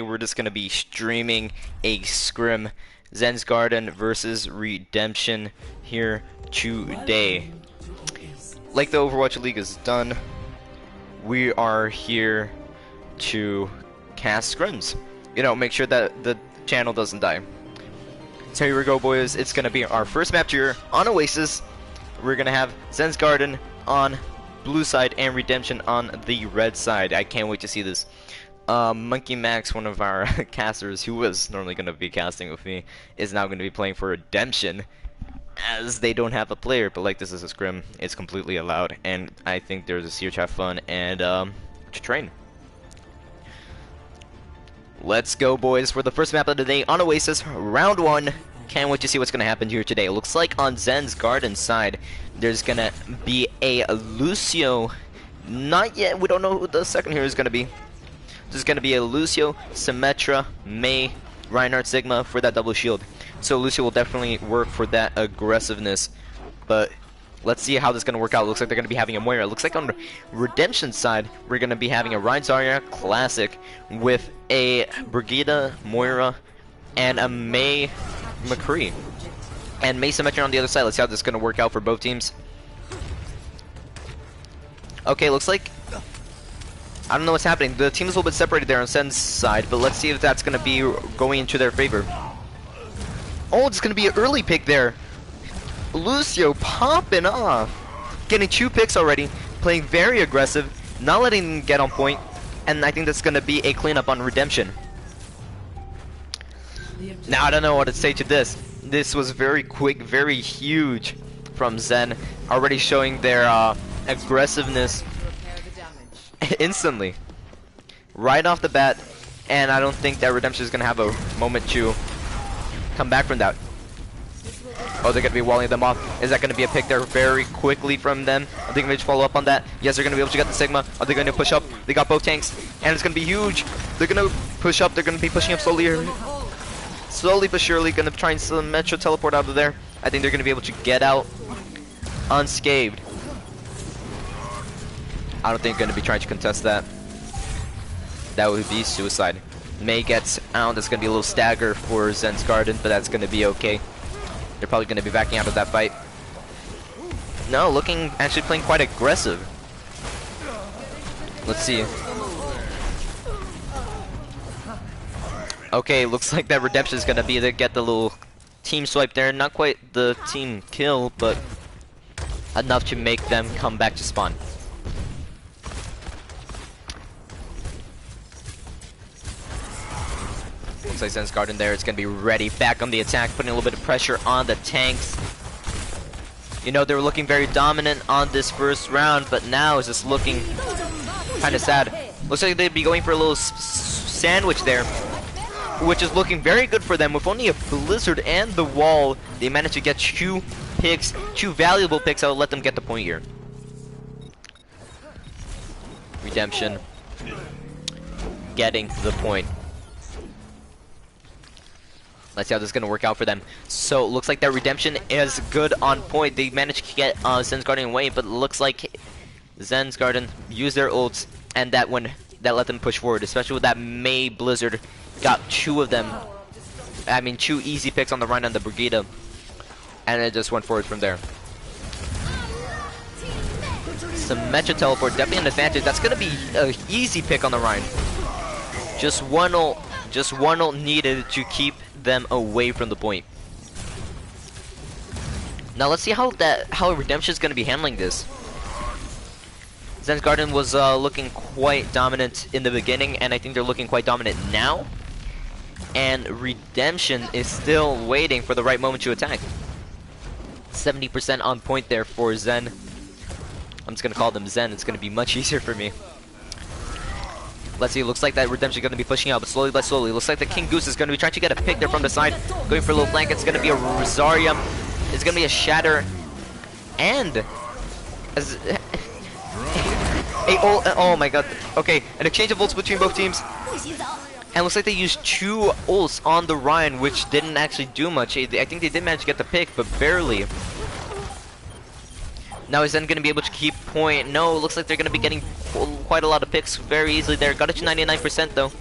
we're just gonna be streaming a scrim, Zen's Garden versus Redemption here today. Like the Overwatch League is done, we are here to cast scrims. You know, make sure that the channel doesn't die. So here we go, boys. It's gonna be our first map here on Oasis. We're gonna have Zen's Garden on blue side and Redemption on the red side. I can't wait to see this. Monkey Max, one of our casters who was normally going to be casting with me, is now going to be playing for Redemption, as they don't have a player. But like, this is a scrim, it's completely allowed, and I think there's a here to have fun and to train. Let's go, boys, for the first map of the day on Oasis, round 1. Can't wait to see what's going to happen here today. It looks like on Zen's Garden side, there's going to be a Lucio. Not yet, we don't know who the second hero is going to be. There's going to be a Lucio, Symmetra, Mei, Reinhardt, Sigma for that double shield. So Lucio will definitely work for that aggressiveness. But let's see how this is going to work out. Looks like they're going to be having a Moira. Looks like on the Redemption side, we're going to be having a Rein Zarya Classic with a Brigida, Moira, and a Mei McCree. And Mei Symmetra on the other side. Let's see how this is going to work out for both teams. Okay, looks like... I don't know what's happening. The team is a little bit separated there on Sen's side, but let's see if that's going to be going into their favor. Oh, it's going to be an early pick there. Lucio popping off. Getting 2 picks already. Playing very aggressive. Not letting them get on point. And I think that's going to be a cleanup on Redemption. Now, I don't know what to say to this. This was very quick, very huge from Zen. Already showing their aggressiveness instantly, right off the bat, and I don't think that Redemption is gonna have a moment to come back from that. Oh, they're gonna be walling them off. Is that gonna be a pick there very quickly from them? Are they gonna follow up on that? Yes, they're gonna be able to get the Sigma. Are they gonna push up? They got both tanks, and it's gonna be huge. They're gonna push up. They're gonna be pushing up slowly, slowly but surely. Gonna try and Symmetra teleport out of there. I think they're gonna be able to get out unscathed. I don't think they're going to be trying to contest that. That would be suicide. Mei gets out. That's going to be a little stagger for Zen's Garden, but that's going to be okay. They're probably going to be backing out of that fight. No, looking, actually playing quite aggressive. Let's see. Okay, looks like that Redemption is going to be to get the little team swipe there. Not quite the team kill, but enough to make them come back to spawn. Looks like Zen's Garden there. It's going to be ready. Back on the attack, putting a little bit of pressure on the tanks. You know, they were looking very dominant on this first round, but now it's just looking kind of sad. Looks like they'd be going for a little sandwich there, which is looking very good for them. With only a Blizzard and the wall, they managed to get 2 picks, 2 valuable picks. I'll let them get the point here. Redemption getting the point. Let's see how this is going to work out for them. So, it looks like that Redemption is good on point. They managed to get Zen's Garden away, but it looks like Zen's Garden used their ults, and that let them push forward, especially with that Mei Blizzard. Got 2 of them. I mean, 2 easy picks on the Rein and the Brigida. And it just went forward from there. Symmetra teleport, definitely an advantage. That's going to be an easy pick on the Rein. Just one ult needed to keep them away from the point. Now let's see how Redemption is going to be handling this. Zen's Garden was looking quite dominant in the beginning, and I think they're looking quite dominant now. And Redemption is still waiting for the right moment to attack. 70% on point there for Zen. I'm just going to call them Zen. It's going to be much easier for me. Let's see, looks like that Redemption is going to be pushing out, but slowly but slowly. Looks like the King Goose is going to be trying to get a pick there from the side. Going for a little flank. It's going to be a Zarya. It's going to be a Shatter. And... oh my god. Okay, an exchange of ults between both teams. And looks like they used 2 ults on the Rein, which didn't actually do much. I think they did manage to get the pick, but barely. Now is Zen going to be able to keep point? No, looks like they're going to be getting quite a lot of picks very easily there. Got it to 99% though.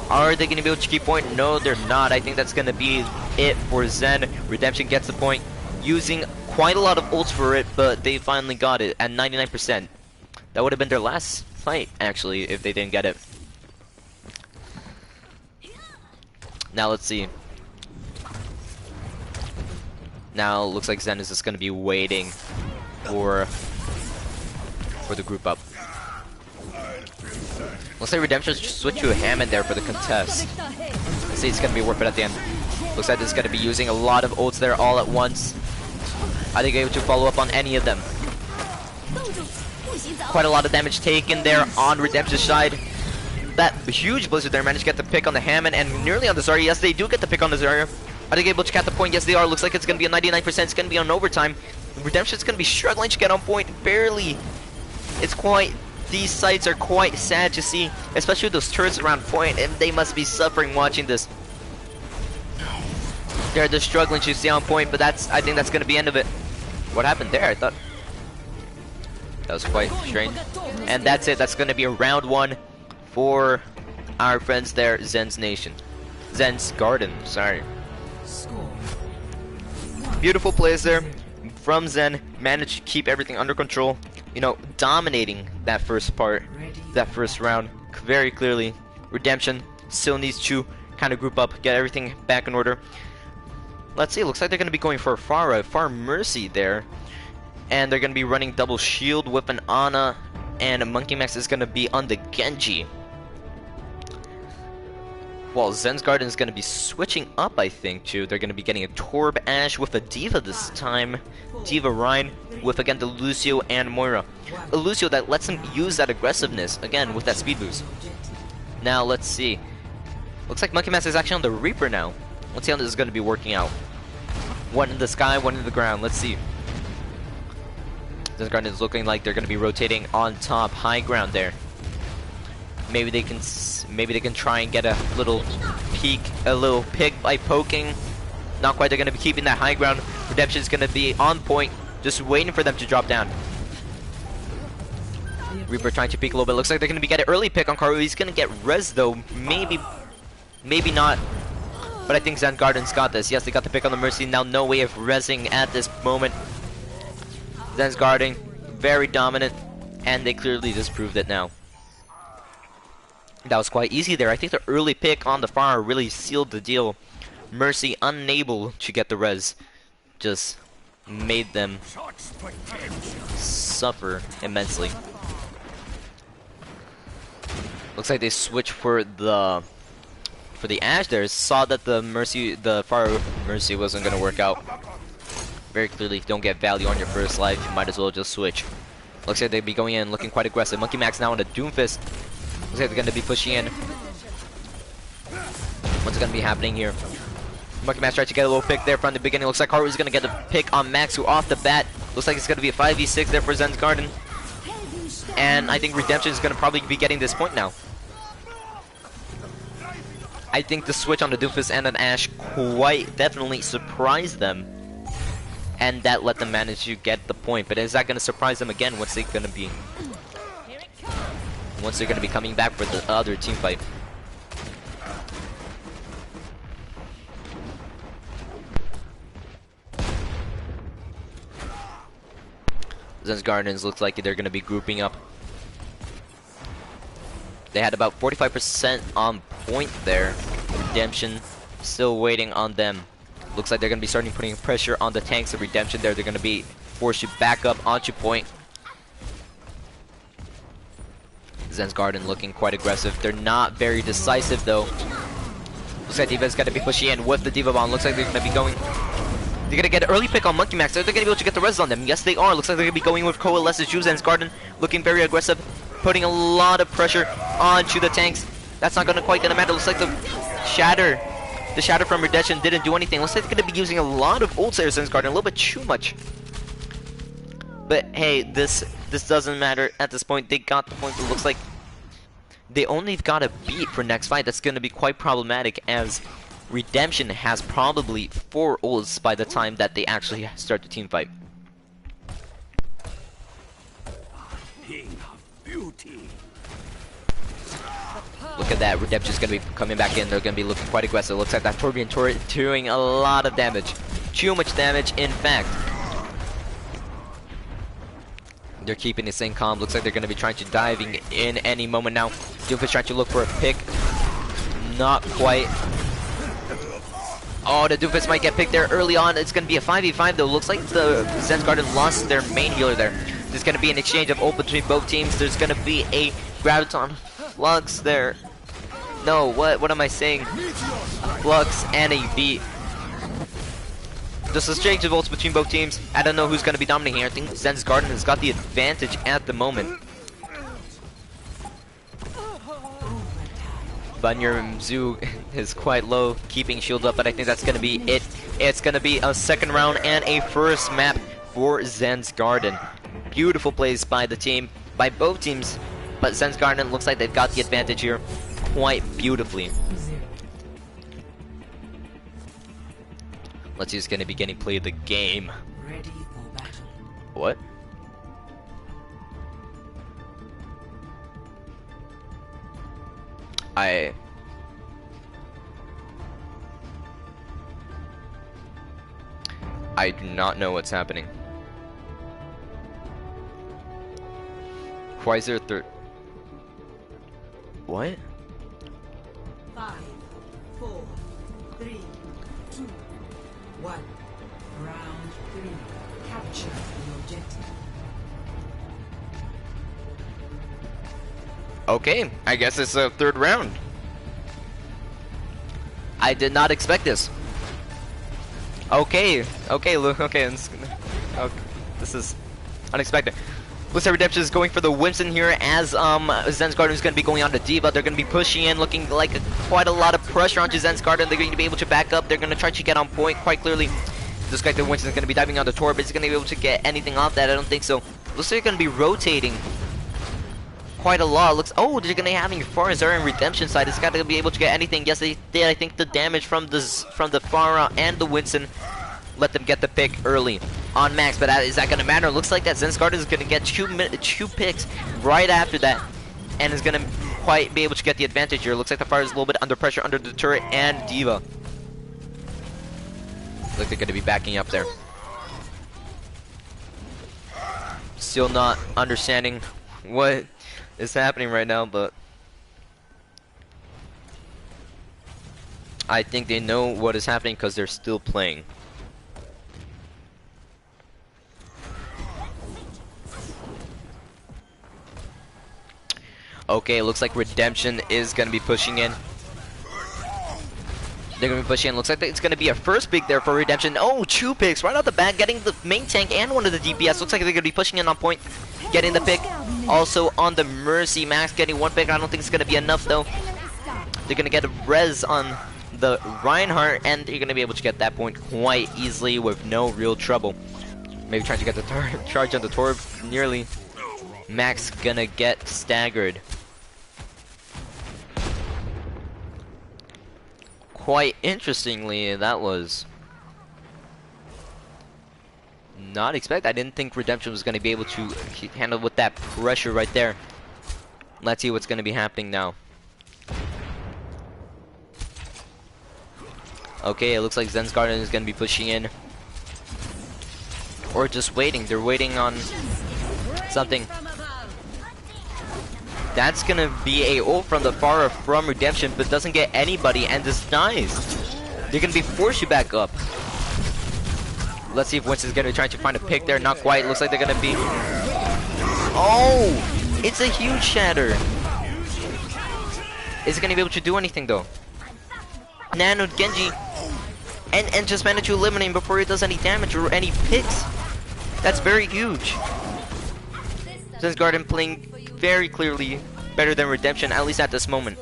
Are they going to be able to keep point? No, they're not. I think that's going to be it for Zen. Redemption gets the point, using quite a lot of ults for it, but they finally got it at 99%. That would have been their last fight, actually, if they didn't get it. Now let's see. Now it looks like Zen is just going to be waiting for the group up. Looks like Redemption switch to a Hammond there for the contest. Let's see, it's going to be worth it at the end. Looks like this is going to be using a lot of ults there all at once. Are they able to follow up on any of them? Quite a lot of damage taken there on Redemption's side. That huge blizzard there managed to get the pick on the Hammond and nearly on the Zarya. Yes, they do get the pick on the Zarya. Are they able to catch the point? Yes, they are. Looks like it's going to be a 99%. It's going to be on overtime. Redemption's going to be struggling to get on point. Barely. It's quite... These sites are quite sad to see, especially with those turrets around point, and they must be suffering watching this. They're just struggling to stay on point, but I think that's going to be the end of it. What happened there? I thought... That was quite strange. And that's it. That's going to be a round one for our friends there, Zen's Nation. Zen's Garden, sorry. Beautiful plays there from Zen. Managed to keep everything under control. You know, dominating that first part, that first round very clearly. Redemption still needs to kind of group up, get everything back in order. Let's see, it looks like they're going to be going for a Far Mercy there. And they're going to be running double shield with an Ana, and a Monkey Max is going to be on the Genji. Well, Zen's Garden is going to be switching up, I think, too. They're going to be getting a Torb Ashe with a D.Va this time. D.Va Rein with, again, the Lucio and Moira. A Lucio that lets him use that aggressiveness, again, with that speed boost. Now, let's see. Looks like Monkey Max is actually on the Reaper now. Let's see how this is going to be working out. One in the sky, one in the ground. Let's see. Zen's Garden is looking like they're going to be rotating on top, high ground there. Maybe they can try and get a little peek, a little pick by poking. Not quite. They're going to be keeping that high ground. Redemption is going to be on point, just waiting for them to drop down. Reaper trying to peek a little bit. Looks like they're going to be getting an early pick on Karu. He's going to get res though. Maybe not. But I think Zen Garden's got this. Yes, they got the pick on the Mercy. Now no way of resing at this moment. Zen's Garden, very dominant, and they clearly disproved it now. That was quite easy there. I think the early pick on the Pharah really sealed the deal. Mercy, unable to get the res, just made them suffer immensely. Looks like they switched for the Ashe there. Saw that the Pharah Mercy wasn't going to work out. Very clearly, if you don't get value on your first life, you might as well just switch. Looks like they'd be going in, looking quite aggressive. Monkey Max now on the Doomfist. Looks like they're going to be pushing in. What's going to be happening here? Monkey Max tried to get a little pick there from the beginning. Looks like Haru's going to get the pick on Max, who off the bat. Looks like it's going to be a 5v6 there for Zen's Garden. And I think Redemption is going to probably be getting this point now. I think the switch on the Doomfist and an Ashe quite definitely surprised them. And that let them manage to get the point. But is that going to surprise them again once they're going to be coming back for the other team fight? Zen's Gardens looks like they're going to be grouping up. They had about 45% on point there. Redemption still waiting on them. Looks like they're going to be starting putting pressure on the tanks of Redemption there. They're going to be forced to back up onto point. Zen's Garden looking quite aggressive. They're not very decisive though. Looks like D.Va's got to be pushing in with the D.Va bomb. Looks like they're going to be going... They're going to get an early pick on Monkey Max. They're going to be able to get the res on them. Yes, they are. Looks like they're going to be going with Coalesce's Juice. Zen's Garden looking very aggressive. Putting a lot of pressure onto the tanks. That's not going to quite matter. Looks like the Shatter from Redemption didn't do anything. Looks like they're going to be using a lot of ult there, Zen's Garden. A little bit too much. But hey, this doesn't matter at this point. They got the point. It looks like they only got a beat for next fight. That's going to be quite problematic, as Redemption has probably 4 ults by the time that they actually start the team fight. Look at that. Redemption's gonna be coming back in. They're gonna be looking quite aggressive. Looks like that Torbjorn turret doing a lot of damage. Too much damage, in fact. They're keeping this thing calm. Looks like they're gonna be trying to diving in any moment now. Doofus trying to look for a pick. Not quite. Oh, the Doofus might get picked there early on. It's gonna be a 5v5 though. Looks like the Zen's Garden lost their main healer there. There's gonna be an exchange of ult between both teams. There's gonna be a Graviton Flux there. No, what am I saying? Flux and a beat. Just a exchange of ults between both teams. I don't know who's gonna be dominating here. I think Zen's Garden has got the advantage at the moment. Bunyur Zoo is quite low, keeping shield up, but I think that's gonna be it. It's gonna be a second round and a first map for Zen's Garden. Beautiful plays by the team, by both teams, but Zen's Garden looks like they've got the advantage here quite beautifully. Let's see who's gonna be getting played the game. Ready for battle. What? I do not know what's happening. Why is there a third? What? 5, 4, 3, 2, 1. Round 3. Capture the objective. Okay, I guess it's a third round. I did not expect this. Okay, look, okay, this is unexpected. Looks like Redemption is going for the Winston here as Zen's Garden is going to be going on to Diva. They're going to be pushing in, looking like quite a lot of pressure onto Zen's Garden. They're going to be able to back up. They're going to try to get on point quite clearly. This guy, the Winston, is going to be diving on the Torb. Is he going to be able to get anything off that? I don't think so. Looks like they're going to be rotating quite a lot. Looks, oh, they're going to be having Pharah and Redemption side. Is going to be able to get anything? Yes, they did. I think the damage from the Pharah and the Winston let them get the pick early on Max, but is that going to matter? Looks like that Zen's Garden is going to get two picks right after that, and is going to quite be able to get the advantage here. Looks like the Fire is a little bit under pressure under the turret and Diva. Looks like they're going to be backing up there. Still not understanding what is happening right now, but I think they know what is happening because they're still playing. Okay, looks like Redemption is going to be pushing in. They're going to be pushing in. Looks like it's going to be a first pick there for Redemption. Oh, 2 picks right out the bat, getting the main tank and one of the DPS. Looks like they're going to be pushing in on point, getting the pick. Also on the Mercy, Max getting 1 pick. I don't think it's going to be enough, though. They're going to get a res on the Reinhardt, and they're going to be able to get that point quite easily with no real trouble. Maybe trying to get the charge on the Torb nearly. Max gonna get staggered. Quite interestingly, that was not expected. I didn't think Redemption was gonna be able to handle with that pressure right there. Let's see what's gonna be happening now. Okay, it looks like Zen's Garden is gonna be pushing in. Or just waiting. They're waiting on something. That's gonna be a ult from the Pharah from Redemption, but doesn't get anybody and just dies. They're gonna be forced to back up. Let's see if Winston's gonna be trying to find a pick there. Not quite. Looks like they're gonna be. Oh! It's a huge shatter. Is it gonna be able to do anything though? Nano Genji and just managed to eliminate him before he does any damage or any picks. That's very huge. Zen's Garden playing very clearly better than Redemption, at least at this moment.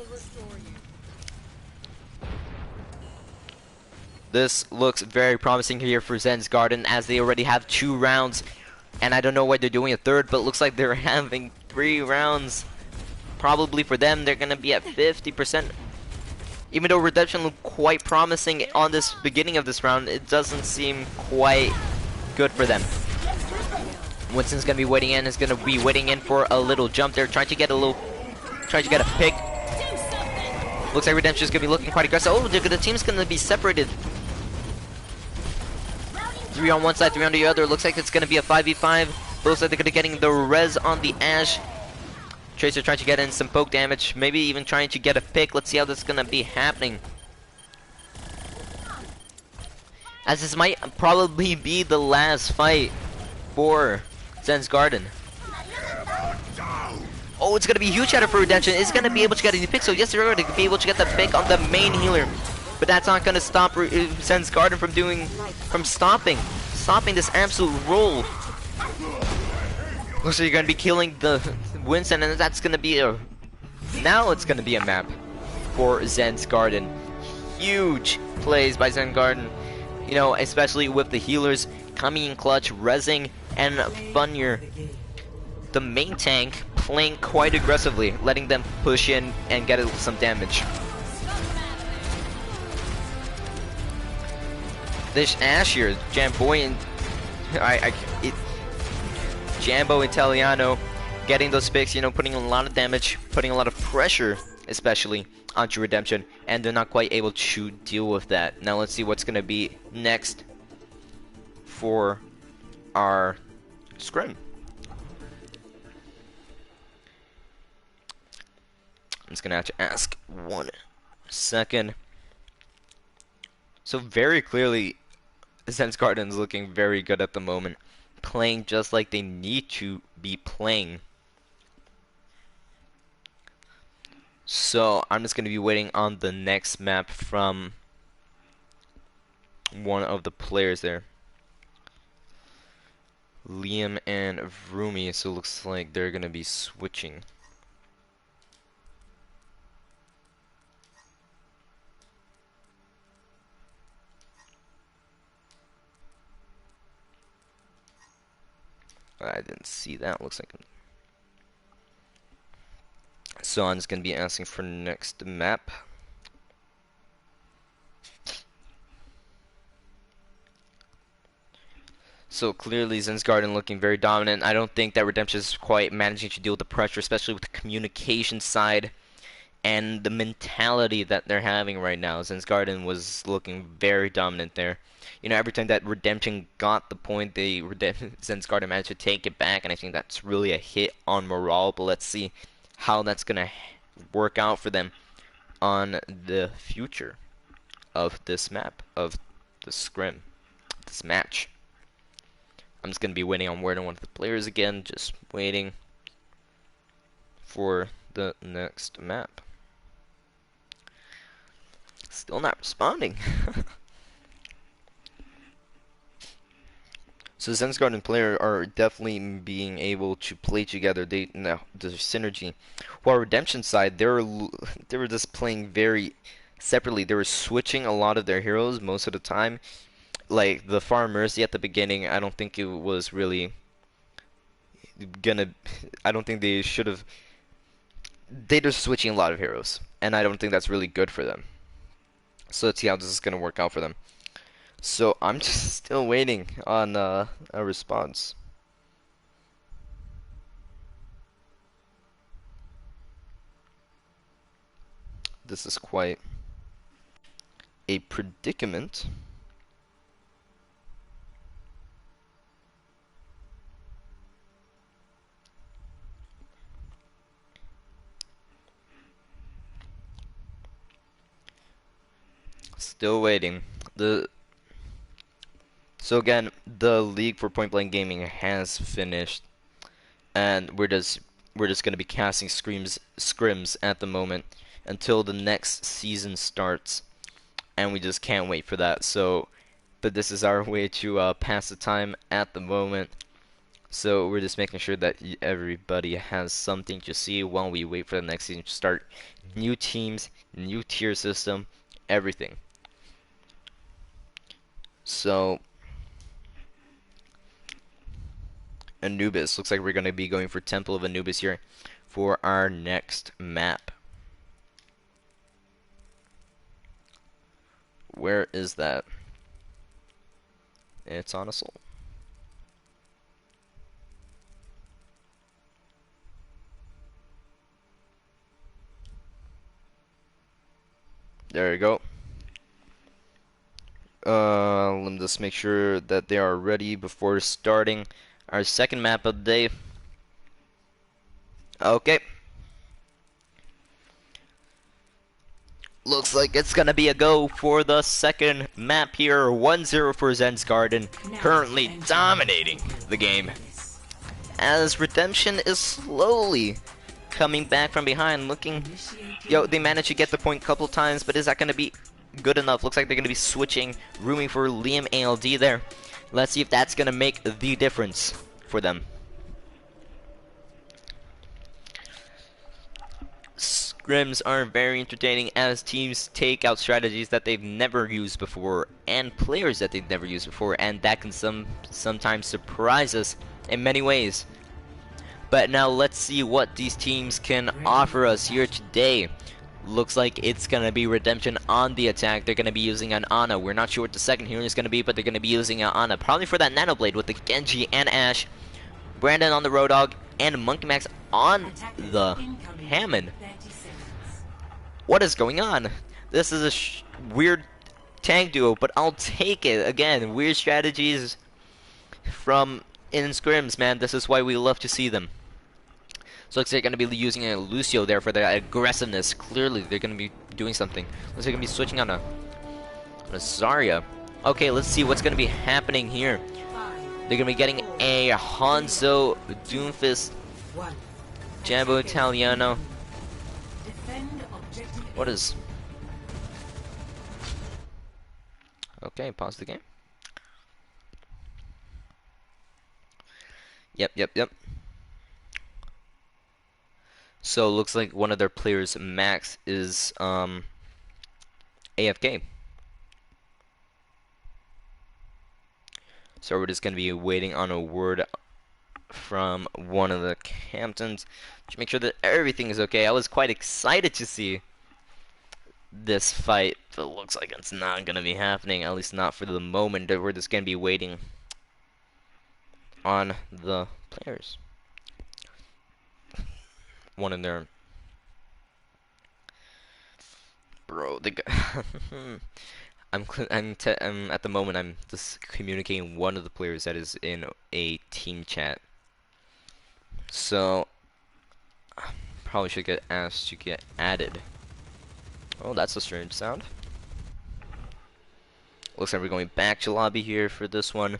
This looks very promising here for Zen's Garden, as they already have 2 rounds, and I don't know why they're doing a third, but it looks like they're having 3 rounds. Probably for them, they're gonna be at 50%. Even though Redemption looked quite promising on this beginning of this round, it doesn't seem quite good for them. Winston's gonna be waiting in. Is gonna be waiting in for a little jump there, trying to get a pick. Looks like Redemption's gonna be looking quite aggressive. Oh, the team's gonna be separated. 3 on one side, 3 on the other. Looks like it's gonna be a 5v5. Looks like they're gonna getting the res on the Ashe. Tracer trying to get in some poke damage, maybe even trying to get a pick. Let's see how this is gonna be happening. As this might probably be the last fight for Zen's Garden. Oh, it's gonna be huge shadow for Redemption. Is gonna be able to get any pick? So yes, they're going to be able to get the pick on the main healer, but that's not gonna stop Zen's Garden from stopping this absolute roll. Looks like you're gonna be killing the Winston, and that's gonna be a now it's gonna be a map for Zen's Garden. Huge plays by Zen Garden. You know, especially with the healers coming in clutch, rezzing, and Funnier, the main tank, playing quite aggressively, letting them push in and get some damage. This Ashe here, Jambo Italiano, getting those picks, you know, putting a lot of damage, putting a lot of pressure, especially onto Redemption, and they're not quite able to deal with that. Now let's see what's gonna be next for our scrim. I'm just gonna have to ask 1 second. So very clearly, Zen's Garden's looking very good at the moment, playing just like they need to be playing. So I'm just going to be waiting on the next map from one of the players there. Liam and Vroomy, so it looks like they're going to be switching. I didn't see that, looks like. So I'm just going to be asking for next map. So clearly Zen's Garden looking very dominant. I don't think that Redemption is quite managing to deal with the pressure, especially with the communication side and the mentality that they're having right now. Zen's Garden was looking very dominant there. You know, every time that Redemption got the point, Zen's Garden managed to take it back, and I think that's really a hit on morale. But let's see how that's gonna work out for them on the future of this map, of the scrim, this match. I'm just gonna be waiting on word on one of the players again, just waiting for the next map. Still not responding. So Zen's Garden player are definitely being able to play together. The synergy. While Redemption side, they were just playing very separately. They were switching a lot of their heroes most of the time. Like the Farm Mercy at the beginning, I don't think it was really gonna. I don't think they should have. They're just switching a lot of heroes, and I don't think that's really good for them. So let's see how this is gonna work out for them. So I'm just still waiting on a response. This is quite a predicament. Still waiting. So again, the league for Point Blank Gaming has finished, and we're just gonna be casting scrims at the moment until the next season starts, and we just can't wait for that. So, but this is our way to pass the time at the moment. So we're just making sure that everybody has something to see while we wait for the next season to start. New teams, new tier system, everything. So Anubis. Looks like we're going to be going for Temple of Anubis here for our next map. Where is that? It's on a soul. There you go. Let me just make sure that they are ready before starting our second map of the day. Okay. Looks like it's gonna be a go for the second map here. 1-0 for Zen's Garden, currently dominating the game, as Redemption is slowly coming back from behind, looking... Yo, they managed to get the point a couple times, but is that gonna be good enough? Looks like they're gonna be switching, rooming for Liam ALD there. Let's see if that's gonna make the difference for them. Scrims are very entertaining as teams take out strategies that they've never used before and players that they've never used before, and that can sometimes surprise us in many ways. But now let's see what these teams can offer us here today. Looks like it's gonna be Redemption on the attack. They're gonna be using an Ana. We're not sure what the second hero is gonna be, but they're gonna be using an Ana, probably for that Nano Blade with the Genji and Ashe. Brandon on the Road Dogg and Monkey Max on the Hammond. What is going on? This is a weird tank duo, but I'll take it. Again, weird strategies from in scrims, man. This is why we love to see them. So looks like they're going to be using a Lucio there for their aggressiveness. Clearly, they're going to be doing something. Looks like they're going to be switching on a Zarya. Okay, let's see what's going to be happening here. They're going to be getting a Hanzo, Doomfist, Jambo Italiano. What is... Okay, pause the game. Yep. So looks like one of their players, Max, is AFK. So we're just gonna be waiting on a word from one of the captains to make sure that everything is okay. I was quite excited to see this fight, but it looks like it's not gonna be happening, at least not for the moment. We're just gonna be waiting on the players. One in there. Bro, I'm at the moment I'm just communicating one of the players that is in a team chat. So probably should get asked to get added. Oh, that's a strange sound. Looks like we're going back to lobby here for this one.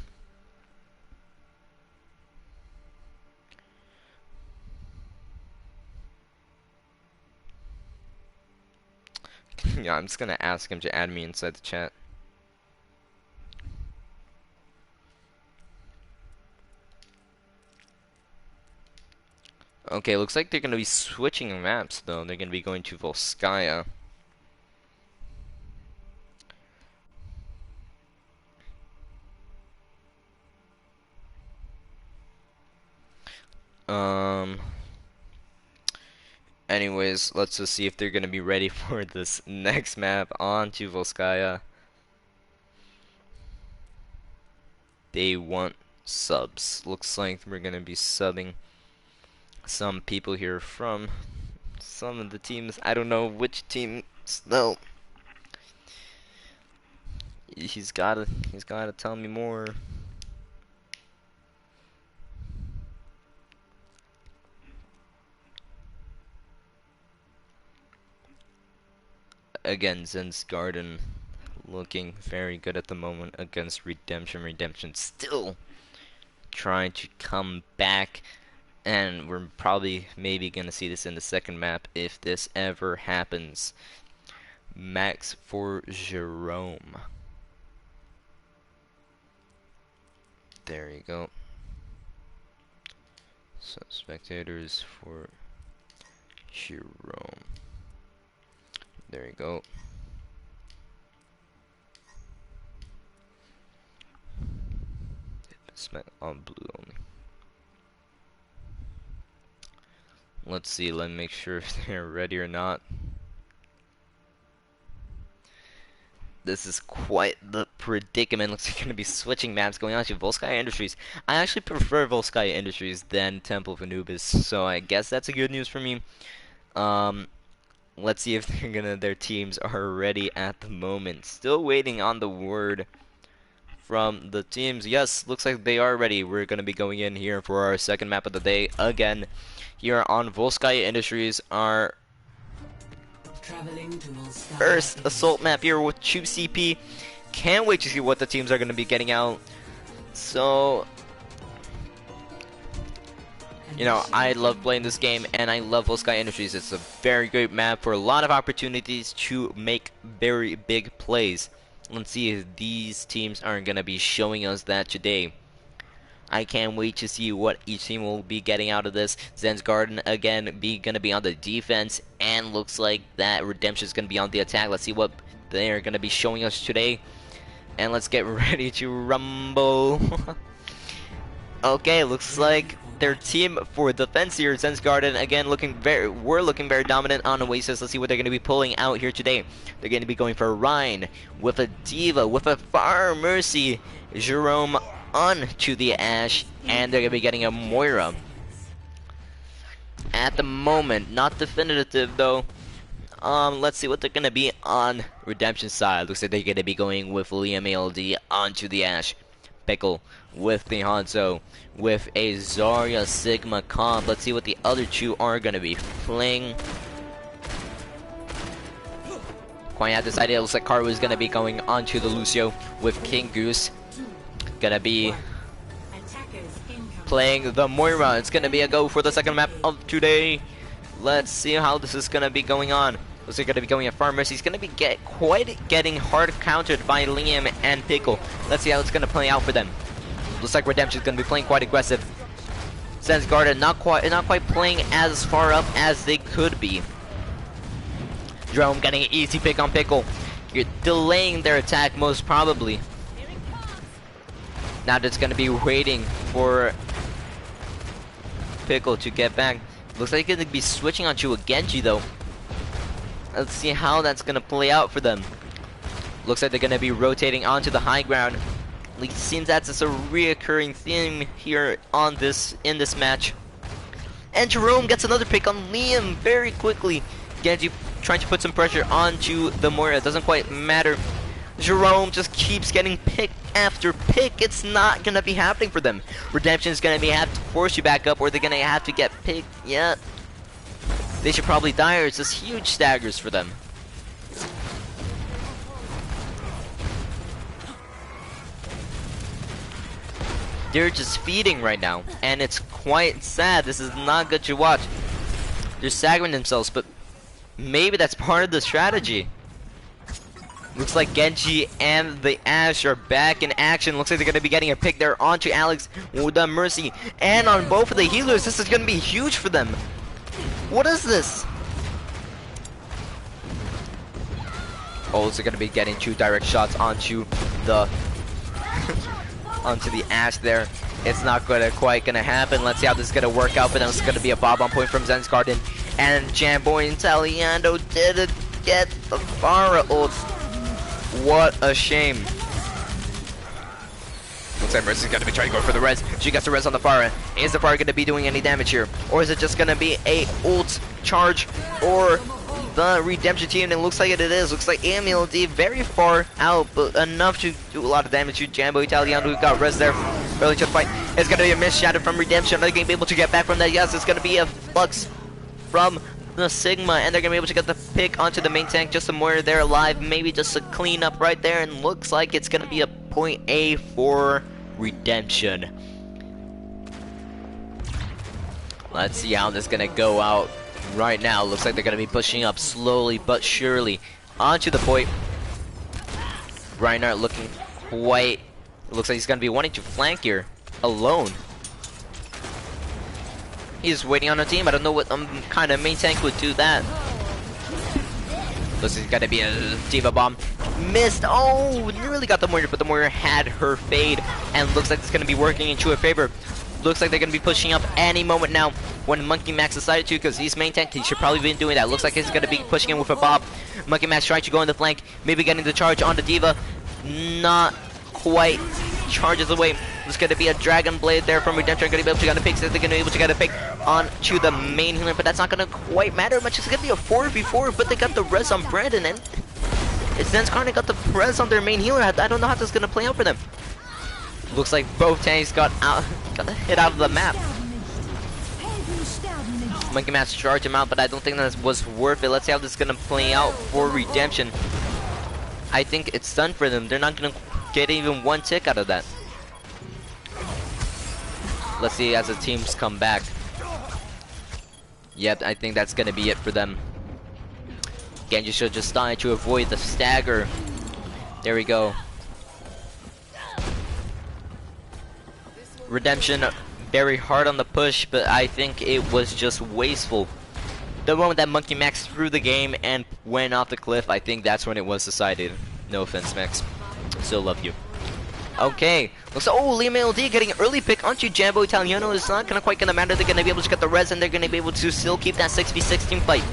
Yeah, I'm just gonna ask him to add me inside the chat. Okay, looks like they're gonna be switching maps though. They're gonna be going to Volskaya. Anyways, let's just see if they're gonna be ready for this next map on to Volskaya. They want subs. Looks like we're gonna be subbing some people here from some of the teams. I don't know which team still. He's gotta tell me more. Again, Zen's Garden looking very good at the moment against Redemption. Redemption still trying to come back, and we're probably maybe gonna see this in the second map if this ever happens. Max for Jerome. There you go. So spectators for Jerome. There you go. On blue only. Let's see, let me make sure if they're ready or not. This is quite the predicament. Looks like you're gonna be switching maps going on to Volskaya Industries. I actually prefer Volskaya Industries than Temple of Anubis, so I guess that's a good news for me. Let's see if their teams are ready at the moment. Still waiting on the word from the teams. Yes, looks like they are ready. We're gonna be going in here for our second map of the day again. Here on Volskaya Industries, our Traveling to Volskaya first Base. assault map here with Chu CP. Can't wait to see what the teams are gonna be getting out. So, you know, I love playing this game, and I love Volskaya Industries. It's a very great map for a lot of opportunities to make very big plays. Let's see if these teams are going to be showing us that today. I can't wait to see what each team will be getting out of this. Zen's Garden, again, going to be on the defense, and looks like that Redemption is going to be on the attack. Let's see what they are going to be showing us today. And let's get ready to rumble. Okay, looks like their team for defense here, Zen's Garden, again we're looking very dominant on Oasis. Let's see what they're going to be pulling out here today. They're going to be going for Rhine with a Diva, with a Far Mercy, Jerome on to the Ash, and they're going to be getting a Moira. At the moment, not definitive though. Let's see what they're going to be on Redemption side. Looks like they're going to be going with Liam ALD onto the Ash. Pickle with the Hanzo, with a Zarya Sigma comp. Let's see what the other two are gonna be playing. Quite had this idea. Looks like Karu is gonna be going onto the Lucio with King Goose. Gonna be playing the Moira. It's gonna be a go for the second map of today. Let's see how this is gonna be going on. Looks like gonna be going at Far Mercy. He's gonna be getting hard countered by Liam and Pickle. Let's see how it's gonna play out for them. Looks like Redemption's gonna be playing quite aggressive. Zen's Garden not quite playing as far up as they could be. Jerome getting an easy pick on Pickle. You're delaying their attack most probably. Now that's gonna be waiting for Pickle to get back. Looks like he's gonna be switching onto a Genji though. Let's see how that's gonna play out for them. Looks like they're gonna be rotating onto the high ground. It seems that's just a reoccurring theme here on in this match. And Jerome gets another pick on Liam very quickly. Genji trying to put some pressure onto the Moira. Doesn't quite matter. Jerome just keeps getting pick after pick. It's not gonna be happening for them. Redemption is gonna have to force you back up, or they're gonna have to get picked. Yeah. They should probably die, or it's just huge staggers for them. They're just feeding right now, and it's quite sad. This is not good to watch. They're staggering themselves, but maybe that's part of the strategy. Looks like Genji and the Ash are back in action. Looks like they're going to be getting a pick there onto Alex with the Mercy, and on both of the healers. This is going to be huge for them. What is this? Oh, so going to be getting two direct shots onto the onto the Ash there. It's not quite gonna happen. Let's see how this is gonna work out for them. It's gonna be a bob on point from Zen's Garden, and Jamboy Italiano didn't get the Pharah ult. What a shame. Looks like Mercy's gonna be trying to go for the res. She gets the res on the Pharah. Is the Pharah gonna be doing any damage here, or is it just gonna be a ult charge or the Redemption team? And it looks like it is. Looks like AMLD very far out, but enough to do a lot of damage to Jambo Italiano, who got res there early to the fight. It's going to be a miss shatter from Redemption. Are they going to be able to get back from that? Yes, it's going to be a flux from the Sigma, and they're going to be able to get the pick onto the main tank. Just somewhere there alive, maybe just a clean up right there, and looks like it's going to be a point A for Redemption. Let's see how this is going to go out. Right now, looks like they're going to be pushing up slowly but surely onto the point. Reinhardt looking quite... Looks like he's going to be wanting to flank here alone. He's waiting on a team. I don't know what kind of main tank would do that. Looks like he's going to be a Diva Bomb. Missed. Oh, nearly got the Moira, but the Moira had her fade. And looks like it's going to be working into her favor. Looks like they're going to be pushing up any moment now when Monkey Max decided to, because he's main tank. He should probably be doing that. Looks like he's going to be pushing in with a Bob. Monkey Max trying to go in the flank, maybe getting the charge on the Diva. Not quite. Charges away. There's gonna be a Dragon Blade there from Redemption. Gonna be able to get a pick. They're gonna be able to get a pick on to the main healer, but that's not gonna quite matter much. It's gonna be a 4v4, but they got the res on Brandon, and Zen's Garden got the res on their main healer. I don't know how this is gonna play out for them. Looks like both tanks got hit out of the map. Monkey Max charged him out, but I don't think that was worth it. Let's see how this is gonna play out for Redemption. I think it's done for them. They're not gonna get even one tick out of that. Let's see as the teams come back. Yep, I think that's gonna be it for them. Genji should just die to avoid the stagger. There we go. Redemption very hard on the push, but I think it was just wasteful. The moment that Monkey Max threw the game and went off the cliff, I think that's when it was decided. No offense, Max. Still love you. Okay. Looks like, oh, Liam LD getting an early pick onto Jambo Italiano. It's not quite gonna matter. They're gonna be able to get the res, and they're gonna be able to still keep that 6v6 team fight.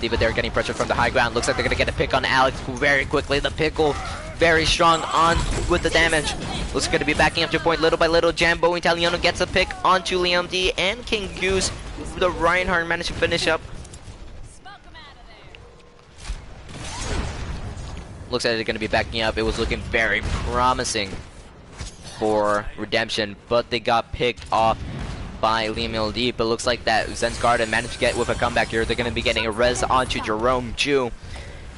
But they're getting pressure from the high ground. Looks like they're gonna get a pick on Alex very quickly. The pickle very strong on with the damage. Looks gonna be backing up to point little by little. Jambo Italiano gets a pick onto Liam D, and King Goose, the Reinhardt, managed to finish up. Looks like they're gonna be backing up. It was looking very promising for Redemption, but they got picked off by Liam LD. But looks like that Zen's Garden managed to get with a comeback here. They're gonna be getting a res onto Jerome Ju.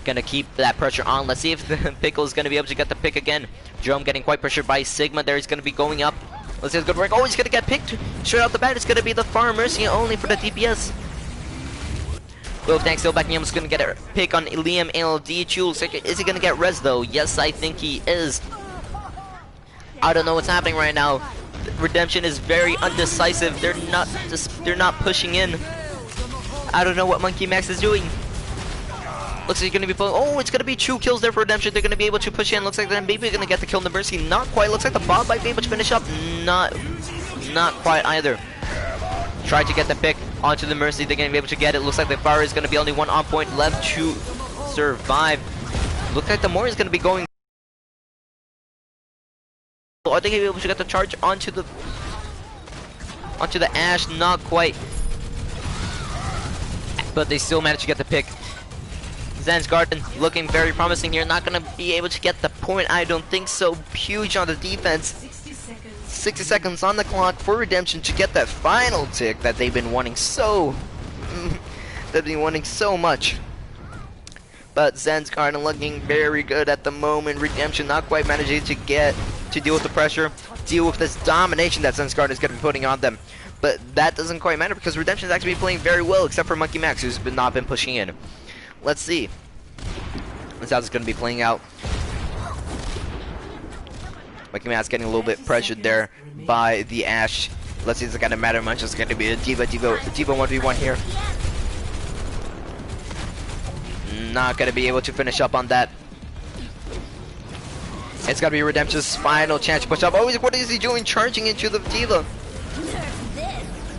Gonna keep that pressure on. Let's see if the Pickle is gonna be able to get the pick again. Jerome getting quite pressured by Sigma there. He's gonna be going up. Let's see, it's good work. Oh, he's gonna get picked straight out the bat. It's gonna be the Farm Mercy only for the DPS. Both tanks still backing him. Is gonna get a pick on Liam LD. Chu, is he gonna get res though? Yes, I think he is. I don't know what's happening right now. Redemption is very undecisive. They're not pushing in. I don't know what Monkey Max is doing. Looks like he's gonna be pulling. Oh, it's gonna be 2 kills there for Redemption. They're gonna be able to push in. Looks like they're maybe gonna get the kill in the Mercy. Not quite. Looks like the bomb might be able to finish up. Not quite either. Tried to get the pick onto the Mercy. They're gonna be able to get it. Looks like the fire is gonna be only one on point left to survive. Looks like the Mori is gonna be going. Are they gonna be able to get the charge onto the Ash? Not quite. But they still managed to get the pick. Zen's Garden looking very promising here. Not gonna be able to get the point. I don't think so. Huge on the defense. 60 seconds on the clock for Redemption to get that final tick that they've been wanting so much. But Zen's Garden looking very good at the moment. Redemption not quite managing to deal with the pressure, deal with this domination that Zen's Garden is going to be putting on them. But that doesn't quite matter because Redemption is actually playing very well, except for Monkey Max, who's not been pushing in. Let's see. That's how it's going to be playing out. Monkey Max getting a little bit pressured there by the Ash. Let's see if it's going to matter much. It's going to be a D.Va 1v1 here. Not going to be able to finish up on that. It's going to be Redemption's final chance to push up. Oh, what is he doing? Charging into the D.Va.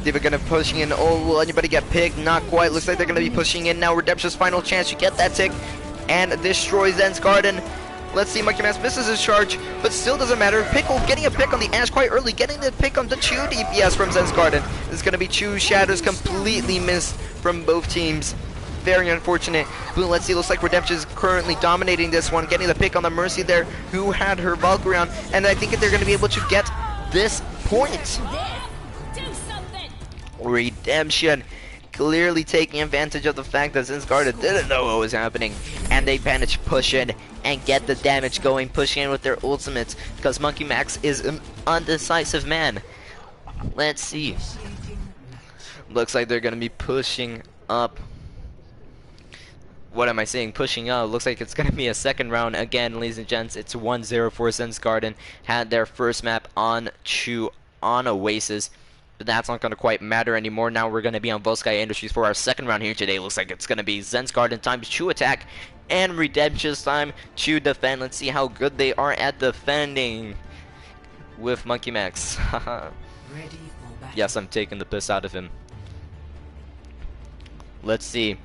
D.Va going to pushing in. Oh, will anybody get picked? Not quite. Looks like they're going to be pushing in now. Redemption's final chance to get that tick and destroy Zen's Garden. Let's see, Monkey Max misses his charge, but still doesn't matter. Pickle getting a pick on the Ash quite early, getting the pick on the Chu DPS from Zen's Garden. This is going to be Chu Shadows completely missed from both teams. Very unfortunate. But let's see, looks like Redemption is currently dominating this one, getting the pick on the Mercy there, who had her Valkyrie on, and I think that they're going to be able to get this point. Redemption clearly taking advantage of the fact that Zen's Garden didn't know what was happening, and they managed to push in and get the damage going, pushing in with their ultimates, because Monkey Max is an undecisive man. Let's see. Looks like they're going to be pushing up. What am I saying? Pushing up. Looks like it's going to be a second round again, ladies and gents. It's 1-0 for Zen's Garden. Had their first map on Oasis. But that's not going to quite matter anymore. Now we're going to be on Volsky Industries for our second round here today. Looks like it's going to be Zen's Garden time to attack and Redemption's time to defend. Let's see how good they are at defending with Monkey Max. Yes, I'm taking the piss out of him. Let's see.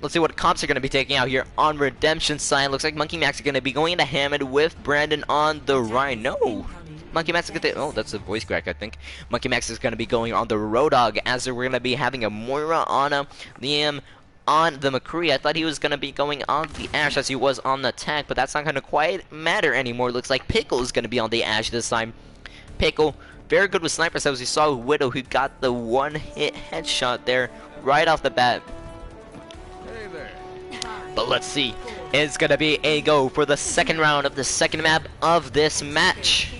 Let's see what comps are going to be taking out here on Redemption side. Looks like Monkey Max is going to be going to Hammond with Brandon on the Rhino. Monkey Max is going to... Oh, that's a voice crack, I think. Monkey Max is going to be going on the Road Dogg, as we're going to be having a Moira on a Liam on the McCree. I thought he was going to be going on the Ashe as he was on the tank, but that's not going to quite matter anymore. Looks like Pickle is going to be on the Ashe this time. Pickle, very good with snipers, as we saw Widow, who got the one-hit headshot there right off the bat. But let's see. It's going to be a go for the second round of the second map of this match.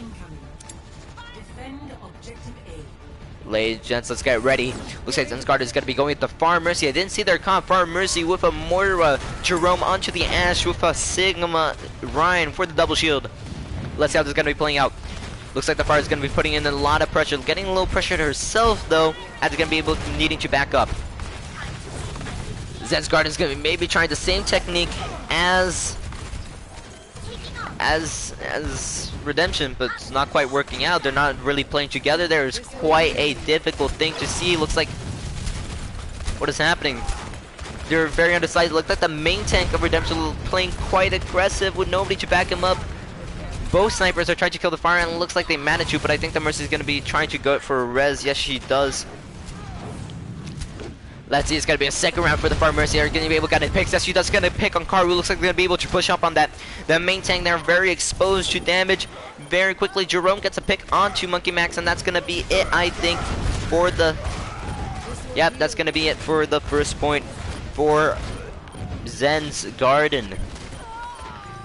Ladies and gents, let's get ready. Looks like Zensguard is going to be going with the Farm Mercy. I didn't see their comp. Farm Mercy with a Moira. Jerome onto the Ashe with a Sigma Ryan for the double shield. Let's see how this is going to be playing out. Looks like the Fire is going to be putting in a lot of pressure. Getting a little pressure to herself, though, as it's going to be able to needing to back up. Zensguard is going to be maybe trying the same technique as Redemption, but it's not quite working out. They're not really playing together. There's quite a difficult thing to see. Looks like what is happening. They're very undecided. Looks like the main tank of Redemption playing quite aggressive with nobody to back him up. Both snipers are trying to kill the Fire, and it looks like they managed to, but I think the Mercy is going to be trying to go for a res. Yes, she does. Let's see, it's going to be a second round for the Fire Mercy. Are going to be able to get a pick. Yes, she does going to pick on Karu. Looks like they're going to be able to push up on that. The main tank there, very exposed to damage very quickly. Jerome gets a pick onto Monkey Max, and that's going to be it, I think, for the... Yep, that's going to be it for the first point for Zen's Garden.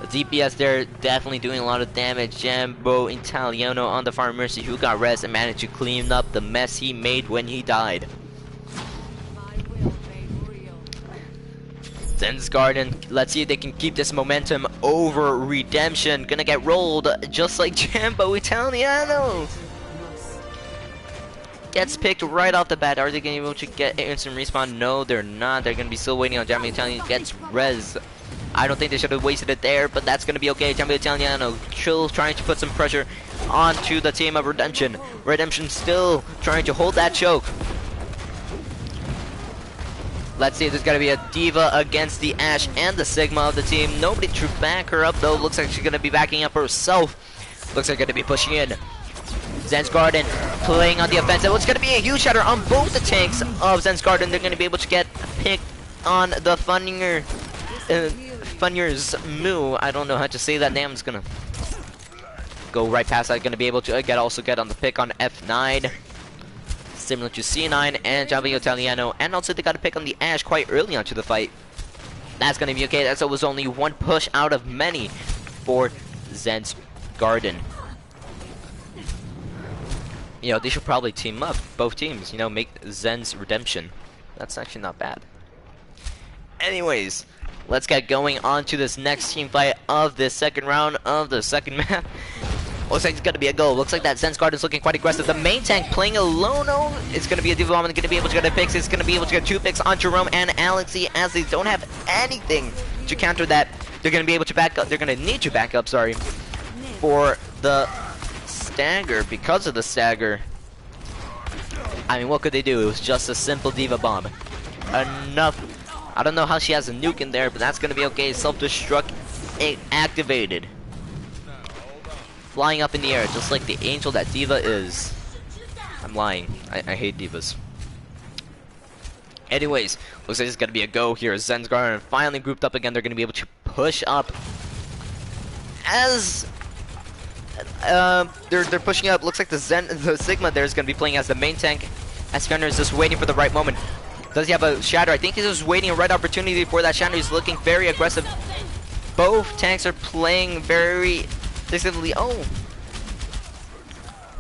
The DPS there definitely doing a lot of damage. Jambo Italiano on the Fire Mercy, who got res and managed to clean up the mess he made when he died. Zen's Garden, let's see if they can keep this momentum over Redemption. Gonna get rolled just like Jambo Italiano. Gets picked right off the bat. Are they gonna be able to get instant respawn? No, they're not. They're gonna be still waiting on Jambo Italiano. Gets res. I don't think they should have wasted it there, but that's gonna be okay. Jambo Italiano still trying to put some pressure onto the team of Redemption. Redemption still trying to hold that choke. Let's see if there's gonna be a D.Va against the Ashe and the Sigma of the team. Nobody to back her up though. Looks like she's gonna be backing up herself. Looks like gonna be pushing in. Zen's Garden playing on the offensive. It's gonna be a huge shatter on both the tanks of Zen's Garden. They're gonna be able to get picked on the Funyer's Moo. I don't know how to say that name. I'm just gonna go right past that. Gonna be able to also get on the pick on F9. Similar to C9 and Jambo Italiano, and also they got to pick on the Ashe quite early onto the fight. That's going to be okay. That's was only one push out of many for Zen's Garden. You know, they should probably team up, both teams, you know, make Zen's Redemption. That's actually not bad. Anyways, let's get going on to this next team fight of this second round of the second map. Looks like it's going to be a goal. Looks like that Zen's Garden is looking quite aggressive. The main tank playing alone. Oh, it's going to be a D.Va bomb and going to be able to get a picks. It's going to be able to get 2 picks on Jerome and Alexi, as they don't have anything to counter that. They're going to be able to back up. They're going to need to back up, sorry, for the stagger. Because of the stagger, I mean, what could they do? It was just a simple D.Va bomb. Enough. I don't know how she has a nuke in there, but that's going to be okay. Self-destruct activated. Flying up in the air, just like the angel that D.Va is. I'm lying. I hate D.Vas. Anyways, looks like it's gonna be a go here. Zen's Garden finally grouped up again. They're gonna be able to push up as they're pushing up. Looks like the Sigma there is gonna be playing as the main tank. Gunner is just waiting for the right moment. Does he have a shatter? I think he's just waiting a right opportunity for that shatter. He's looking very aggressive. Both tanks are playing very decisively. Oh,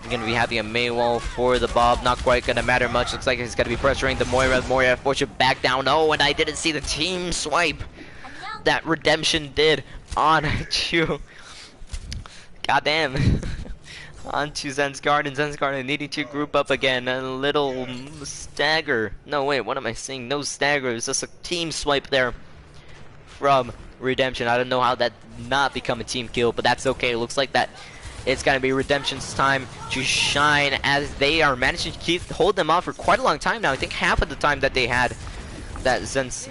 we're gonna be having a Maywall for the Bob. Not quite gonna matter much. Looks like he's gonna be pressuring the Moira. Moira forced back down. Oh, and I didn't see the team swipe that Redemption did on to. Goddamn. Onto Zen's Garden. Zen's Garden needing to group up again. A little stagger. No, wait, what am I saying? No stagger. It's just a team swipe there from Redemption. I don't know how that not become a team kill, but that's okay. It looks like that it's gonna be Redemption's time to shine, as they are managing to hold them off for quite a long time now. I think half of the time that they had that Zen's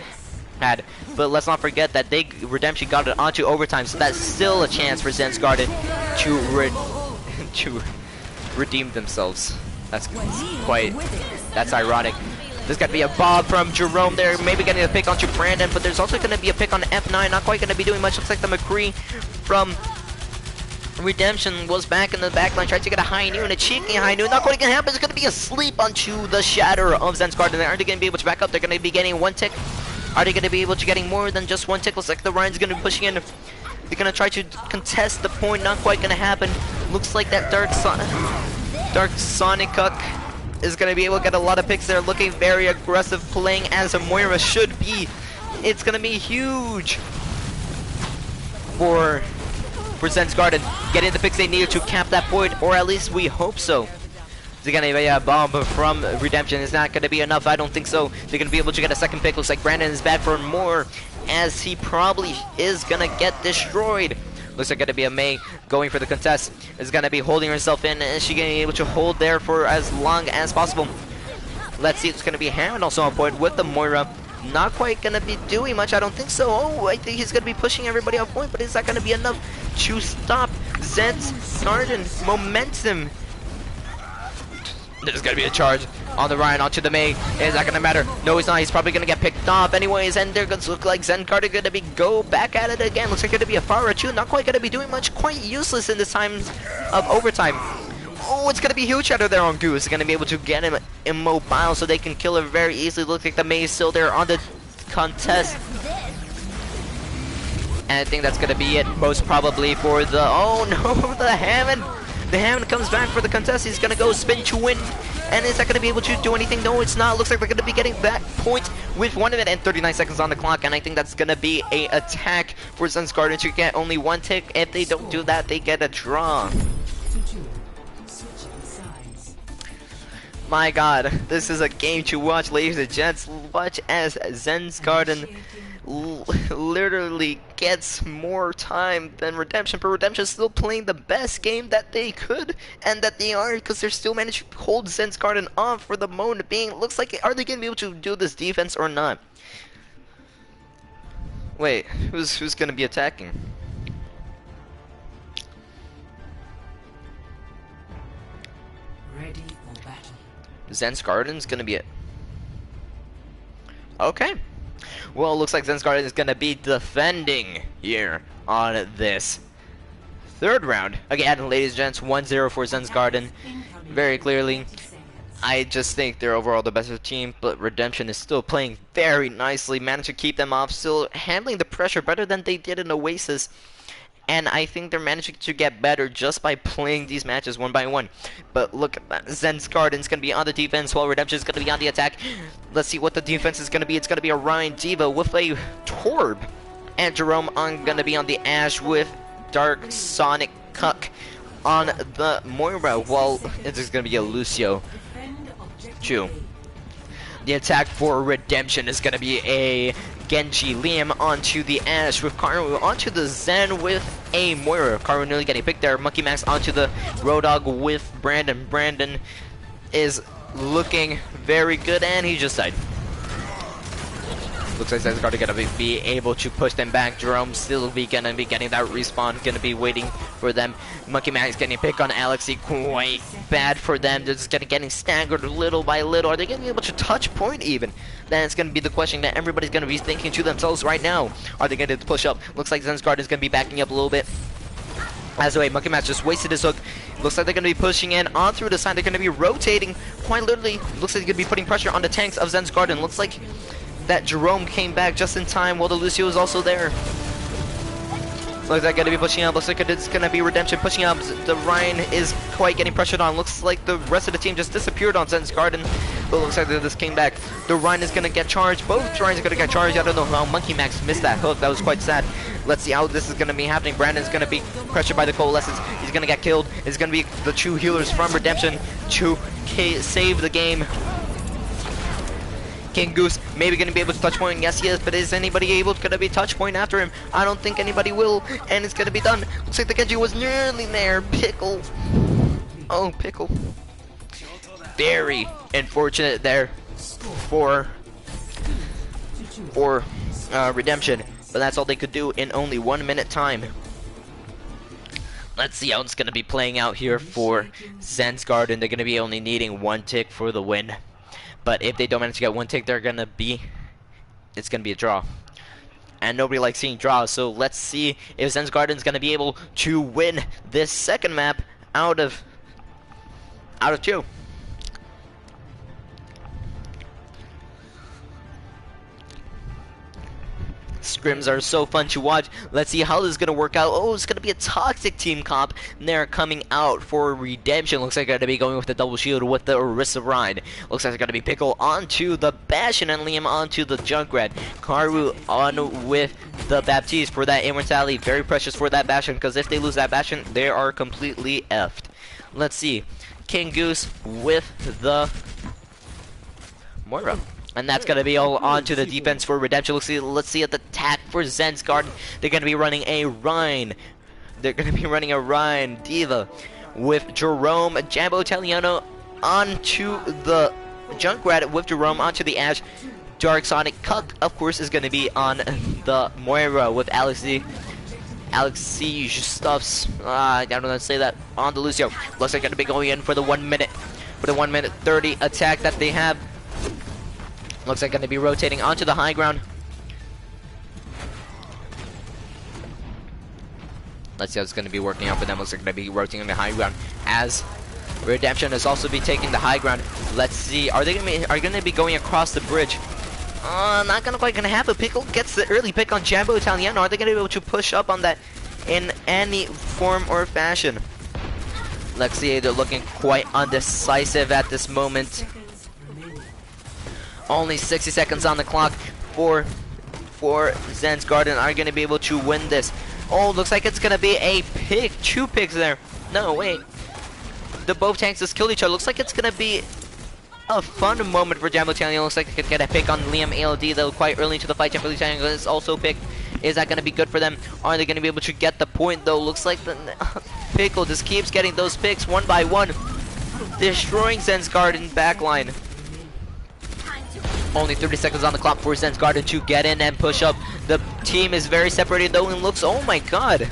had. But let's not forget that Redemption got it onto overtime, so that's still a chance for Zen's Garden to redeem themselves. That's that's ironic. There's got to be a bob from Jerome there, maybe getting a pick onto Brandon, but there's also going to be a pick on F9, not quite going to be doing much. Looks like the McCree from Redemption was back in the backline, tried to get a high noon, a cheeky high noon, not quite going to happen. It's going to be a sleep onto the shatter of Zen's Garden. Aren't they going to be able to back up? They're going to be getting one tick. Are they going to be able to getting more than just one tick? Looks like the Ryan's going to be pushing in. They're going to try to contest the point, not quite going to happen. Looks like that Dark Sonic Cuck is going to be able to get a lot of picks there, looking very aggressive, playing as a Moira should be. It's going to be huge for Zen's Garden, getting the picks they needed to cap that point, or at least we hope so. They're going to be a bomb from Redemption. It's not going to be enough, I don't think so. They're going to be able to get a second pick. Looks like Brandon is back for more, as he probably is going to get destroyed. Looks like going to be a May going for the contest. Is going to be holding herself in, and she going to be able to hold there for as long as possible. Let's see, it's going to be Hammond also on point with the Moira. Not quite going to be doing much, I don't think so. Oh, I think he's going to be pushing everybody off point, but is that going to be enough to stop Zen's Garden momentum? There's going to be a charge on the Ryan onto the May. Is that going to matter? No, he's not. He's probably going to get picked off anyways, and they're going to look like Zen Garden going to be go back at it again. Looks like going to be a Farah too. Not quite going to be doing much. Quite useless in this time of overtime. Oh, it's going to be huge out of there on Goose. It's going to be able to get him immobile so they can kill her very easily. Looks like the May is still there on the contest. And I think that's going to be it, most probably, for the... Oh, no, the Hammond. The Hammond comes back for the contest. He's going to go spin to win. And is that going to be able to do anything? No, it's not. Looks like they're going to be getting that point with 1 minute and 39 seconds on the clock. And I think that's going to be a attack for Zen's Garden to get only one tick. If they don't do that, they get a draw. My god, this is a game to watch, ladies and gents. Watch as Zen's Garden literally gets more time than Redemption, but Redemption is still playing the best game that they could and that they are, because they're still managing to hold Zen's Garden off for the moment being. Looks like, are they going to be able to do this defense or not? Wait, who's going to be attacking? Ready for battle. Zen's Garden's going to be it. Okay. Well, it looks like Zen's Garden is going to be defending here on this third round. Again, ladies and gents, 1-0 for Zen's Garden. Very clearly. I just think they're overall the better team, but Redemption is still playing very nicely. Managed to keep them off, still handling the pressure better than they did in Oasis. And I think they're managing to get better just by playing these matches one by one. But look at that. Zen's Garden's going to be on the defense while Redemption's going to be on the attack. Let's see what the defense is going to be. It's going to be a Ryan Diva with a Torb. And Jerome going to be on the Ash with Dark Sonic Cuck on the Moira. While it's going to be a Lucio Chu. The attack for Redemption is going to be a Genji Liam onto the Ash with Karu onto the Zen with a Moira. Karu nearly getting picked there. Monkey Max onto the Road Dog with Brandon. Brandon is looking very good, and he just died. Looks like Zen's going to be able to push them back. Jerome still gonna be getting that respawn. Gonna be waiting for them. Monkey Max getting a pick on Alexi. Quite bad for them. They're just getting staggered little by little. Are they gonna be able to touch point even? That's gonna be the question that everybody's gonna be thinking to themselves right now. Are they gonna push up? Looks like Zen's Garden is gonna be backing up a little bit. As the way, Monkey Max just wasted his hook. Looks like they're going to be pushing in on through the side. They're going to be rotating quite literally. Looks like they're going to be putting pressure on the tanks of Zen's Garden. Looks like that Jerome came back just in time while the Lucio is also there. Looks like going to be pushing up. Looks like it's going to be Redemption pushing up. The Ryan is quite getting pressured on. Looks like the rest of the team just disappeared on Zen's Garden. But looks like this came back. The Ryan is going to get charged. Both Ryans are going to get charged. I don't know how Monkey Max missed that hook. That was quite sad. Let's see how this is going to be happening. Brandon's going to be pressured by the Coalescence. He's going to get killed. It's going to be the true healers from Redemption to save the game. King Goose maybe going to be able to touch point. Yes, he is, but is anybody able to be touch point after him? I don't think anybody will, and it's going to be done. Looks like the Genji was nearly there. Pickle. Oh, Pickle. Very unfortunate there for for Redemption, but that's all they could do in only 1 minute time. Let's see how it's going to be playing out here for Zen's Garden. They're going to be only needing 1 tick for the win. But if they don't manage to get 1 tick, it's going to be a draw. And nobody likes seeing draws, so let's see if Zen's Garden is going to be able to win this second map out of 2. Scrims are so fun to watch. Let's see how this is going to work out. Oh, it's going to be a toxic team comp. And they're coming out for Redemption. Looks like they're going to be going with the double shield with the Orisa Ride. Looks like they're going to be Pickle onto the Bastion and Liam onto the Junkrat. Karu on with the Baptiste for that immortality. Very precious for that Bastion, because if they lose that Bastion, they are completely effed. Let's see. King Goose with the Moira. And that's going to be all onto the defense for Redemption. Let's see at the attack for Zen's Garden. They're going to be running a Rhine. Diva with Jerome. Jambo Italiano onto the Junkrat with Jerome onto the Ash. Dark Sonic Cuck, of course, is going to be on the Moira with Alexi Stuffs. I don't know how to say that. On the Lucio. Looks like going to be going in for the 1 minute. For the 1 minute 30 attack that they have. Looks like going to be rotating onto the high ground. Let's see how it's going to be working out for them. Looks like going to be rotating on the high ground as Redemption is also be taking the high ground. Let's see. Are they going to be going across the bridge? Not quite going to happen. Pickle gets the early pick on Jambo Italiano. Are they going to be able to push up on that in any form or fashion? Let's see. They're looking quite undecisive at this moment. Only 60 seconds on the clock for Zen's Garden. Are going to be able to win this. Oh, looks like it's going to be a pick. 2 picks there. No, wait. The both tanks just killed each other. Looks like it's going to be a fun moment for Jambo Italiano. Looks like they could get a pick on Liam ALD though quite early into the fight. Jambo Italiano is also picked. Is that going to be good for them? Are they going to be able to get the point though? Looks like the Pickle just keeps getting those picks one by one. Destroying Zen's Garden backline. Only 30 seconds on the clock for Zen's Garden to get in and push up. The team is very separated though and looks, oh my god.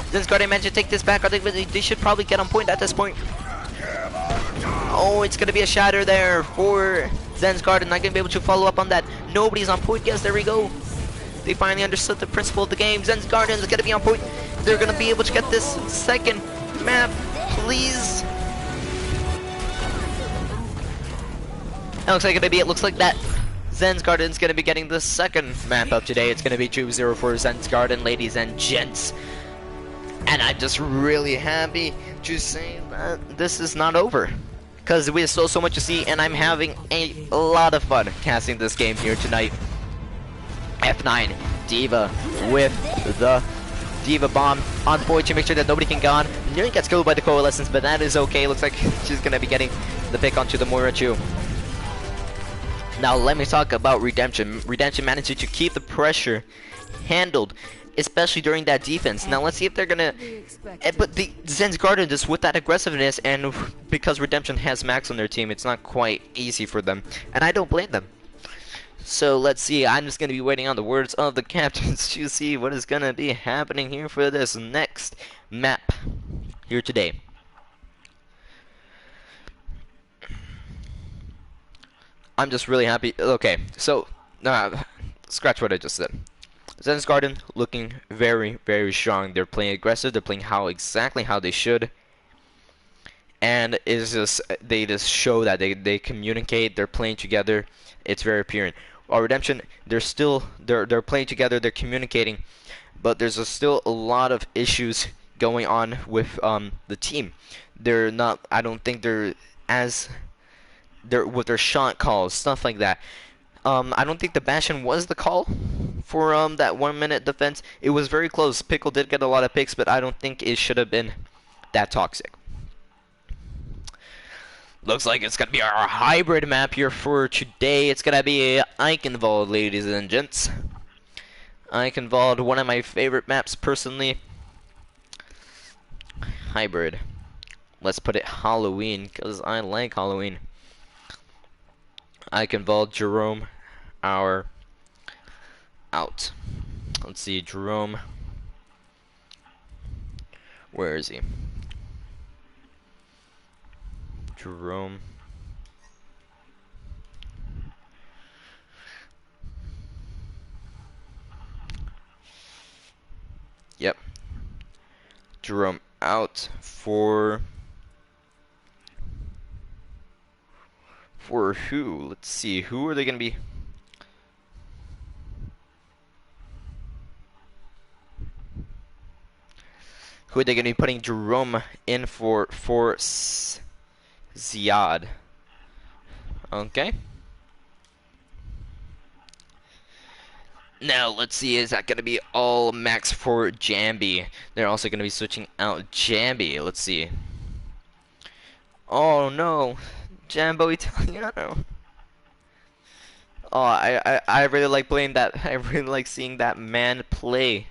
Zen's Garden managed to take this back. I think they should probably get on point at this point. Oh, it's going to be a shatter there for Zen's Garden. Not going to be able to follow up on that. Nobody's on point. Yes, there we go. They finally understood the principle of the game. Zen's Garden is going to be on point. They're going to be able to get this second map, please. It looks like that Zen's Garden is going to be getting the second map up today. It's going to be 2-0 for Zen's Garden, ladies and gents. And I'm just really happy to say that this is not over, because we have still so much to see, and I'm having a lot of fun casting this game here tonight. F9 Diva with the Diva Bomb on point to make sure that nobody can go on. Nearly gets killed by the Coalescence, but that is okay. Looks like she's going to be getting the pick onto the Moira too. Now let me talk about Redemption. Redemption managed to keep the pressure handled, especially during that defense. Now let's see if they're gonna, but the Zen's Garden just with that aggressiveness, and because Redemption has Max on their team, it's not quite easy for them, and I don't blame them. So let's see. I'm just gonna be waiting on the words of the captains to see what is gonna be happening here for this next map here today. I'm just really happy. Okay, so scratch what I just said. Zen's Garden looking very, very strong. They're playing aggressive. They're playing exactly how they should, and they just show that they communicate. They're playing together. It's very apparent. While Redemption, they're playing together. They're communicating, but there's still a lot of issues going on with the team. They're not. I don't think they're with their shot calls, stuff like that. I don't think the Bastion was the call for that 1 minute defense. It was very close. Pickle did get a lot of picks, but I don't think it should have been that toxic. Looks like it's gonna be our hybrid map here for today. It's gonna be Eichenwald, ladies and gents. Eichenwald, one of my favorite maps personally. Hybrid. Let's put it Halloween, because I like Halloween. Eichenwald, Jerome, our out. Let's see, Jerome. Where is he? Jerome. Yep. Jerome out for who? Let's see. Who are they going to be? Who are they going to be putting Jerome in for Ziad? Okay. Now, let's see, is that going to be all max for Jambi? They're also going to be switching out Jambi. Let's see. Oh, no. Jambo Italiano. Oh, I really like playing that. I really like seeing that man play.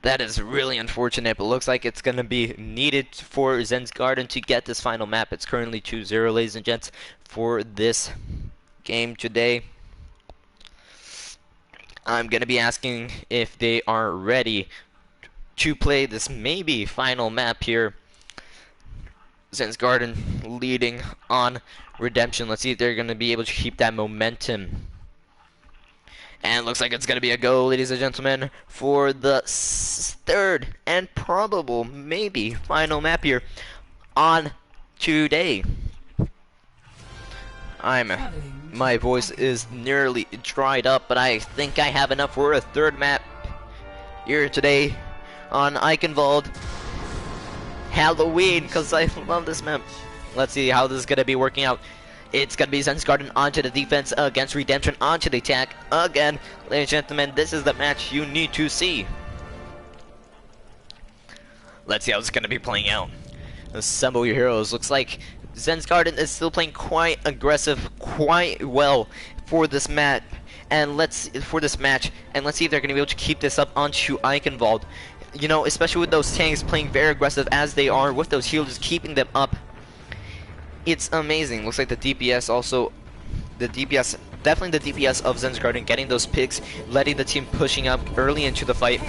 That is really unfortunate, but looks like it's going to be needed for Zen's Garden to get this final map. It's currently 2-0, ladies and gents, for this game today. I'm going to be asking if they are ready to play this maybe final map here. Zen's Garden leading on Redemption. Let's see if they're going to be able to keep that momentum. And looks like it's going to be a go, ladies and gentlemen, for the third and probable, maybe, final map here on today. My voice is nearly dried up, but I think I have enough for a third map here today on Eichenwald Halloween, because I love this map. Let's see how this is going to be working out. It's going to be Zen's Garden onto the defense against Redemption onto the attack. Again, ladies and gentlemen, this is the match you need to see. Let's see how it's going to be playing out. Assemble your heroes. Looks like Zen's Garden is still playing quite aggressive, quite well for this map. And let's see if they're going to be able to keep this up onto Eichenwald. You know, especially with those tanks playing very aggressive as they are, with those healers keeping them up. It's amazing. Looks like the DPS also, definitely the DPS of Zen's Garden, getting those picks, letting the team pushing up early into the fight.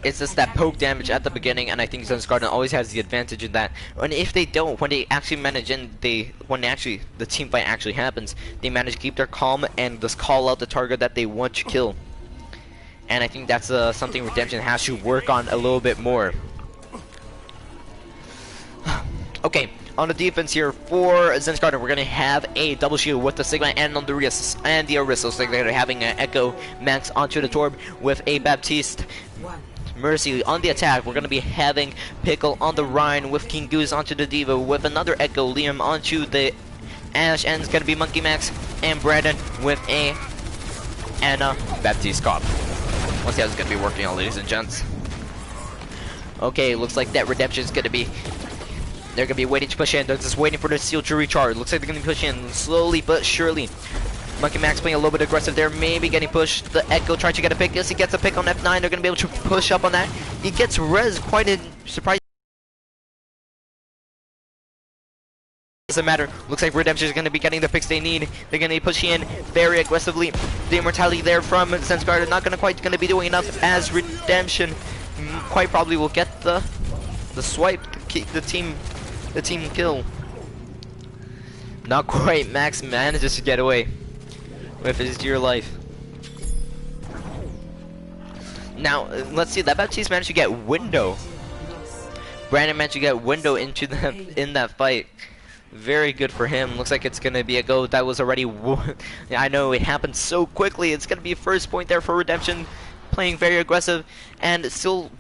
It's just that poke damage at the beginning, and I think Zen's Garden always has the advantage in that. And if they don't, when they actually manage and when the team fight actually happens, they manage to keep their calm and just call out the target that they want to kill. And I think that's something Redemption has to work on a little bit more. Okay, on the defense here for Zen's Garden, we're going to have a double shield with the Sigma and on the Orisa. Looks like they're having an Echo Max onto the Torb with a Baptiste. Mercy on the attack. We're going to be having Pickle on the Rhine with King Goose onto the Diva with another Echo Liam onto the Ashe, and it's going to be Monkey Max and Brandon with a Anna Baptiste Cop. Let's see how it's going to be working out, ladies and gents. Okay, looks like that Redemption is going to be... They're going to be waiting to push in. They're just waiting for the seal to recharge. Looks like they're going to push in slowly but surely. Monkey Max playing a little bit aggressive there. Maybe getting pushed. The Echo trying to get a pick. Yes, he gets a pick on F9. They're going to be able to push up on that. He gets res quite a surprise. Doesn't matter. Looks like Redemption is going to be getting the picks they need. They're going to be pushing in very aggressively. The immortality there from Zen's Garden not quite going to be doing enough, as Redemption quite probably will get the swipe, the team kill. Not quite. Max manages to get away with his dear life. Now let's see, that Baptiste managed to get window. Brandon managed to get window into in that fight. Very good for him. Looks like it's gonna be a go. That was already I know it happened so quickly. It's gonna be first point there for Redemption, playing very aggressive. And still,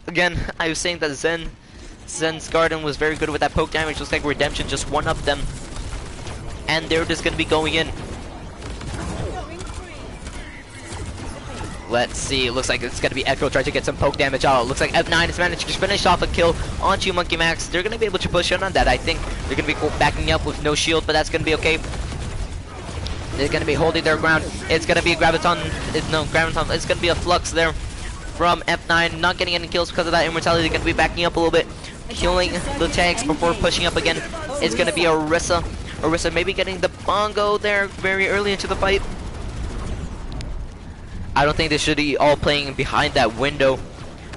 again, I was saying that Zen's Garden was very good with that poke damage. Looks like Redemption just one-upped them, and they're just gonna be going in. Let's see, it looks like it's gonna be Echo trying to get some poke damage out. Looks like F9 has managed to finish off a kill onto Monkey Max. They're gonna be able to push in on that. I think they're gonna be backing up with no shield, but that's gonna be okay. They're gonna be holding their ground. It's gonna be Graviton. It's gonna be a Flux there from F9, not getting any kills because of that immortality. They're gonna be backing up a little bit, killing the tanks before pushing up again. It's gonna be Orisa Orisa maybe getting the bongo there very early into the fight. I don't think they should be all playing behind that window,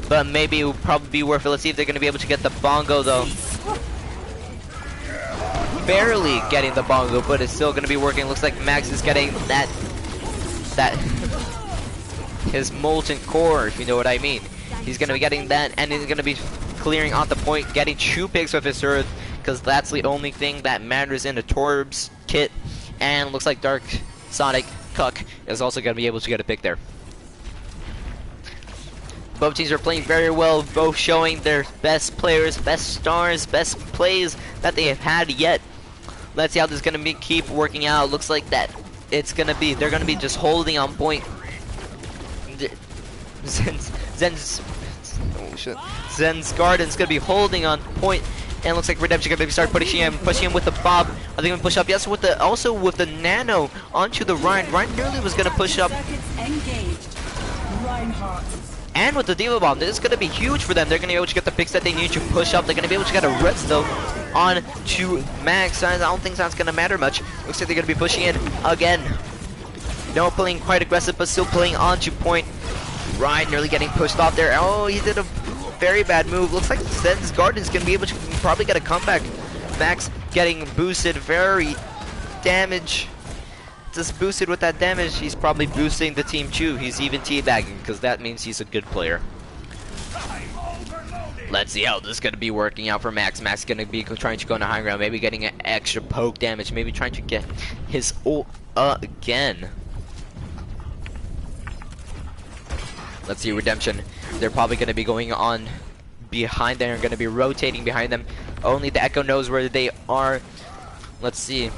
but maybe it would probably be worth it. Let's see if they're going to be able to get the bongo though. Barely getting the bongo, but it's still going to be working. Looks like Max is getting that his molten core, if you know what I mean. He's going to be getting that, and he's going to be clearing on the point, getting 2 picks with his sword, because that's the only thing that matters in the Torb's kit. And looks like Dark Sonic Cuck is also going to be able to get a pick there. Both teams are playing very well, both showing their best players, best stars, best plays that they have had yet. Let's see how this is going to keep working out. Looks like that it's going to be, they're going to be just holding on point. Zen's Garden's going to be holding on point. And looks like Redemption going to maybe start pushing him with the Bob. Are they going to push up? Yes, with the also with the Nano onto the Ryan. Ryan nearly was going to push up. And with the Diva Bomb, this is going to be huge for them. They're going to be able to get the picks that they need to push up. They're going to be able to get a rest though on to Max. I don't think that's going to matter much. Looks like they're going to be pushing in again. No, playing quite aggressive, but still playing onto point. Ryan nearly getting pushed off there. Oh, he did a very bad move. Looks like Zen's Garden's going to be able to probably get a comeback. Max getting boosted, very damage. Just boosted with that damage. He's probably boosting the team too. He's even teabagging because that means he's a good player. Let's see how this is going to be working out for Max. Max is going to be trying to go on the high ground, maybe getting an extra poke damage, maybe trying to get his ult again. Let's see Redemption. They're probably going to be going on behind them. They're going to be rotating behind them. Only the Echo knows where they are. Let's see.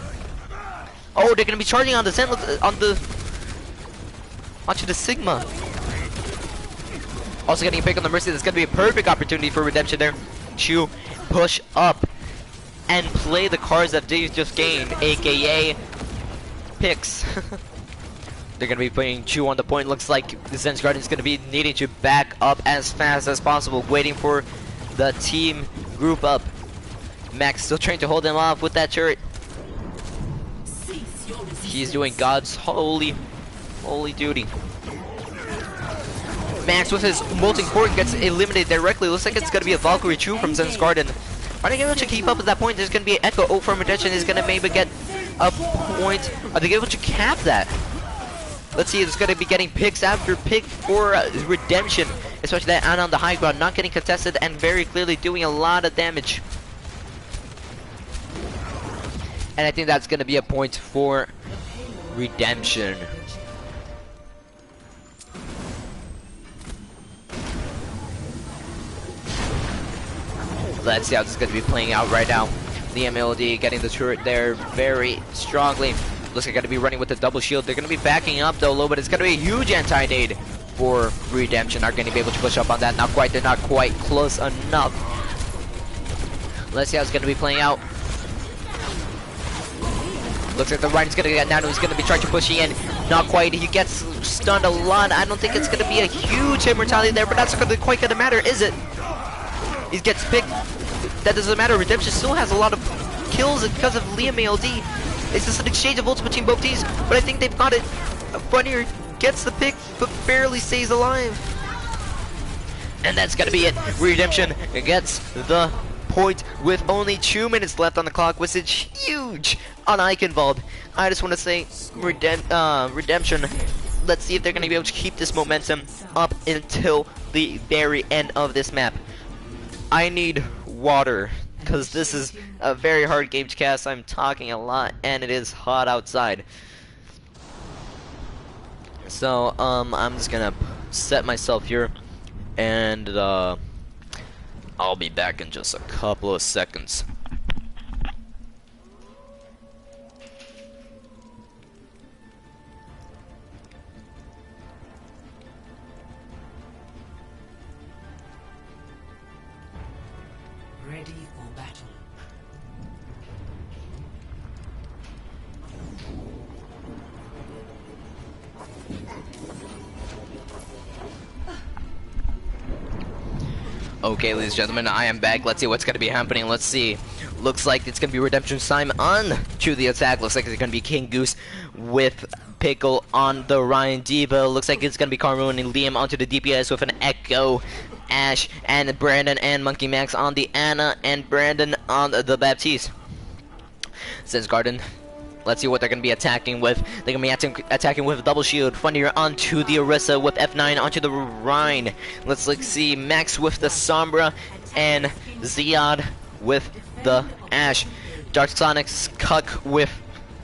Oh, they're going to be charging on the Zen, onto the Sigma. Also getting a pick on the Mercy. That's going to be a perfect opportunity for Redemption there to push up and play the cards that they just gained, aka picks. They're going to be putting Chu on the point. Looks like the Zen's Garden is going to be needing to back up as fast as possible, waiting for the team group up. Max still trying to hold them off with that turret. He's doing God's holy duty. Max with his molten core gets eliminated directly. Looks like it's going to be a Valkyrie Chu from Zen's Garden. Are they able to keep up at that point? There's going to be an Echo. Oh, from Redemption is going to maybe get a point. Are they able to cap that? Let's see, it's going to be getting picks after pick for Redemption. Especially that Anna on the high ground, not getting contested and very clearly doing a lot of damage. And I think that's going to be a point for Redemption. Let's see how this is going to be playing out right now. The MLD getting the turret there very strongly. Looks like they're going to be running with the double shield. They're going to be backing up though a little bit. It's going to be a huge anti-nade for Redemption. Are going to be able to push up on that. Not quite. They're not quite close enough. Let's see how it's going to be playing out. Looks like the Ryan's going to get down. He's going to be trying to push in. Not quite. He gets stunned a lot. I don't think it's going to be a huge hit mortality there, but that's not quite going to matter, is it? He gets picked. That doesn't matter. Redemption still has a lot of kills because of Liam ALD. It's just an exchange of ults between both teams, but I think they've got it. Funnier gets the pick, but barely stays alive. And that's going to be it. Redemption gets the point with only 2 minutes left on the clock, which is huge on Eichenwald. I just want to say, Redemption, let's see if they're going to be able to keep this momentum up until the very end of this map. I need water, because this is a very hard game to cast. I'm talking a lot, and it is hot outside. So, I'm just going to set myself here, and I'll be back in just a couple of seconds. Ready for battle. Okay, ladies and gentlemen, I am back. Let's see what's going to be happening. Let's see Looks like it's gonna be Redemption's time on to the attack. Looks like it's gonna be King Goose with Pickle on the Ryan Diva. Looks like it's gonna be Carmo and Liam onto the DPS with an Echo, Ash, and Brandon and Monkey Max on the Anna, and Brandon on the Baptiste. Zen's Garden. Let's see what they're gonna be attacking with. They're gonna be attacking with Double Shield. Funnier onto the Orisa with F9 onto the Rhine. Let's see Max with the Sombra and Ziad with the Ash. Dark Sonic's Cuck with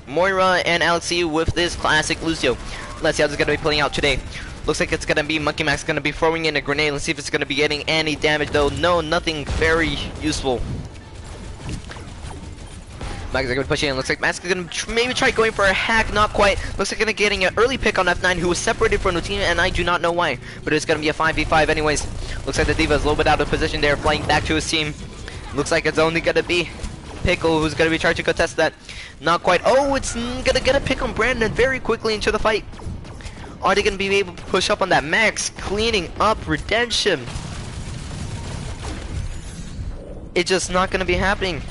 Moira and Alexi with this classic Lucio. Let's see how this is gonna be playing out today. Looks like it's gonna be Monkey Max gonna be throwing in a grenade. Let's see if it's gonna be getting any damage though. No, nothing very useful. Max is gonna be pushing in. Looks like Max is gonna maybe try going for a hack. Not quite. Looks like gonna getting an early pick on F9, who was separated from the team, and I do not know why. But it's gonna be a 5v5 anyways. Looks like the Diva is a little bit out of position there, flying back to his team. Looks like it's only gonna be Pickle who's gonna be trying to contest that. Not quite. Oh, it's gonna get a pick on Brandon very quickly into the fight. Are they gonna be able to push up on that? Max cleaning up Redemption. It's just not gonna be happening.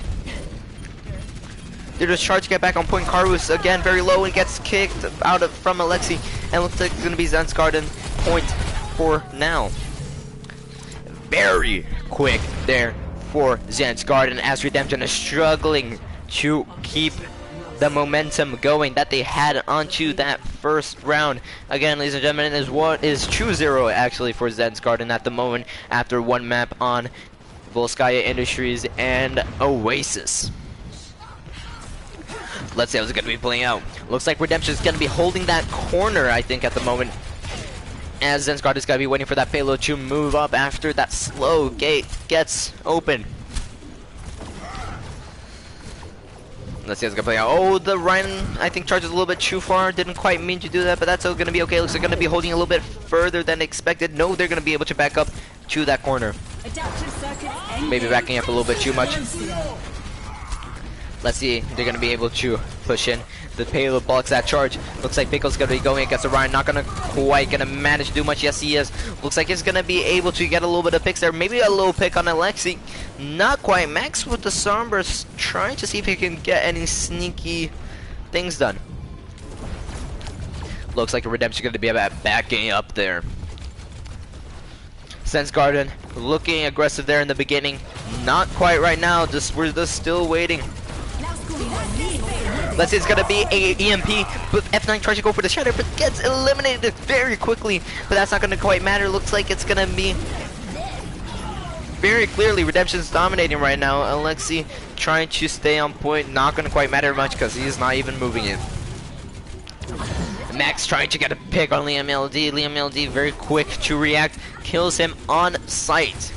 They're just trying to get back on point. Carus again very low and gets kicked out from Alexi, and looks like it's gonna be Zen's Garden point for now. Very quick there for Zen's Garden as Redemption is struggling to keep the momentum going that they had onto that first round. Again, ladies and gentlemen, is 2-0 actually for Zen's Garden at the moment after one map on Volskaya Industries and Oasis. Let's see how it's going to be playing out. Looks like Redemption is going to be holding that corner, I think, at the moment, as Zen's Garden is going to be waiting for that payload to move up after that slow gate gets open. Let's see how it's gonna play out. Oh, the Ryan, I think, charges a little bit too far. Didn't quite mean to do that, but that's still gonna be okay. Looks like they're gonna be holding a little bit further than expected. No, they're gonna be able to back up to that corner. Maybe backing up a little bit too much. Let's see, they're gonna be able to push in. The payload blocks that charge. Looks like Pickle's gonna be going against the Ryan. Not gonna manage to do much. Yes, he is. Looks like he's gonna be able to get a little bit of picks there. Maybe a little pick on Alexi. Not quite. Max with the Sombras trying to see if he can get any sneaky things done. Looks like Redemption's gonna be about backing up there. Zen's Garden looking aggressive there in the beginning. Not quite right now. We're just still waiting. Let's see, it's gonna be a EMP, but F9 tries to go for the shatter, but gets eliminated very quickly. But that's not gonna quite matter. Looks like it's gonna be very clearly Redemption's dominating right now. Alexi trying to stay on point, not gonna quite matter much because he's not even moving it. Max trying to get a pick on Liam LD. Liam LD very quick to react, kills him on sight.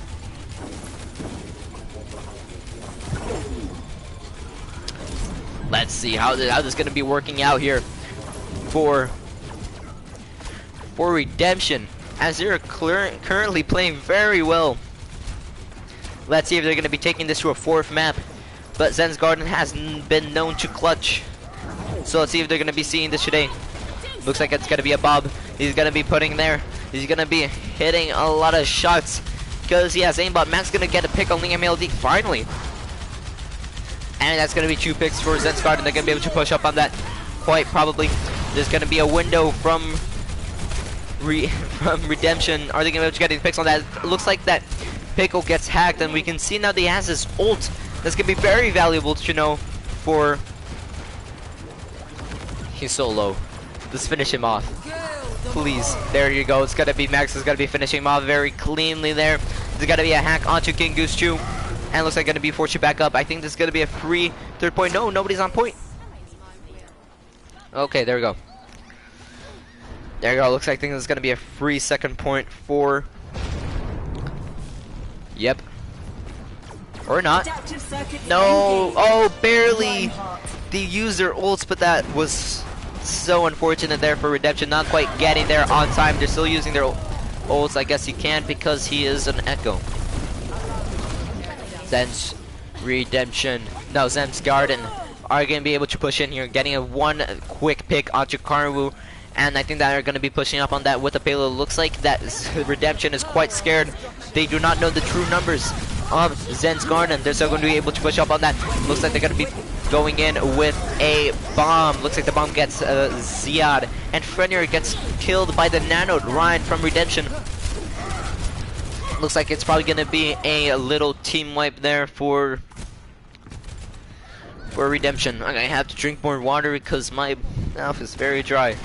Let's see how this is going to be working out here for Redemption, as they're currently playing very well. Let's see if they're going to be taking this to a fourth map, but Zen's Garden has been known to clutch. So let's see if they're going to be seeing this today. Looks like it's going to be a Bob. He's going to be putting there. He's going to be hitting a lot of shots because he has aimbot. Max going to get a pick on Liam LD finally. And that's going to be 2 picks for Zen's Garden. They're going to be able to push up on that quite probably. There's going to be a window from Redemption. Are they going to be able to get these picks on that? It looks like that Pickle gets hacked, and we can see now that he has his ult. That's going to be very valuable to know for... He's so low. Let's finish him off. Please. There you go. It's going to be Max is going to be finishing him off very cleanly there. There's going to be a hack onto King Goose 2. And looks like going to be forced you back up. I think this is going to be a free third point. No, nobody's on point. Okay, there we go. There you go. Looks like this is going to be a free second point for... Yep. Or not. No. Oh, barely. They used their ults, but that was so unfortunate there for Redemption. Not quite getting there on time. They're still using their ults. I guess he can because he is an Echo. Zen's Garden are going to be able to push in here, getting a one quick pick onto Karwu, and I think that they're going to be pushing up on that with the payload. Looks like that Redemption is quite scared. They do not know the true numbers of Zen's Garden. They're still going to be able to push up on that. Looks like they're going to be going in with a bomb. Looks like the bomb gets Ziad, and Frenir gets killed by the Nano Ryan from Redemption. Looks like it's probably going to be a little team wipe there for Redemption. I'm going to have to drink more water because my mouth is very dry.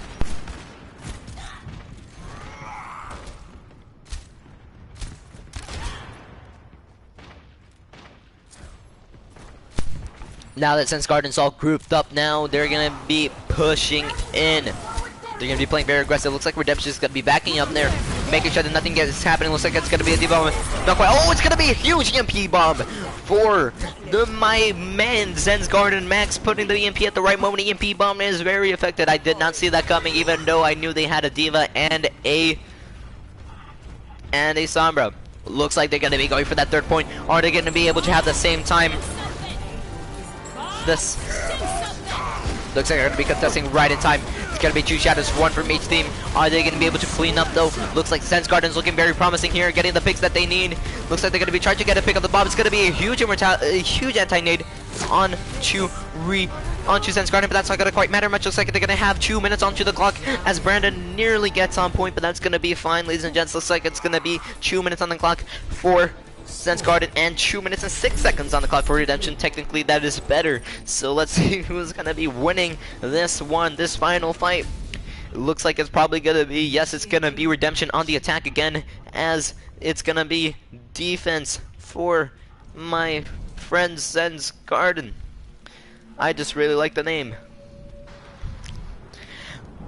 Now that Zen's Garden's all grouped up now, they're going to be pushing in. They're going to be playing very aggressive. Looks like Redemption's going to be backing up there, making sure that nothing gets happening. Looks like it's going to be a D-bomb. Not quite. Oh, it's going to be a huge EMP bomb for my man Zen's Garden. Max putting the EMP at the right moment. EMP bomb is very effective. I did not see that coming, even though I knew they had a D.Va and a Sombra. Looks like they're going to be going for that third point. Are they going to be able to have the same time? This looks like they're going to be contesting right in time. It's going to be two shadows, one from each team. Are they going to be able to clean up though? Looks like Zen's Garden's looking very promising here, getting the picks that they need. Looks like they're going to be trying to get a pick on the bomb. It's going to be a huge anti-nade onto Zen's Garden, but that's not going to quite matter much. Looks like they're going to have 2 minutes onto the clock as Brandon nearly gets on point, but that's going to be fine, ladies and gents. Looks like it's going to be 2 minutes on the clock for Zen's Garden and 2 minutes and 6 seconds on the clock for Redemption. Technically that is better, so let's see who's gonna be winning this final fight. It looks like it's probably gonna be, yes, it's gonna be Redemption on the attack again, as it's gonna be defense for my friend Zen's Garden. I just really like the name.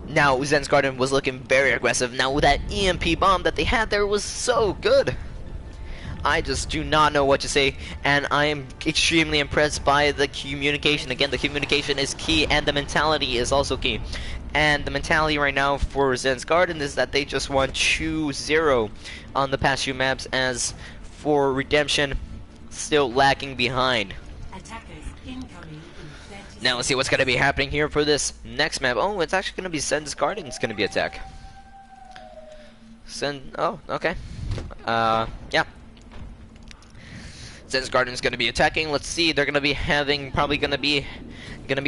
Now Zen's Garden was looking very aggressive. Now that EMP bomb that they had there was so good. I just do not know what to say, and I am extremely impressed by the communication. Again, the communication is key, and the mentality is also key. And the mentality right now for Zen's Garden is that they just won 2-0 on the past few maps, as for Redemption, still lagging behind. Now let's see what's going to be happening here for this next map. Oh, it's actually going to be Zen's Garden. It's going to be attack. Oh, okay. Yeah. Zen's Garden is going to be attacking. Let's see. They're going to be having gonna be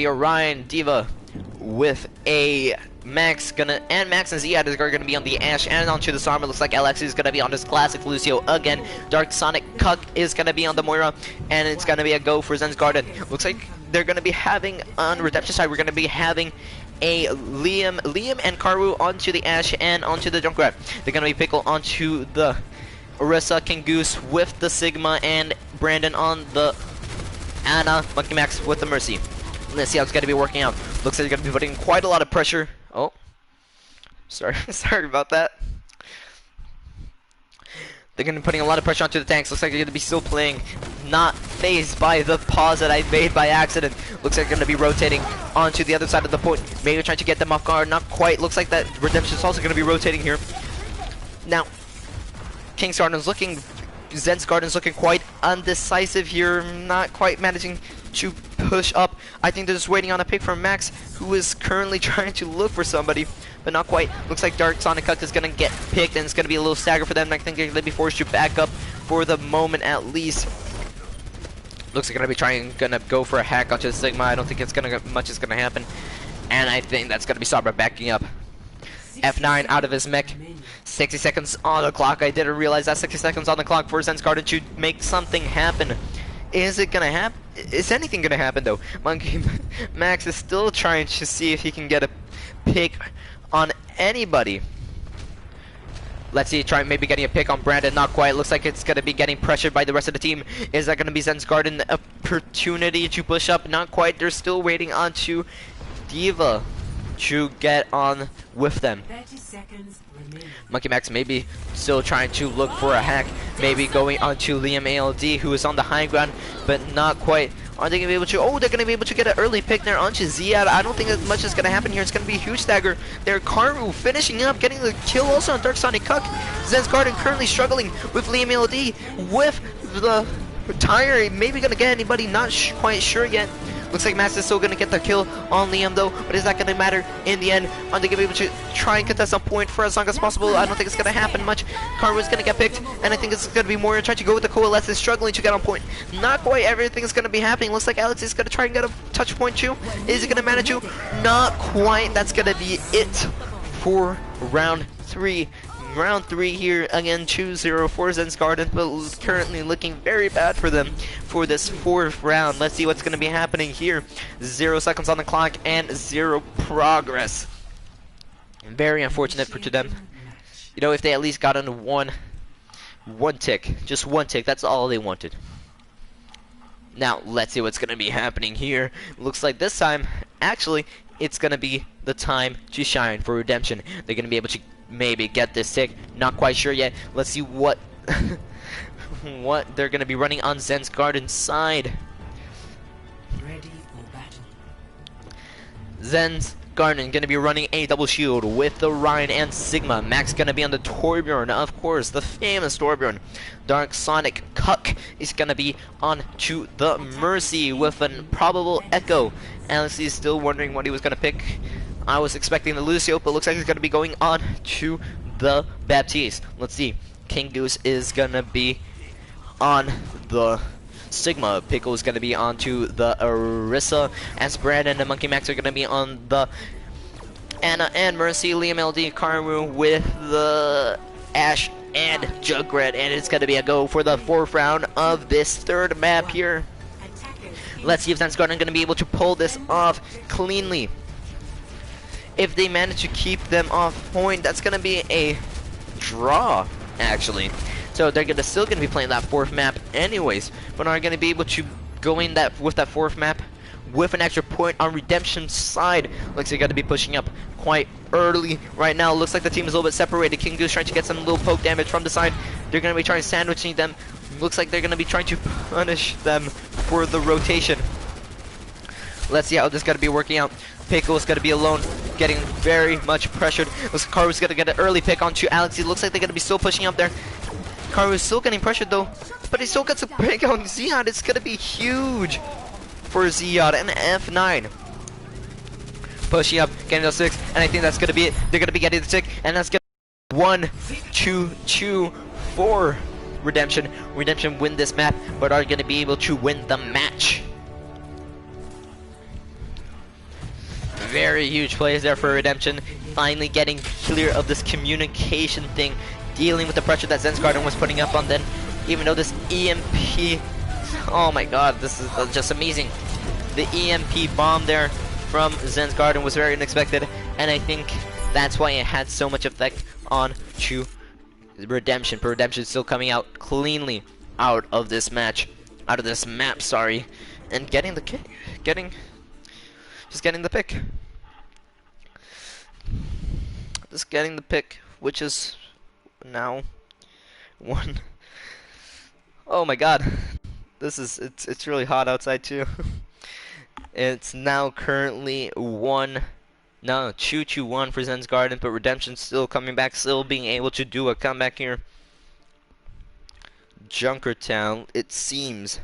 Orion, D.Va with a Max. Max and Ziad are going to be on the Ashe and onto the Sombra. Looks like Alex is going to be on his classic Lucio again. Dark Sonic Cuck is going to be on the Moira, and it's going to be a go for Zen's Garden. Looks like they're going to be having on Redemption side. We're going to be having a Liam and Karu onto the Ashe and onto the Junkrat. They're going to be Pickle onto the Orisa, King Goose with the Sigma, and Brandon on the Ana, Monkey Max with the Mercy. Let's see how it's going to be working out. Looks like they're going to be putting quite a lot of pressure. Oh, sorry about that. They're going to be putting a lot of pressure onto the tanks. Looks like they're going to be still playing, not phased by the pause that I made by accident. Looks like they're going to be rotating onto the other side of the point. Maybe trying to get them off guard. Not quite. Looks like that Redemption's also going to be rotating here. Now, Zen's Garden's looking quite undecisive here, not quite managing to push up. I think they're just waiting on a pick from Max, who is currently trying to look for somebody, but not quite. Looks like Dark Sonic Cuck is going to get picked, and it's going to be a little stagger for them. I think they're going to be forced to back up for the moment at least. Looks like they're going to go for a hack onto the Sigma. I don't think much is going to happen, and I think that's going to be Sombra backing up. F9 out of his mech. 60 seconds on the clock. I didn't realize that 60 seconds on the clock for Zen's Garden to make something happen. Is it gonna happen? Is anything gonna happen though? Monkey Max is still trying to see if he can get a pick on anybody. Let's see, try maybe getting a pick on Brandon. Not quite. Looks like it's gonna be getting pressured by the rest of the team. Is that gonna be Zen's Garden opportunity to push up? Not quite. They're still waiting on to D.Va to get on with them. 30 seconds remaining. Monkey Max maybe still trying to look for a hack, maybe going onto Liam ALD, who is on the high ground, but not quite. Are they gonna be able to? Oh, they're gonna be able to get an early pick there onto Ziad. I don't think as much is gonna happen here. It's gonna be a huge stagger. There, Karu finishing up, getting the kill also on Dark Sonic Cuck. Zen's Garden currently struggling with Liam ALD with the tire. Maybe gonna get anybody, not quite sure yet. Looks like Max is still gonna get the kill on Liam though, but is that gonna matter in the end? Are they gonna be able to try and contest a point for as long as possible? I don't think it's gonna happen much. Karma's gonna get picked, and I think it's gonna be more trying to go with the Coalesce, is struggling to get on point. Not quite everything is gonna be happening. Looks like Alex is gonna try and get a touch point too. Is he gonna manage to? Not quite. That's gonna be it for round 3. Round 3 here, again 2-0 for Zen's Garden, but currently looking very bad for them for this 4th round. Let's see what's going to be happening here. 0 seconds on the clock and 0 progress. Very unfortunate for them. You know, if they at least got on one tick, just 1 tick, that's all they wanted. Now, let's see what's going to be happening here. Looks like this time, actually, it's going to be the time to shine for Redemption. They're going to be able to maybe get this tick. Not quite sure yet. Let's see what what they're going to be running on Zen's Garden side. Ready for battle. Zen's Garden going to be running a double shield with the Ryan and Sigma. Max going to be on the Torbjorn, of course, the famous Torbjorn. Dark Sonic Cuck is going to be on to the Mercy with a probable Echo. Alex is still wondering what he was going to pick. I was expecting the Lucio, but looks like he's going to be going on to the Baptiste. Let's see. King Goose is going to be on the Sigma. Pickle is going to be on to the Orisa. As Brandon and Monkey Max are going to be on the Anna and Mercy. Liam LD Karmu with the Ash and Junkrat. And it's going to be a go for the 4th round of this 3rd map here. Let's see if Zen's Garden going to be able to pull this off cleanly. If they manage to keep them off point, that's going to be a draw, actually. So they're still going to be playing that 4th map anyways, but are going to be able to go in with that 4th map with an extra point on Redemption's side. Looks like they're going to be pushing up quite early right now. Looks like the team is a little bit separated. King Goose trying to get some little poke damage from the side. They're going to be trying sandwiching them. Looks like they're going to be trying to punish them for the rotation. Let's see how this is going to be working out. Pickle is going to be alone, getting very much pressured. Looks like Karu's going to get an early pick onto Alex. It looks like they're going to be still pushing up there. Karu is still getting pressured though, but he still gets a pick on Ziad. It's going to be huge for Ziad and F9. Pushing up, getting those 6, and I think that's going to be it. They're going to be getting the 6, and that's going to be 1-2-2 for Redemption. Redemption win this map, but are going to be able to win the match. Very huge plays there for Redemption. Finally getting clear of this communication thing. Dealing with the pressure that Zen's Garden was putting up on them. Even though this EMP... Oh my god, this is just amazing. The EMP bomb there from Zen's Garden was very unexpected. And I think that's why it had so much effect on to Redemption. But Redemption still coming out cleanly out of this match. Out of this map, sorry. And getting the kick. Just getting the pick. Just getting the pick, which is now 1. Oh my god. It's really hot outside too. It's now currently 2-1 for Zen's Garden, but Redemption still coming back, still being able to do a comeback here. Junkertown, it seems,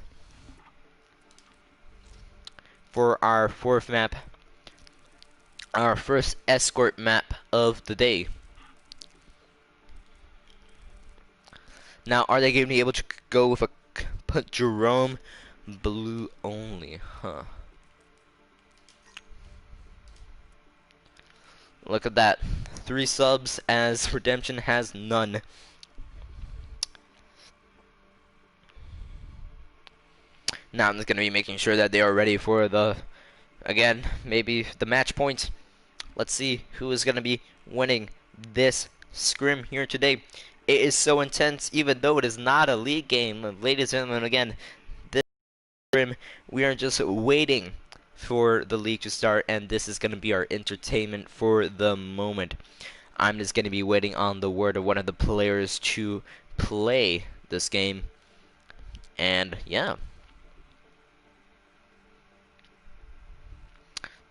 for our 4th map, our first escort map of the day. Now, are they going to be able to go with put Jerome blue only? Huh. Look at that. 3 subs as Redemption has none. Now I'm just going to be making sure that they are ready for the, again, maybe the match points. Let's see who is going to be winning this scrim here today. It is so intense, even though it is not a league game. Ladies and gentlemen, again, this scrim, we are just waiting for the league to start, and this is going to be our entertainment for the moment. I'm just going to be waiting on the word of one of the players to play this game. And, yeah.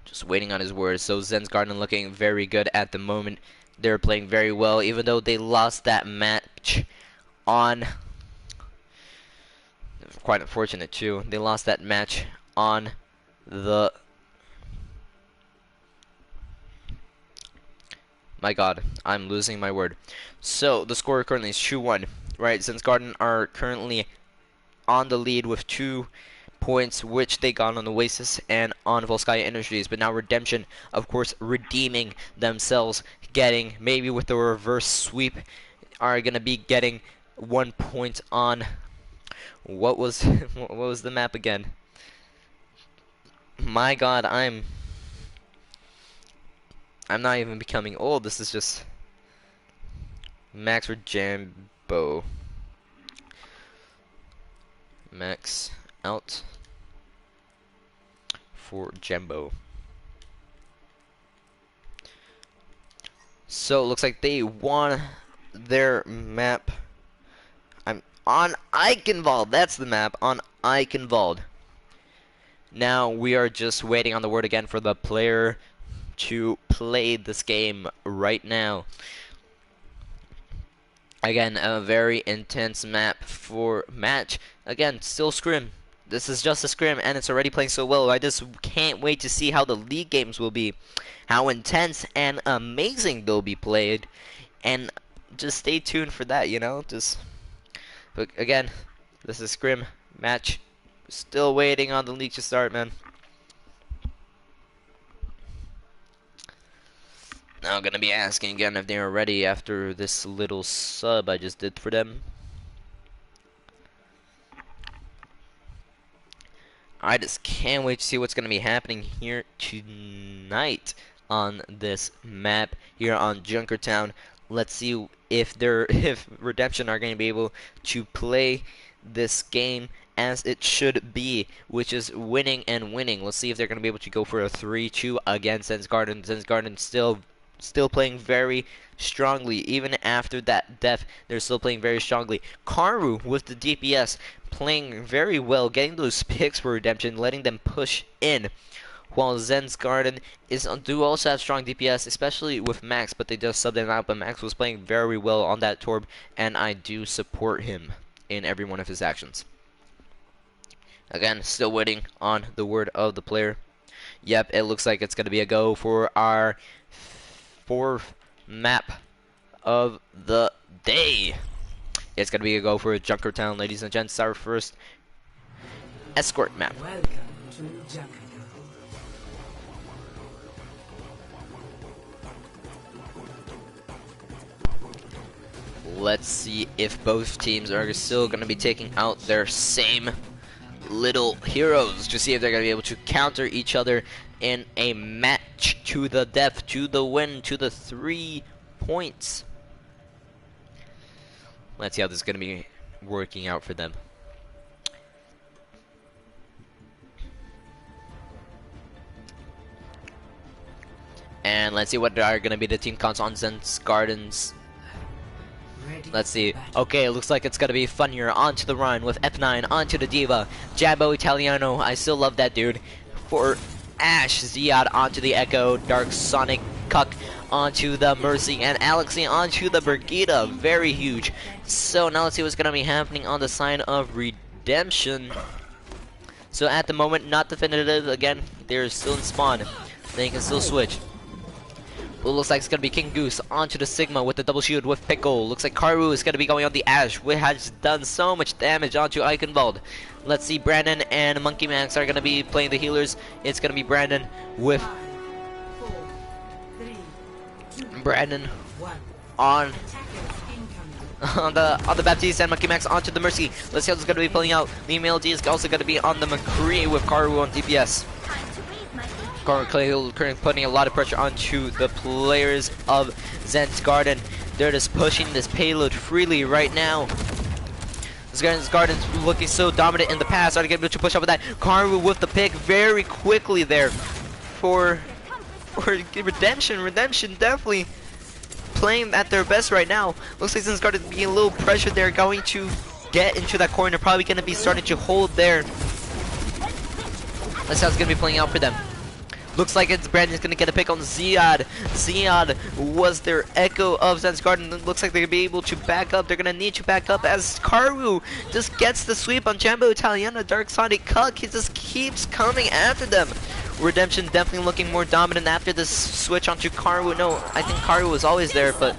Just waiting on his words. So Zen's Garden looking very good at the moment. They're playing very well, even though they lost that match on... Quite unfortunate too. They lost that match on the... My god, I'm losing my word. So, the score currently is 2-1, right? Since Garden are currently on the lead with 2 points, which they got on Oasis and on Volskaya Industries. But now Redemption, of course, redeeming themselves, getting, maybe with the reverse sweep, are going to be getting 1 point on... What was what was the map again? My god, I'm not even becoming old. This is just max for Jambo. Max out for Jambo. So it looks like they won their map. I'm on Eichenwald. That's the map, on Eichenwald. Now we are just waiting on the word again for the player to play this game right now. Again, a very intense map for match. Again, still scrim. This is just a scrim, and it's already playing so well. I just can't wait to see how the league games will be, how intense and amazing they'll be played, and just stay tuned for that. You know, but again, this is scrim match. Still waiting on the league to start, man. Now I'm gonna be asking again if they're ready after this little sub I just did for them. I just can't wait to see what's gonna be happening here tonight on this map here on Junkertown. Let's see if Redemption are gonna be able to play this game as it should be, which is winning and winning. Let's see if they're gonna be able to go for a 3-2 against Zensgarden. Zensgarden still playing very strongly. Even after that death, they're still playing very strongly. Karu with the DPS playing very well, getting those picks for Redemption, letting them push in. While Zensgarden do also have strong DPS, especially with Max, but they just subbed him out. But Max was playing very well on that Torb, and I do support him in every one of his actions. Again, still waiting on the word of the player. Yep, it looks like it's going to be a go for our 4th map of the day. It's going to be a go for Junkertown, ladies and gents. Our first escort map. Welcome to Junkertown. Let's see if both teams are still going to be taking out their same little heroes to see if they're going to be able to counter each other in a match to the death, to the win, to the 3 points. Let's see how this is going to be working out for them. And let's see what are going to be the team counts on Zensgarden's. Let's see. Okay, it looks like it's gonna be funnier. Onto the run with F9, onto the Diva. Jambo Italiano, I still love that dude. For Ash, Ziad onto the Echo, Dark Sonic Cuck onto the Mercy, and Alexi onto the Brigida. Very huge. So now let's see what's gonna be happening on the side of Redemption. So at the moment, not definitive. Again, they're still in spawn. They can still switch. Well, looks like it's going to be King Goose onto the Sigma with the double shield with Pickle. Looks like Karu is going to be going on the Ash, which has done so much damage onto Eichenwald. Let's see, Brandon and Monkey Max are going to be playing the healers. It's going to be Brandon with Brandon on the Baptiste and Monkey Max onto the Mercy. Let's see how this is going to be playing out. The MLD is also going to be on the McCree with Karu on DPS. Currently putting a lot of pressure onto the players of Zensgarden. They're just pushing this payload freely right now. Zensgarden's looking so dominant in the past. Are they able to push up with that? Karu with the pick very quickly there for Redemption. Redemption definitely playing at their best right now. Looks like Zensgarden being a little pressured. They're going to get into that corner. Probably going to be starting to hold there. That's how it's going to be playing out for them. Looks like it's Brandon's gonna get a pick on Ziad. Ziad was their echo of Zen's Garden. It looks like they're gonna be able to back up. They're gonna need to back up as Karu just gets the sweep on Jambo Italiano. Dark Sonic Cuck, he just keeps coming after them. Redemption definitely looking more dominant after this switch onto Karu. No, I think Karu was always there, but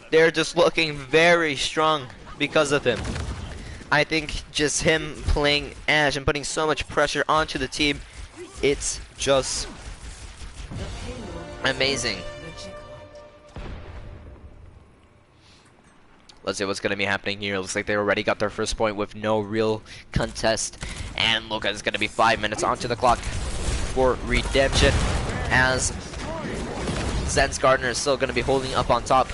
they're just looking very strong because of him. I think just him playing Ash and putting so much pressure onto the team, it's just amazing. Let's see what's going to be happening here. Looks like they already got their first point with no real contest. And look, it's going to be 5 minutes onto the clock for Redemption, as Zen's Gardener is still going to be holding up on top.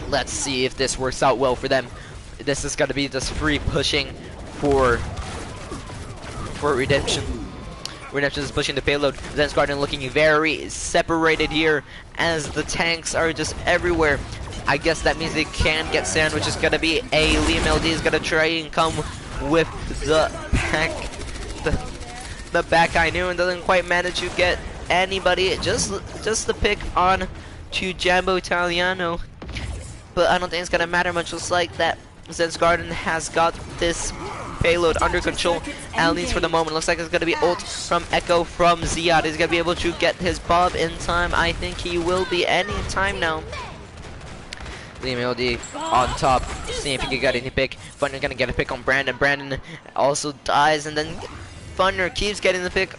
Let's see if this works out well for them. This is going to be just free pushing for Redemption. Redemption is pushing the payload. Zen's Garden looking very separated here as the tanks are just everywhere. I guess that means they can get sand, which is going to be a Liam LD is going to try and come with the back. The back I knew and doesn't quite manage to get anybody. Just the pick on to Jambo Italiano. But I don't think it's going to matter much. Looks like that Zen's Garden has got this payload under control, at least for the moment. Looks like it's going to be ult from Echo from Ziad. He's going to be able to get his Bob in time. I think he will be any time now. Liam LD on top, seeing if he can get any pick. Thunder going to get a pick on Brandon. Brandon also dies, and then Thunder keeps getting the pick.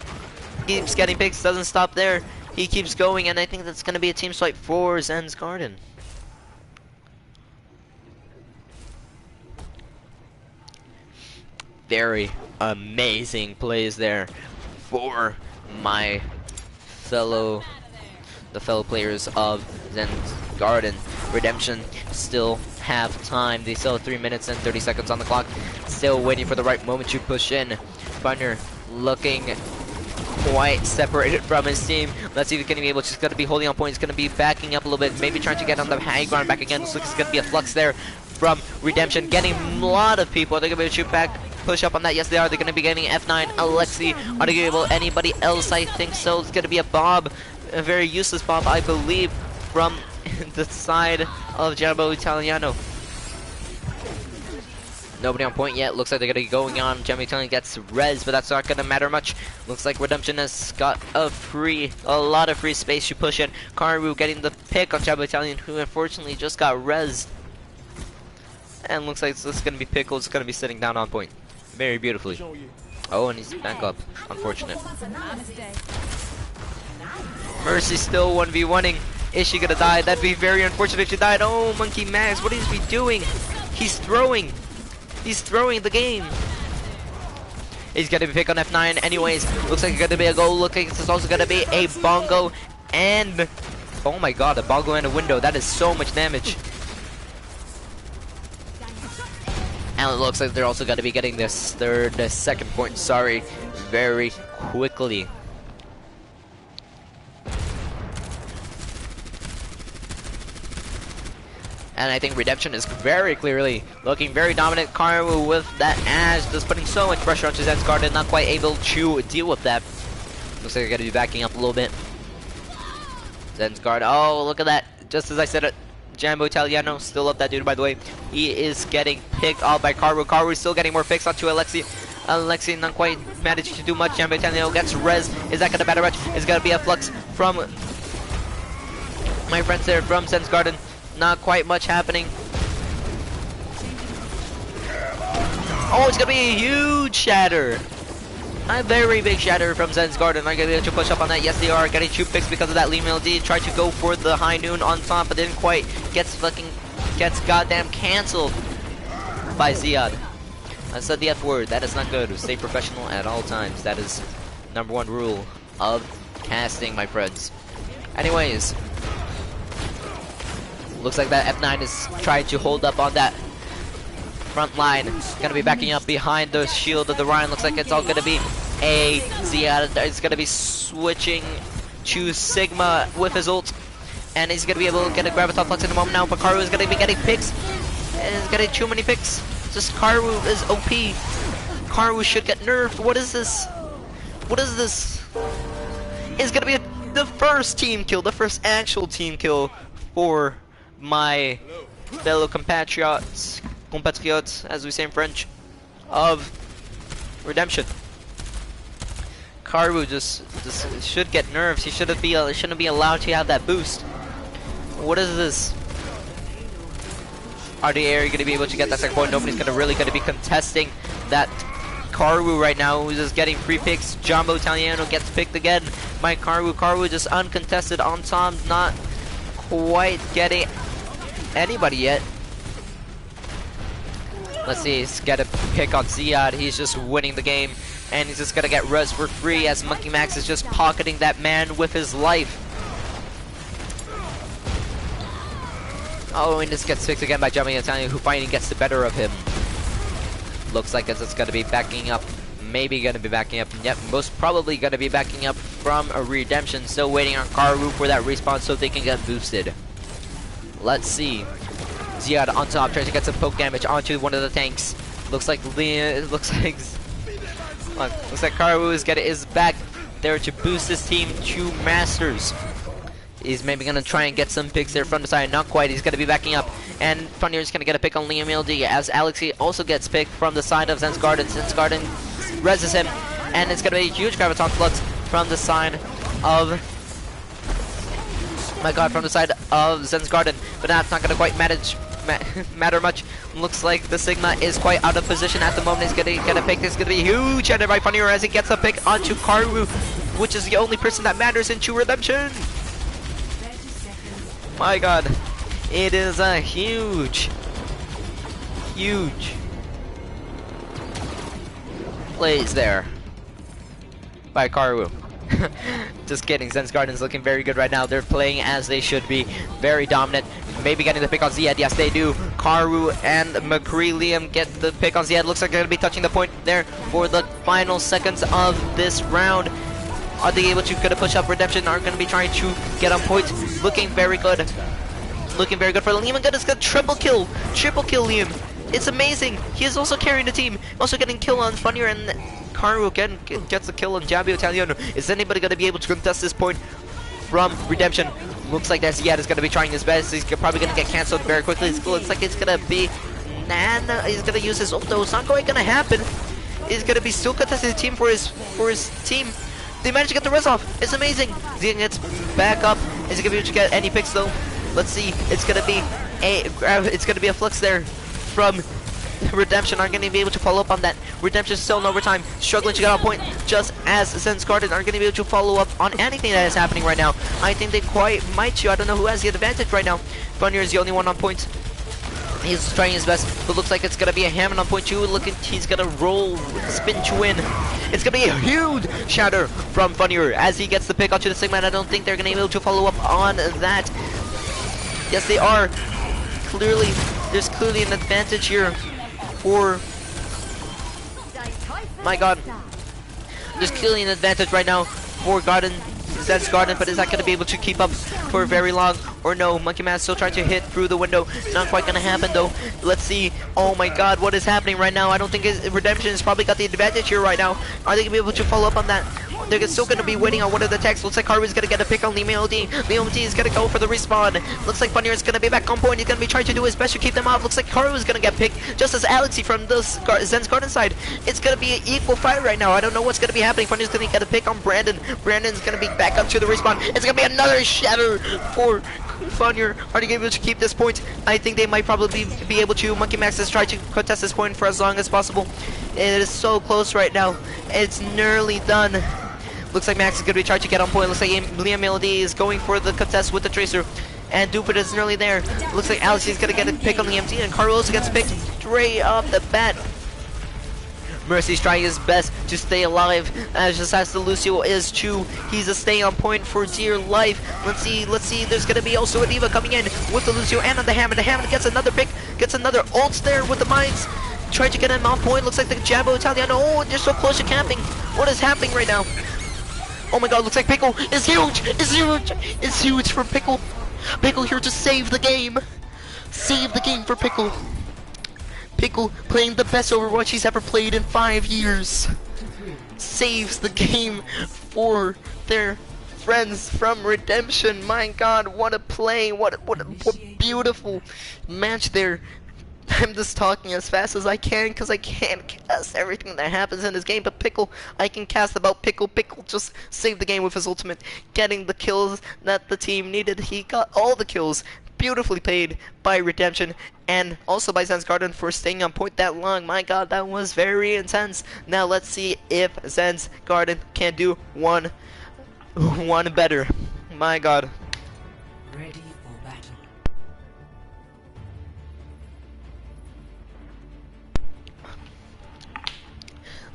Keeps getting picks, doesn't stop there. He keeps going, and I think that's going to be a team swipe for Zen's Garden. Very amazing plays there for my fellow players of Zen's Garden. Redemption still have time. They still have 3 minutes and 30 seconds on the clock. Still waiting for the right moment to push in. Thunder looking quite separated from his team. Let's see if he's going to be able to. He's going to be holding on point. He's going to be backing up a little bit. Maybe trying to get on the high ground back again. Looks like it's going to be a flux there from Redemption. Getting a lot of people. They're going to be able to shoot back. Push up on that. Yes, they are. They're going to be getting F9. Alexi. Are they going to be able anybody else? I think so. It's going to be a Bob. A very useless Bob, I believe, from the side of Jambo Italiano. Nobody on point yet. Looks like they're going to be going on. Jambo Italiano gets res, but that's not going to matter much. Looks like Redemption has got a lot of free space to push in. Karu getting the pick on Jambo Italiano, who unfortunately just got res. And looks like it's just going to be Pickle. It's going to be sitting down on point. Very beautifully. Oh, and he's back up. Unfortunate. Mercy still 1v1ing. Is she gonna die? That'd be very unfortunate if she died. Oh, Monkey Max, what is he doing? He's throwing. He's throwing the game. He's gonna be picked on F9 anyways. Looks like it's gonna be a goal. Looks like it's also gonna be a bongo and... Oh my god, a bongo and a window. That is so much damage. And it looks like they're also gonna be getting this second point, sorry, very quickly. And I think Redemption is very clearly looking very dominant. Karu with that Ash just putting so much pressure onto Zen's Garden, not quite able to deal with that. Looks like they're going to be backing up a little bit. Zen's Garden, oh look at that. Just as I said it, Jambo Italiano, still up that dude by the way. He is getting picked off by Karu. Karu is still getting more picks onto Alexi. Alexi not quite managed to do much. Jambo Italiano gets res. Is that going to matter much? It's going to be a flux from my friends there from Zen's Garden. Not quite much happening. Oh, it's gonna be a huge shatter. A very big shatter from Zen's Garden. Are gonna be able to push up on that? Yes, they are. Getting 2 picks because of that. Liam LD tried to go for the high noon on top, but didn't quite. Gets goddamn cancelled by Ziad. I said the F word. That is not good. Stay professional at all times. That is #1 rule of casting, my friends. Anyways. Looks like that F9 is trying to hold up on that front line. Gonna be backing up behind the shield of the Ryan. Looks like it's all gonna be a Ziad. It's gonna be switching to Sigma with his ult. And he's gonna be able to get a Graviton Flux in a moment now. But Karu is gonna be getting picks. And he's getting too many picks. Just Karu is OP. Karu should get nerfed. What is this? What is this? It's gonna be the first team kill, the first actual team kill for my fellow compatriots, as we say in French, of Redemption. Karu just should get nerfed. He shouldn't be allowed to have that boost. What is this? Are they going to be able to get that second point? Nobody's really going to be contesting that. Karu right now, who's just getting free picks. Jumbo Italiano gets picked again by Karu. Karu just uncontested on top, not quite getting anybody yet. Let's see, he's got a pick on Ziad. He's just winning the game, and he's just gonna get res for free as Monkey Max is just pocketing that man with his life. Oh, and this gets picked again by Jumbo Italiano, who finally gets the better of him. Looks like it's gonna be backing up. Maybe gonna be backing up. Yep, most probably gonna be backing up from a Redemption. Still waiting on Karu for that respawn so they can get boosted. Let's see. Ziad on top, trying to get some poke damage onto one of the tanks. Looks like looks like Karu is back there to boost his team to Masters. He's maybe gonna try and get some picks there from the side. Not quite. He's gonna be backing up, and Funnier is gonna get a pick on Liam LD as Alexi also gets picked from the side of Zen's Garden. Zen's Garden reses him, and it's gonna be a huge graviton flux from the side of from the side of Zen's Garden, but that's not gonna quite matter much. Looks like the Sigma is quite out of position at the moment. He's gonna get a pick. It's gonna be huge, and by Funnier as he gets a pick onto Karu, which is the only person that matters in True Redemption. My god, it is a huge plays there by Karu. Just kidding, Zen's Garden's looking very good right now. They're playing as they should be, very dominant. Maybe getting the pick on Ziad, yes they do. Karu and McCree Liam get the pick on Ziad. Looks like they're going to be touching the point there for the final seconds of this round. Are they able to push up Redemption? Are going to be trying to get on point. Looking very good. Looking very good for Liam. And it's got triple kill. Triple kill Liam. It's amazing. He is also carrying the team. Also getting kill on Funnier, and Karu again gets the kill on Jabby Italiano. Is anybody going to be able to contest this point from Redemption? Looks like that Ziad is going to be trying his best. He's probably going to get cancelled very quickly. It looks like it's going to be Nana. He's going to use his ult though. It's not quite going to happen. He's going to be still contesting the team for his team. They managed to get the res off. It's amazing. Zian gets back up. Is he gonna be able to get any picks though? Let's see. It's gonna be a flux there from Redemption. Aren't gonna be able to follow up on that. Redemption still in overtime, struggling to get on point. Just as Zen's Garden aren't gonna be able to follow up on anything that is happening right now. I think they quite might to. I don't know who has the advantage right now. Funnier is the only one on point. He's trying his best, but looks like it's gonna be a Hammond on point 2. Look at, he's gonna roll, spin to win. It's gonna be a huge shatter from Funnier as he gets the pick onto the Sigma, and I don't think they're gonna be able to follow up on that. Yes, they are. Clearly, there's clearly an advantage here for. My God, there's clearly an advantage right now for Zen's Garden, but is that going to be able to keep up for very long or no? Monkey Man still trying to hit through the window. Not quite going to happen though. Let's see. Oh my God, what is happening right now? I don't think Redemption has probably got the advantage here right now. Are they going to be able to follow up on that? They're still going to be waiting on one of the attacks. Looks like Karu is going to get a pick on Leo D. Leo D is going to go for the respawn. Looks like Funnier is going to be back on point. He's going to be trying to do his best to keep them off. Looks like Karu is going to get picked just as Alexi from the Zen's Garden side. It's going to be an equal fight right now. I don't know what's going to be happening. Funnier is going to get a pick on Brandon. Brandon's going to be back up to the respawn. It's going to be another shatter for Funnier. Are they able to keep this point? I think they might probably be able to. Monkey Max is trying to contest this point for as long as possible. It is so close right now. It's nearly done. Looks like Max is going to be trying to get on point. Looks like Liam Melody is going for the contest with the Tracer. And Dupit is nearly there. Looks like Alex is going to get a pick on the MT. And Carlos gets picked straight off the bat. Mercy's trying his best to stay alive, just as the Lucio is too. He's a stay on point for dear life. Let's see. There's gonna be also a Diva coming in with the Lucio and on the Hammond. The Hammond gets another pick, gets another ult there with the mines. Trying to get him on point. Looks like the Jabbo Italiano. Oh, they're so close to camping. What is happening right now? Oh my God, looks like Pickle is huge. It's huge for Pickle. Pickle here to save the game. Save the game for Pickle. Pickle playing the best Overwatch he's ever played in 5 years. Saves the game for their friends from Redemption. My god, what a play, what beautiful match there. I'm just talking as fast as I can because I can't cast everything that happens in this game, but Pickle, I can cast about Pickle. Pickle just saved the game with his ultimate, getting the kills that the team needed. He got all the kills, beautifully played by Redemption, and also by Zen's Garden for staying on point that long. My god, that was very intense. Now let's see if Zen's Garden can do one better. My god. Ready for battle.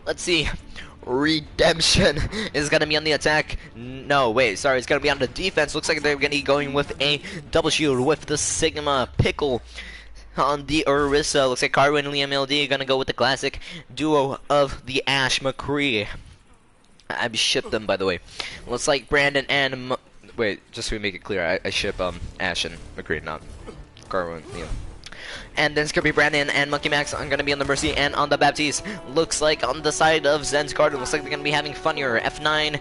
Let's see. Redemption is gonna be on the attack. No, wait, sorry, it's gonna be on the defense. Looks like they're gonna be going with a double shield with the Sigma. Pickle on the Orisa. Looks like Carwin and Liam LD are gonna go with the classic duo of the Ash McCree. I ship them, by the way. Looks like Brandon and wait, just to make it clear, I ship Ash and McCree, not Carwin, Liam. And then it's gonna be Brandon and Monkey Max are gonna be on the Mercy and on the Baptiste. Looks like on the side of Zen's Garden, looks like they're gonna be having Funnier. F9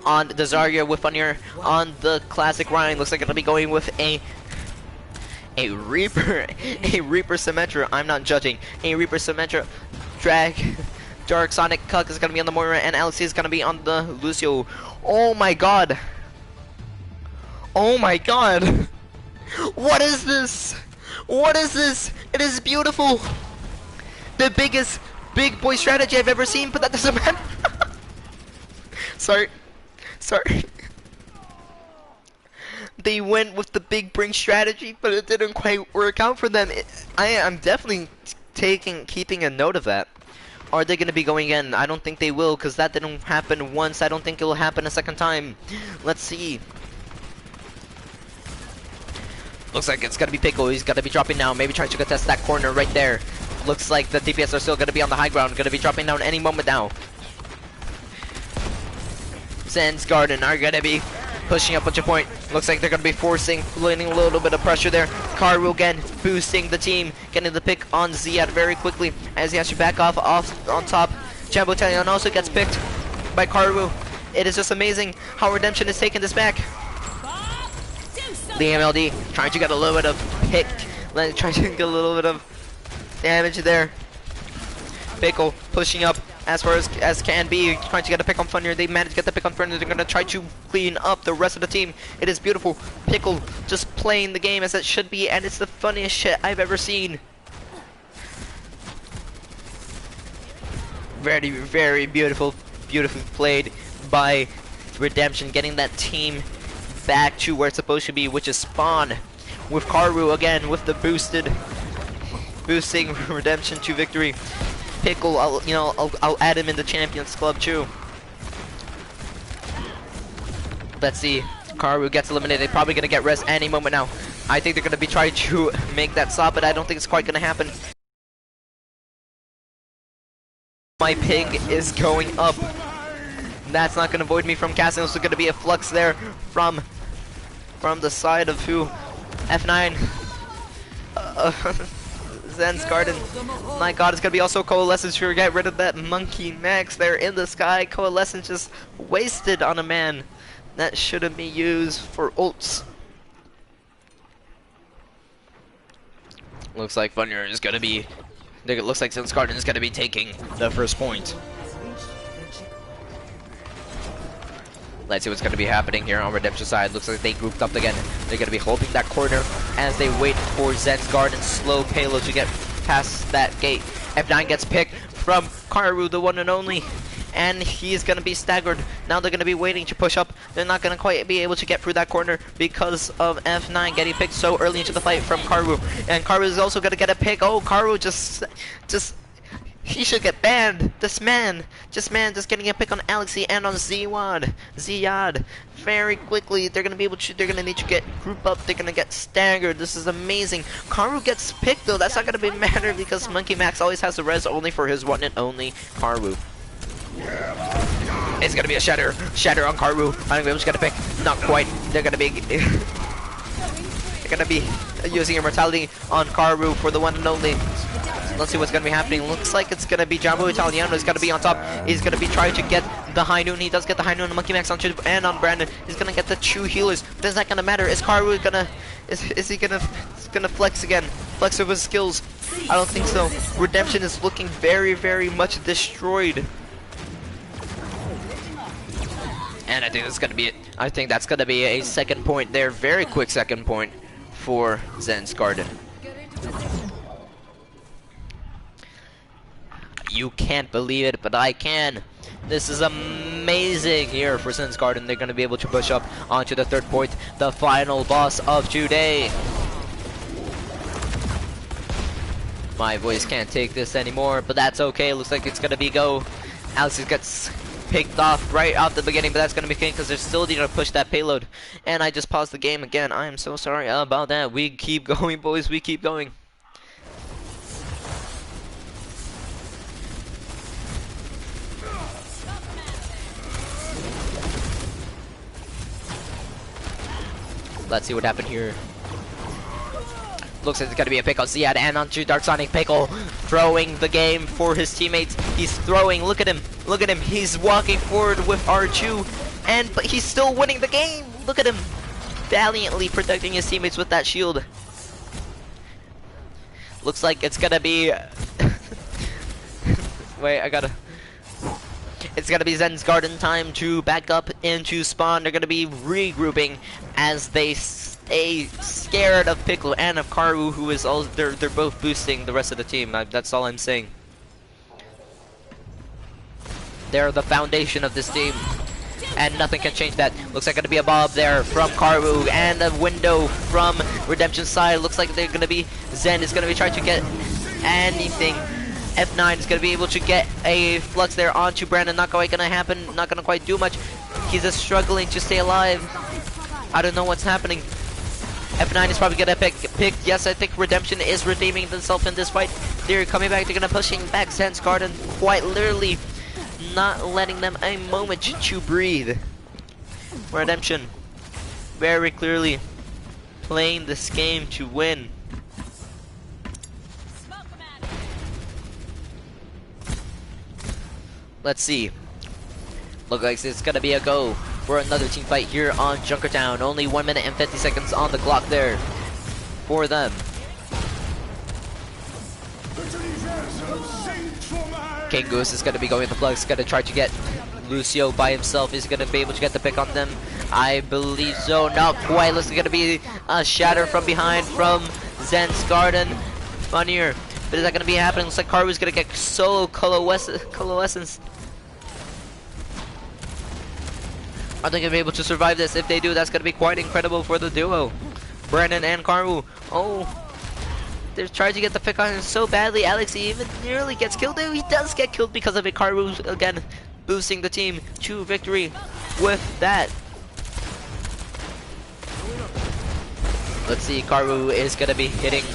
on the Zarya with Funnier on the classic Ryan. Looks like it'll be going with a Reaper, a Reaper Symmetra. I'm not judging. A Reaper Symmetra. Drag. Dark Sonic Cuck is gonna be on the Moira, and Alexi is gonna be on the Lucio. Oh my god. Oh my god. What is this? What is this? It is beautiful. The biggest big boy strategy I've ever seen, but that doesn't matter. Sorry. They went with the big bring strategy, but it didn't quite work out for them. I'm definitely keeping a note of that. Are they going to be going again? I don't think they will, because that didn't happen once. I don't think it will happen a second time. Let's see. Looks like it's gonna be Pickle. He's gonna be dropping now. Maybe trying to contest that corner right there. Looks like the DPS are still gonna be on the high ground. Gonna be dropping down any moment now. Zen's Garden are gonna be pushing up a point. Looks like they're gonna be putting a little bit of pressure there. Karu again boosting the team, getting the pick on Ziad very quickly as he has to back off on top. Jambo Talion also gets picked by Karu. It is just amazing how Redemption is taking this back. The MLD trying to get a little bit of pick, trying to get a little bit of damage there. Pickle pushing up as far as can be, trying to get a pick on Funnier. They managed to get the pick on Funnier. They're gonna try to clean up the rest of the team. It is beautiful. Pickle just playing the game as it should be, and it's the funniest shit I've ever seen. Very, very beautiful, beautifully played by Redemption, getting that team back to where it's supposed to be, which is spawn, with Karu again with the boosting Redemption to victory. Pickle, I'll add him in the Champions Club too. Let's see. Karu gets eliminated. Probably gonna get res any moment now. I think they're gonna be trying to make that stop, but I don't think it's quite gonna happen. My ping is going up. That's not gonna avoid me from casting. Also gonna be a flux there from the side of who? F9. Zen's Garden. My god, it's gonna be also Coalescence to get rid of that Monkey Max there in the sky. Coalescence just wasted on a man that shouldn't be used for ults. Looks like Funnier is gonna be. It looks like Zen's Garden is gonna be taking the first point. Let's see what's going to be happening here on Redemption side. Looks like they grouped up again. They're going to be holding that corner as they wait for Zen's Garden's slow payload to get past that gate. F9 gets picked from Karu, the one and only, and he's going to be staggered. Now they're going to be waiting to push up. They're not going to quite be able to get through that corner because of F9 getting picked so early into the fight from Karu. And Karu is also going to get a pick. Oh, Karu just he should get banned. This man just getting a pick on Alexi and on Ziad very quickly. They're gonna need to get group up. They're gonna get staggered. This is amazing. Karu gets picked though. That's not gonna be matter because Monkey Max always has the res only for his one and only Karu. It's gonna be a shatter on Karu. I think we're just gonna pick. Not quite. They're gonna be using immortality on Karu for the one and only. Let's see what's gonna be happening. Looks like it's gonna be Jumbo Italiano is gonna be on top. He's gonna be trying to get the high noon. He does get the high noon. Monkey Max on Chip and on Brandon. He's gonna get the two healers. But is that gonna matter? Is Karu gonna is he gonna flex again? Flex with his skills? I don't think so. Redemption is looking very, very much destroyed. And I think that's gonna be it. I think that's gonna be a second point there. Very quick second point for Zen's Garden. You can't believe it, but I can. This is amazing here for Zen's Garden. They're gonna be able to push up onto the third point, the final boss of today. My voice can't take this anymore, but that's okay. Looks like it's gonna be go. Alex gets picked off right off the beginning, but that's gonna be king because they're still need to push that payload. And I just paused the game again. I am so sorry about that. We keep going, boys. We keep going. Let's see what happened here. Looks like it's gonna be a pick on Ziad and onto Dark Sonic. Pickle throwing the game for his teammates. He's throwing. Look at him. Look at him. He's walking forward with R2, but he's still winning the game. Look at him, valiantly protecting his teammates with that shield. Looks like it's gonna be. Wait, I gotta. It's gonna be Zen's Garden time to back up into spawn. They're gonna be regrouping as they stay scared of Pickle and of Karu, who is all they're both boosting the rest of the team. That's all I'm saying. They're the foundation of this team, and nothing can change that. Looks like gonna be a bob there from Karu and a window from Redemption's side. Looks like they're gonna be Zen is gonna be trying to get anything. F9 is going to be able to get a flux there onto Brandon. Not quite going to happen. Not going to quite do much. He's just struggling to stay alive. I don't know what's happening. F9 is probably going to pick. Yes, I think Redemption is redeeming themselves in this fight. They're coming back. They're going to pushing back Zen's Garden. Quite literally not letting them a moment to breathe. Redemption very clearly playing this game to win. Let's see. Look like it's gonna be a go for another team fight here on Junkertown. Only 1 minute and 50 seconds on the clock there for them. King Goose is gonna be going the flux. Gonna try to get Lucio by himself. Is gonna be able to get the pick on them. I believe so. Not quite. Looks like gonna be a shatter from behind from Zen's Garden. Funnier. But is that going to be happening? Looks like Karu's going to get solo coalescence. Are they going to be able to survive this? If they do, that's going to be quite incredible for the duo. Brandon and Karu. Oh, they're trying to get the pick on him so badly. Alex even nearly gets killed. He does get killed because of it. Karu again boosting the team to victory with that. Let's see. Karu is going to be hitting.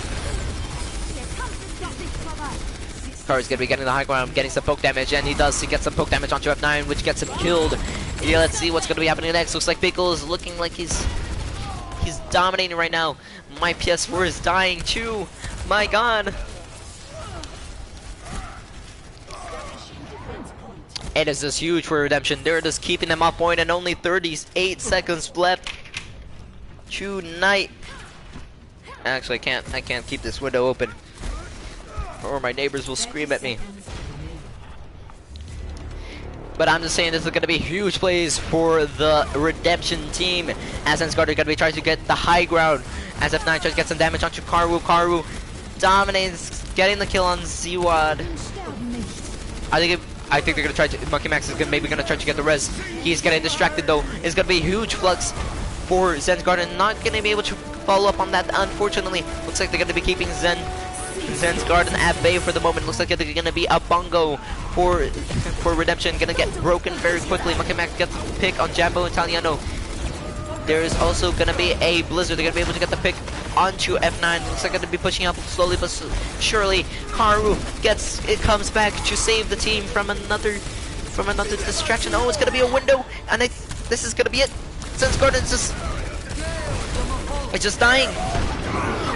Karu's gonna be getting the high ground, getting some poke damage, and he get some poke damage onto F9, which gets him killed. Yeah, let's see what's gonna be happening next. Looks like Pickle is looking like he's dominating right now. My PS4 is dying too. My God. It is just huge for Redemption. They're just keeping them off point, and only 38 seconds left tonight. Actually, I can't keep this window open, or my neighbors will scream at me. But I'm just saying this is going to be huge plays for the Redemption team. As Zen's Garden going to be trying to get the high ground. As F9 tries to get some damage onto Karu. Karu dominates, getting the kill on Ziwad. I think they're going to try to, Monkey Max is maybe going to try to get the res. He's getting distracted though. It's going to be a huge flux for Zen's Garden. Not going to be able to follow up on that, unfortunately. Looks like they're going to be keeping Zen's Garden at bay for the moment. Looks like they're gonna be a bongo for Redemption. Gonna get broken very quickly. Monkey Max gets the pick on Jambo Italiano. There is also gonna be a Blizzard. They're gonna be able to get the pick onto F9. Looks like gonna be pushing up slowly but surely. Karu comes back to save the team from another distraction. Oh, it's gonna be a window, and this is gonna be it. Zen's Garden is just dying.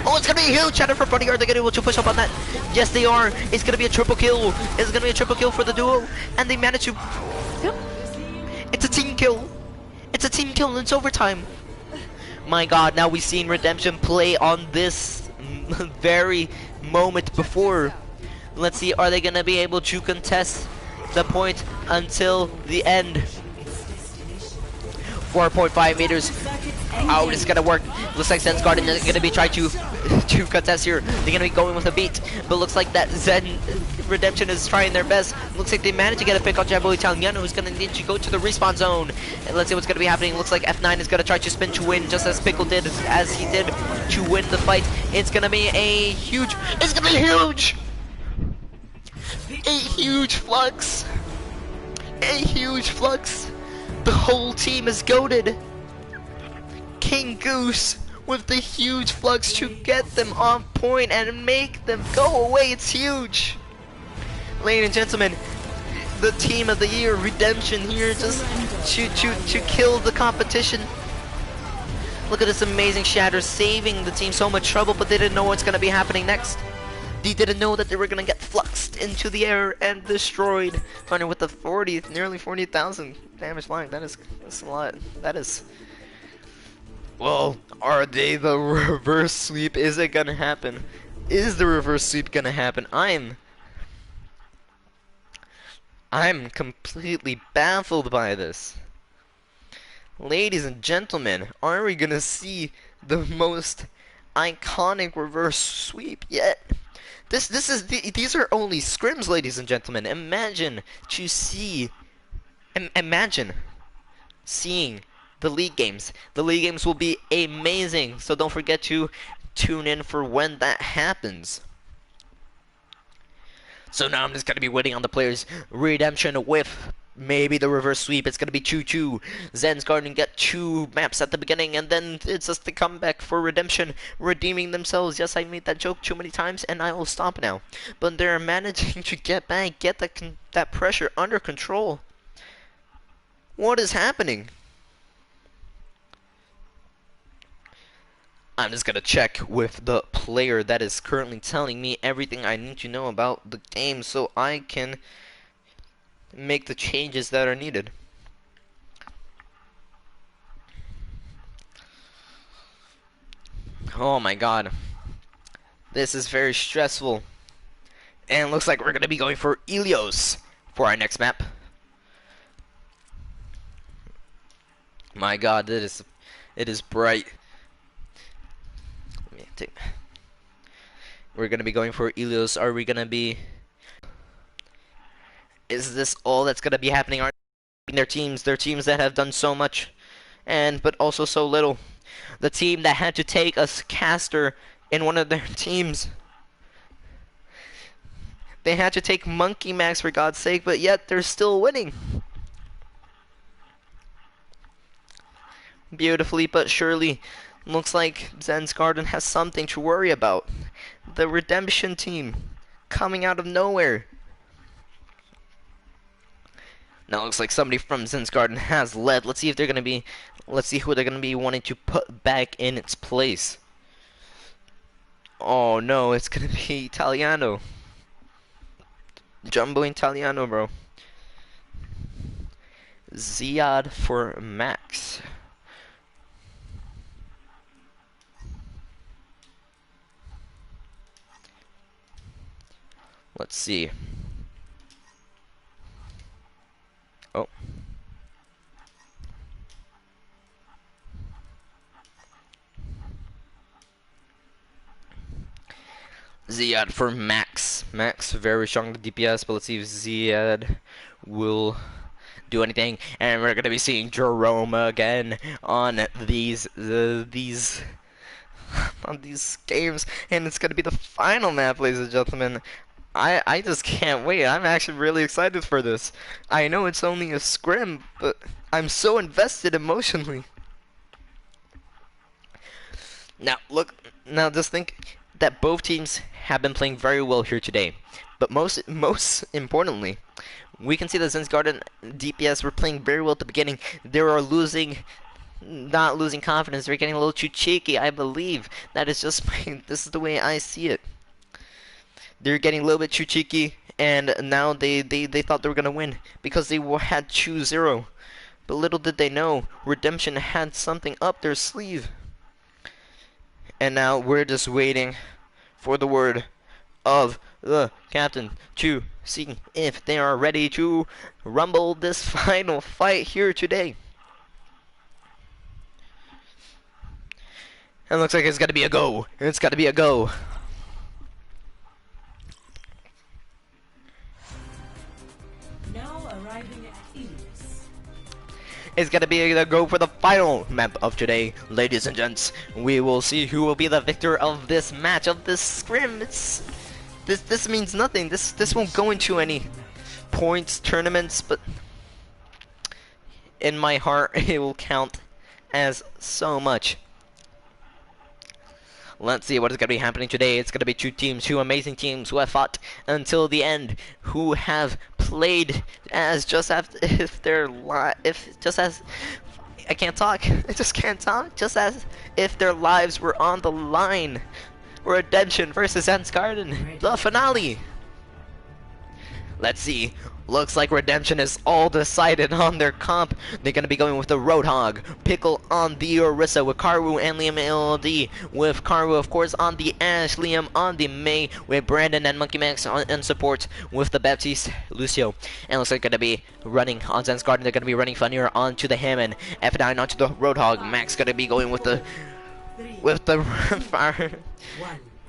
Oh, it's gonna be a huge shatter from Buddy. Are they gonna be able to push up on that? Yes, they are. It's gonna be a triple kill. It's gonna be a triple kill for the duo, and they managed to. Yep. It's a team kill. It's a team kill. And it's overtime. My God! Now we've seen Redemption play on this very moment before. Let's see. Are they gonna be able to contest the point until the end? 4.5 meters. Oh, it's gonna work. Looks like Zen's Garden is gonna be trying to contest here. They're gonna be going with a beat, but looks like that Zen Redemption is trying their best. Looks like they managed to get a pick on Jambo Italiano, who's gonna need to go to the respawn zone. And let's see what's gonna be happening. Looks like F9 is gonna try to spin to win, just as Pickle did, as he did to win the fight. It's gonna be a huge. It's gonna be huge. A huge flux. A huge flux. The whole team is goated. King Goose with the huge flux to get them on point and make them go away. It's huge. Ladies and gentlemen, the team of the year, Redemption here, just to kill the competition. Look at this amazing shatter, saving the team so much trouble, but they didn't know what's going to be happening next. They didn't know that they were going to get fluxed into the air and destroyed. Running with the nearly 40,000 damage line. That's a lot. That is. Well, are they the reverse sweep? Is it going to happen? Is the reverse sweep going to happen? I'm completely baffled by this. Ladies and gentlemen, are we going to see the most iconic reverse sweep yet? These are only scrims, ladies and gentlemen. Imagine seeing the league games. The league games will be amazing, so don't forget to tune in for when that happens. So now I'm just gonna be waiting on the players' Redemption with maybe the reverse sweep. It's gonna be 2-2. Zen's Garden get 2 maps at the beginning, and then it's just the comeback for Redemption, redeeming themselves. Yes, I made that joke too many times, and I will stop now. But they're managing to get back, get that pressure under control. What is happening? I'm just gonna check with the player that is currently telling me everything I need to know about the game, so I can make the changes that are needed. Oh my God, this is very stressful, and it looks like we're gonna be going for Ilios for our next map. My God, it is bright. We're gonna be going for Ilios. Are we gonna be? Is this all that's gonna be happening? Are their teams that have done so much, but also so little? The team that had to take a caster in one of their teams. They had to take Monkey Max, for God's sake, but yet they're still winning. Beautifully but surely. Looks like Zen's Garden has something to worry about. The Redemption team coming out of nowhere. Now it looks like somebody from Zen's Garden has led. Let's see if they're gonna be. Let's see who they're gonna be wanting to put back in its place. Oh no, it's gonna be Italiano. Jumbo Italiano, bro. Ziad for Max. Let's see. Oh. Ziad for Max. Max very strong DPS, but let's see if Ziad will do anything. And we're gonna be seeing Jerome again on these on these games, and it's gonna be the final map, ladies and gentlemen. I just can't wait. I'm actually really excited for this. I know it's only a scrim, but I'm so invested emotionally. Now just think that both teams have been playing very well here today. But most importantly, we can see that Zen's Garden DPS were playing very well at the beginning. They were losing not losing confidence. They're getting a little too cheeky, I believe. That is just this is the way I see it. They're getting a little bit too cheeky, and now they thought they were gonna win because they had 2-0. But little did they know, Redemption had something up their sleeve. And now we're just waiting for the word of the captain to see if they are ready to rumble this final fight here today. It looks like it's gotta be a go. It's gotta be a go. Now arriving at Eos. It's gonna be the go for the final map of today, ladies and gents. We will see who will be the victor of this match, of this scrim. This means nothing. This won't go into any points tournaments, but in my heart it will count as so much. Let's see what is going to be happening today. It's going to be two teams, two amazing teams who have fought until the end, who have played as just as if I can't talk. I just can't talk. Just as if their lives were on the line. Redemption versus SCRIM, the finale. Let's see. Looks like Redemption is all decided on their comp. They're going to be going with the Roadhog, Pickle on the Orisa, with Karu and Liam LD, with Karu of course on the Ash, Liam on the Mei, with Brandon and Monkey Max on support, with the Baptiste, Lucio. And looks like they're going to be running on Zen's Garden. They're going to be running Funnier onto the Hammond, F9 onto the Roadhog. Max going to be going with the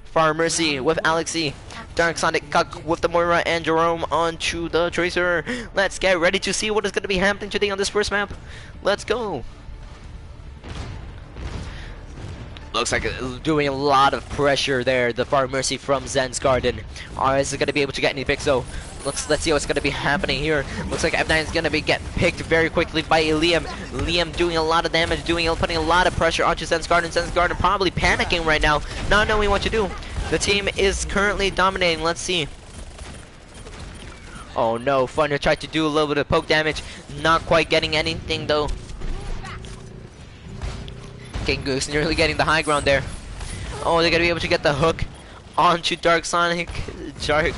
Far Mercy with Alexi, Dark Sonic Cuck with the Moira, and Jerome onto the Tracer. Let's get ready to see what is going to be happening today on this first map. Let's go. Looks like doing a lot of pressure there, the Far Mercy from Zen's Garden. Is it going to be able to get any picks though? Let's see what's going to be happening here. Looks like F9 is going to be get picked very quickly by Liam. Liam doing a lot of damage, putting a lot of pressure onto Zen's Garden. Zen's Garden probably panicking right now, not knowing what to do. The team is currently dominating. Let's see. Oh no, Thunder tried to do a little bit of poke damage, not quite getting anything though. King Goose nearly getting the high ground there. Oh, they're gonna be able to get the hook onto Dark Sonic. Dark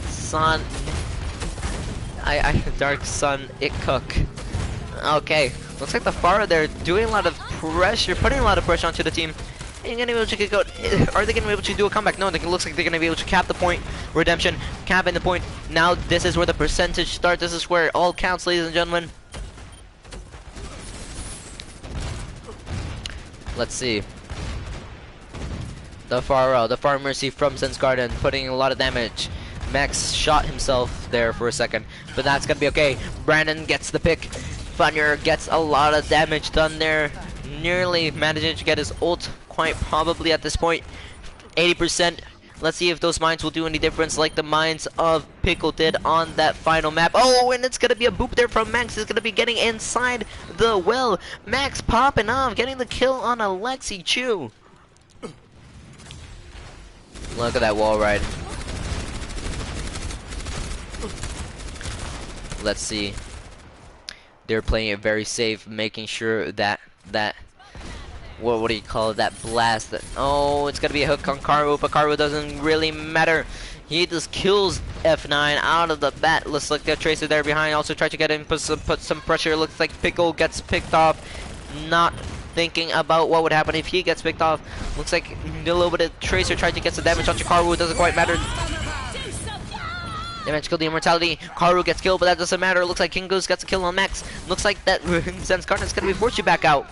Sun. Dark Sun It Cook. Okay, looks like the Pharah there doing a lot of pressure, putting a lot of pressure onto the team. Are they gonna be able to do a comeback? No, it looks like they're gonna be able to cap the point. Redemption capping the point. Now this is where the percentage starts. This is where it all counts, ladies and gentlemen. Let's see. The Far Mercy from Zen's Garden putting a lot of damage. Max shot himself there for a second, but that's gonna be okay. Brandon gets the pick. Funnier gets a lot of damage done there. Nearly managing to get his ult, quite probably at this point. 80%. Let's see if those mines will do any difference like the mines of Pickle did on that final map. Oh, and it's gonna be a boop there from Max. It's gonna be getting inside the well. Max popping off, getting the kill on Alexi Chu. Look at that wall ride. Let's see. They're playing it very safe, making sure that what do you call it, that blast that, oh, it's gonna be a hook on Karu, but Karu doesn't really matter. He just kills F9 out of the bat. Looks like the Tracer there behind also tried to get in, put some pressure. Looks like Pickle gets picked off, not thinking about what would happen if he gets picked off. Looks like a little bit of Tracer tried to get some damage onto Karu. It doesn't quite matter. Damage killed the Immortality. Karu gets killed, but that doesn't matter. Looks like King Goose gets a kill on Max. Looks like that Zen's Garden is going to be forced you back out.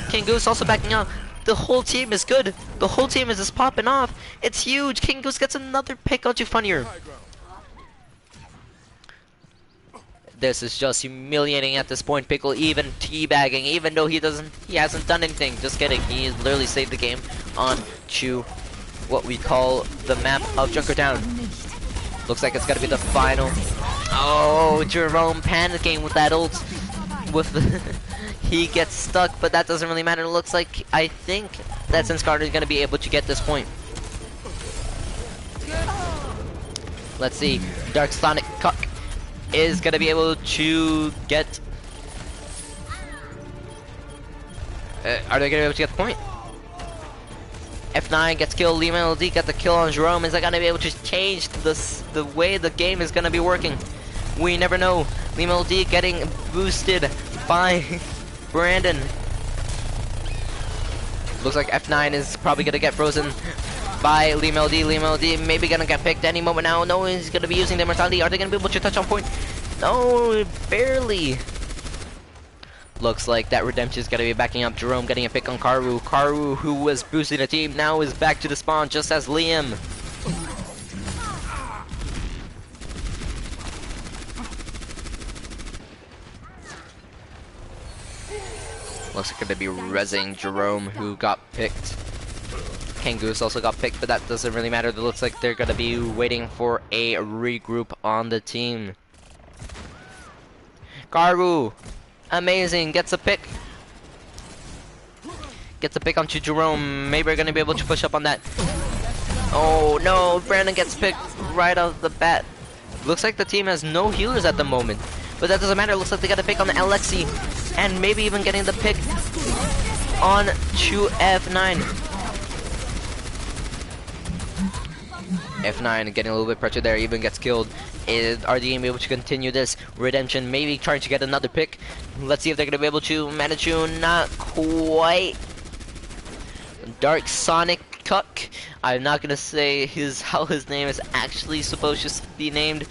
King Goose also backing out. The whole team is good. The whole team is just popping off. It's huge. King Goose gets another pick onto Funnier. This is just humiliating at this point. Pickle even teabagging, even though he hasn't done anything. Just kidding. He has literally saved the game on to what we call the map of Junkertown. Looks like it's gonna be the final. Oh, Jerome panicking with that ult. With the he gets stuck, but that doesn't really matter. Looks like I think that Zen's Garden is gonna be able to get this point. Let's see. Dark Sonic Cuck is gonna be able to get Are they gonna be able to get the point? F9 gets killed. Lima LD got the kill on Jerome. Is that gonna be able to change the way the game is gonna be working? We never know. Lima LD getting boosted by Brandon. Looks like F9 is probably gonna get frozen by Lima LD. Lima LD maybe gonna get picked any moment now. No, he's gonna be using the immortality. Are they gonna be able to touch on point? No, barely. Looks like that Redemption is gonna be backing up Jerome, getting a pick on Karu. Karu, who was boosting the team, now is back to the spawn, just as Liam. Looks like gonna be rezzing Jerome, who got picked. Kangoose also got picked, but that doesn't really matter. It looks like they're gonna be waiting for a regroup on the team. Karu, amazing, gets a pick. Gets a pick onto Jerome. Maybe we're gonna be able to push up on that. Oh no, Brandon gets picked right off the bat. Looks like the team has no healers at the moment, but that doesn't matter. Looks like they got a pick on the Alexi, and maybe even getting the pick on to F9. F9 getting a little bit pressure there, even gets killed. Are they gonna be able to continue this? Redemption maybe trying to get another pick. Let's see if they're gonna be able to manage to. Not quite. Dark Sonic Cuck. I'm not gonna say how his name is actually supposed to be named.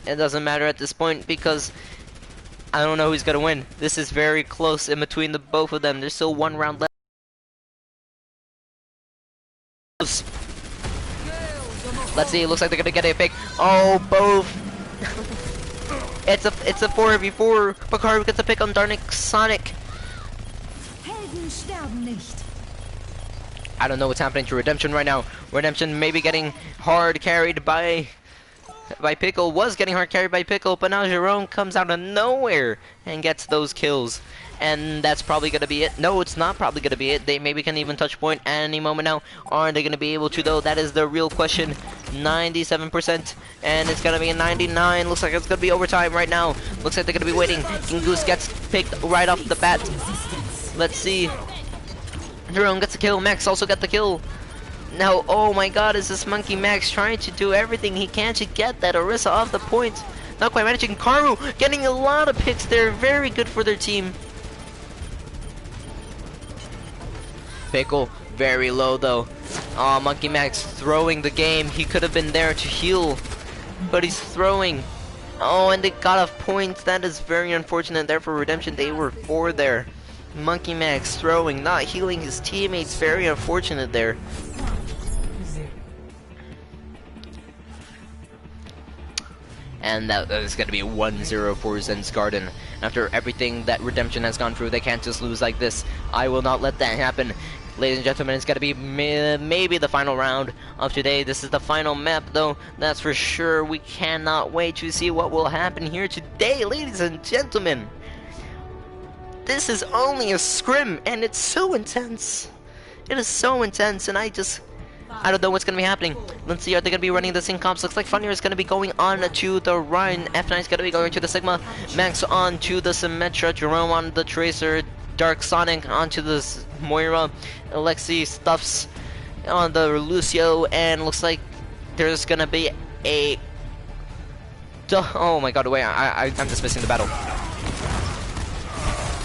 It doesn't matter at this point because I don't know who's gonna win. This is very close in between the both of them. There's still one round left. Let's see, it looks like they're gonna get a pick. Oh, both. it's a 4v4. Bakaru gets a pick on Dark Sonic. I don't know what's happening to Redemption right now. Redemption maybe getting hard carried by Pickle. Was getting hard carried by Pickle, but now Jerome comes out of nowhere and gets those kills. And that's probably gonna be it. No, it's not probably gonna be it. They maybe can even touch point at any moment now. Are they gonna be able to though? That is the real question. 97%, and it's gonna be a 99. Looks like it's gonna be overtime right now. Looks like they're gonna be waiting. King Goose gets picked right off the bat. Let's see. Jerome gets a kill. Max also got the kill. Now, oh my God, is this Monkey Max trying to do everything he can to get that Orisa off the point? Not quite managing. Karu getting a lot of picks there. Very good for their team. Pickle very low though. Oh, Monkey Max throwing the game. He could have been there to heal, but he's throwing. Oh, and they got off points. That is very unfortunate there for Redemption. They were 4 there. Monkey Max throwing, not healing his teammates. Very unfortunate there. And that is going to be 1-0 for Zen's Garden. After everything that Redemption has gone through, they can't just lose like this. I will not let that happen. Ladies and gentlemen, it's going to be maybe the final round of today. This is the final map, though. That's for sure. We cannot wait to see what will happen here today, ladies and gentlemen. This is only a scrim, and it's so intense. It is so intense, and I don't know what's going to be happening. Let's see, are they going to be running the same comps? Looks like Funnier is going to be going on to the Ryan. F9 is going to be going to the Sigma. Max on to the Symmetra. Jerome on the Tracer. Dark Sonic onto the Moira. Alexi stuffs on the Lucio. And looks like there's going to be a... Oh my God, wait, I'm dismissing the battle.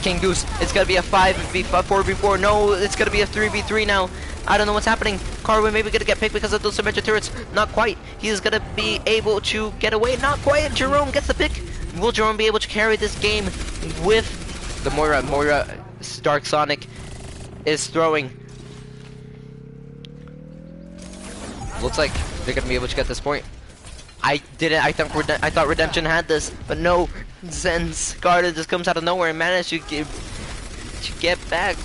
King Goose, it's going to be a 4v4. No, it's going to be a 3v3 now. I don't know what's happening. Carwin maybe gonna get picked because of those Symmetra turrets. Not quite. He's gonna be able to get away. Not quite. Jerome gets the pick. Will Jerome be able to carry this game with the Moira? Dark Sonic is throwing. Looks like they're gonna be able to get this point. I thought Redemption had this, but no. Zen's Garden just comes out of nowhere and managed to get back.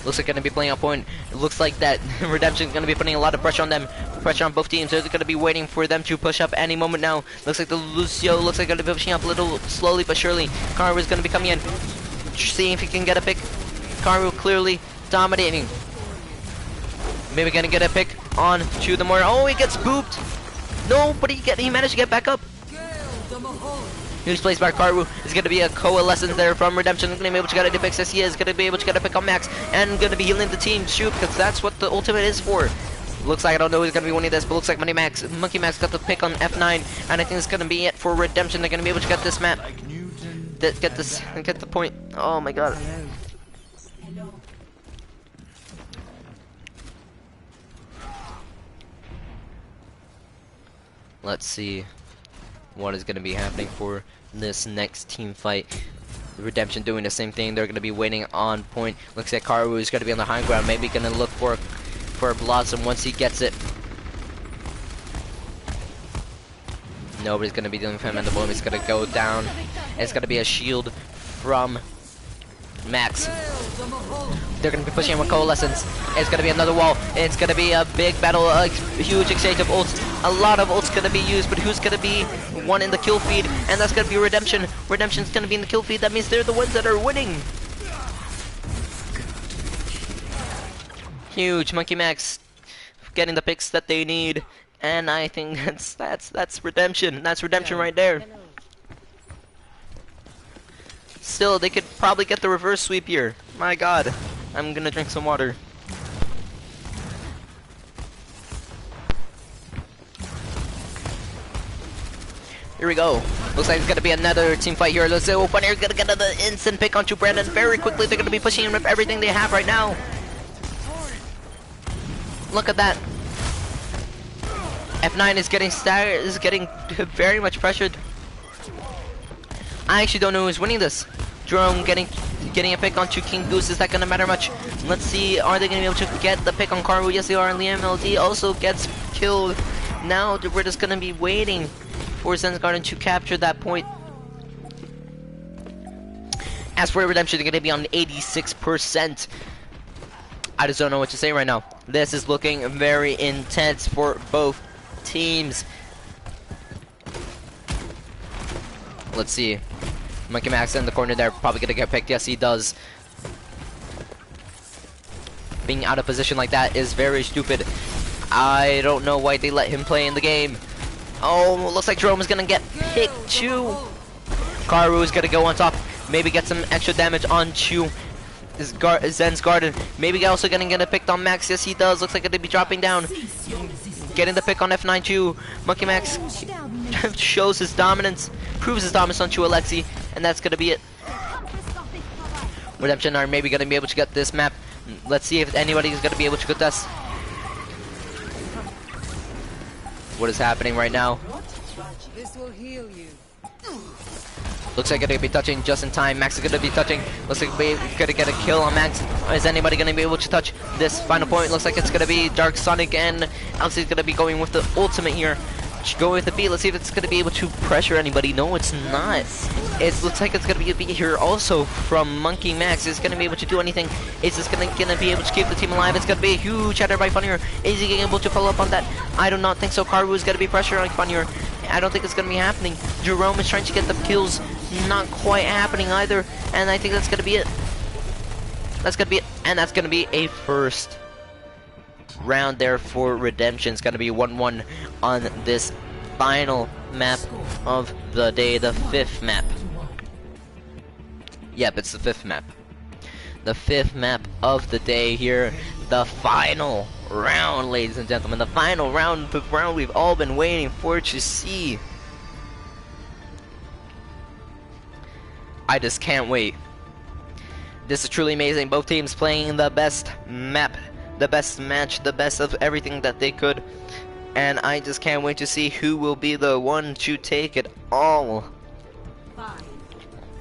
Looks like going to be playing on point. It looks like that Redemption is going to be putting a lot of pressure on them. Pressure on both teams. They're going to be waiting for them to push up any moment now. Looks like the Lucio looks like going to be pushing up a little slowly but surely. Karu is going to be coming in. Seeing if he can get a pick. Karu clearly dominating. Maybe going to get a pick on to the Moira. Oh, he gets booped. No, but he managed to get back up. Huge place by Karu. It's going to be a coalescence there from Redemption. Going to be able to get a pick. Yes, he is going to be able to get a pick on Max. And going to be healing the team. Shoot, because that's what the ultimate is for. Looks like, I don't know who's going to be winning this, but looks like Monkey Max got the pick on F9. And I think it's going to be it for Redemption. They're going to be able to get this map. Get the point. Oh my god. Let's see what is going to be happening for this next team fight. Redemption doing the same thing. They're going to be waiting on point. Looks like Karu is going to be on the high ground. Maybe going to look for a Blossom once he gets it. Nobody's going to be dealing with him, and the bomb is going to go down. It's going to be a shield from Max. They're going to be pushing him with Coalescence. It's going to be another wall. It's going to be a big battle, a huge exchange of ults. A lot of ults going to be used, but who's going to be one in the kill feed? And that's going to be Redemption. Redemption's going to be in the kill feed. That means they're the ones that are winning. Huge. Monkey Max getting the picks that they need. And I think that's Redemption. That's Redemption right there. Still, they could probably get the reverse sweep here. My god. I'm gonna drink some water. Here we go. Looks like it's gonna be another team fight here. Let's see. Funny's gonna get another instant pick onto Brandon very quickly. They're gonna be pushing him with everything they have right now. Look at that. F9 is getting staggered, is getting very much pressured. I actually don't know who's winning this. Jerome getting a pick onto King Goose. Is that gonna matter much? Let's see. Are they gonna be able to get the pick on Karu? Yes, they are. And Liam LD also gets killed. Now we're just gonna be waiting for Zen's Garden to capture that point. As for Redemption, they're gonna be on 86%. I just don't know what to say right now. This is looking very intense for both teams. Let's see. Monkey Max in the corner there, probably gonna get picked. Yes, he does. Being out of position like that is very stupid. I don't know why they let him play in the game. Oh, looks like Jerome is gonna get picked too. Karu is gonna go on top. Maybe get some extra damage on Chu. Zen's Garden. Maybe also gonna get a pick on Max. Yes, he does. Looks like gonna be dropping down. Getting the pick on F9 too. Monkey Max shows his dominance, proves his dominance on Chu Alexi, and that's gonna be it. Redemption are maybe gonna be able to get this map. Let's see if anybody is gonna be able to get this. What is happening right now? This will heal you. Looks like gonna be touching just in time. Max is gonna be touching. Looks like we're gonna get a kill on Max. Is anybody gonna be able to touch this final point? Looks like it's gonna be Dark Sonic, and Alex is gonna be going with the ultimate here. Going with the B. Let's see if it's gonna be able to pressure anybody. No, it's not. It looks like it's gonna be a B here also from Monkey Max. Is gonna be able to do anything? Is this gonna be able to keep the team alive? It's gonna be a huge header by Funnier. Is he able to follow up on that? I do not think so. Karu is gonna be pressuring Funnier. I don't think it's gonna be happening. Jerome is trying to get the kills. Not quite happening either. And I think that's gonna be it. That's gonna be it. And that's gonna be a first round there for Redemption. It's gonna be 1-1 on this final map of the day, the 5th map. Yep, it's the 5th map. The 5th map of the day here. The final round, ladies and gentlemen. The final round, the round we've all been waiting for to see. I just can't wait. This is truly amazing. Both teams playing the best map, the best match, the best of everything that they could. And I just can't wait to see who will be the one to take it all. 5,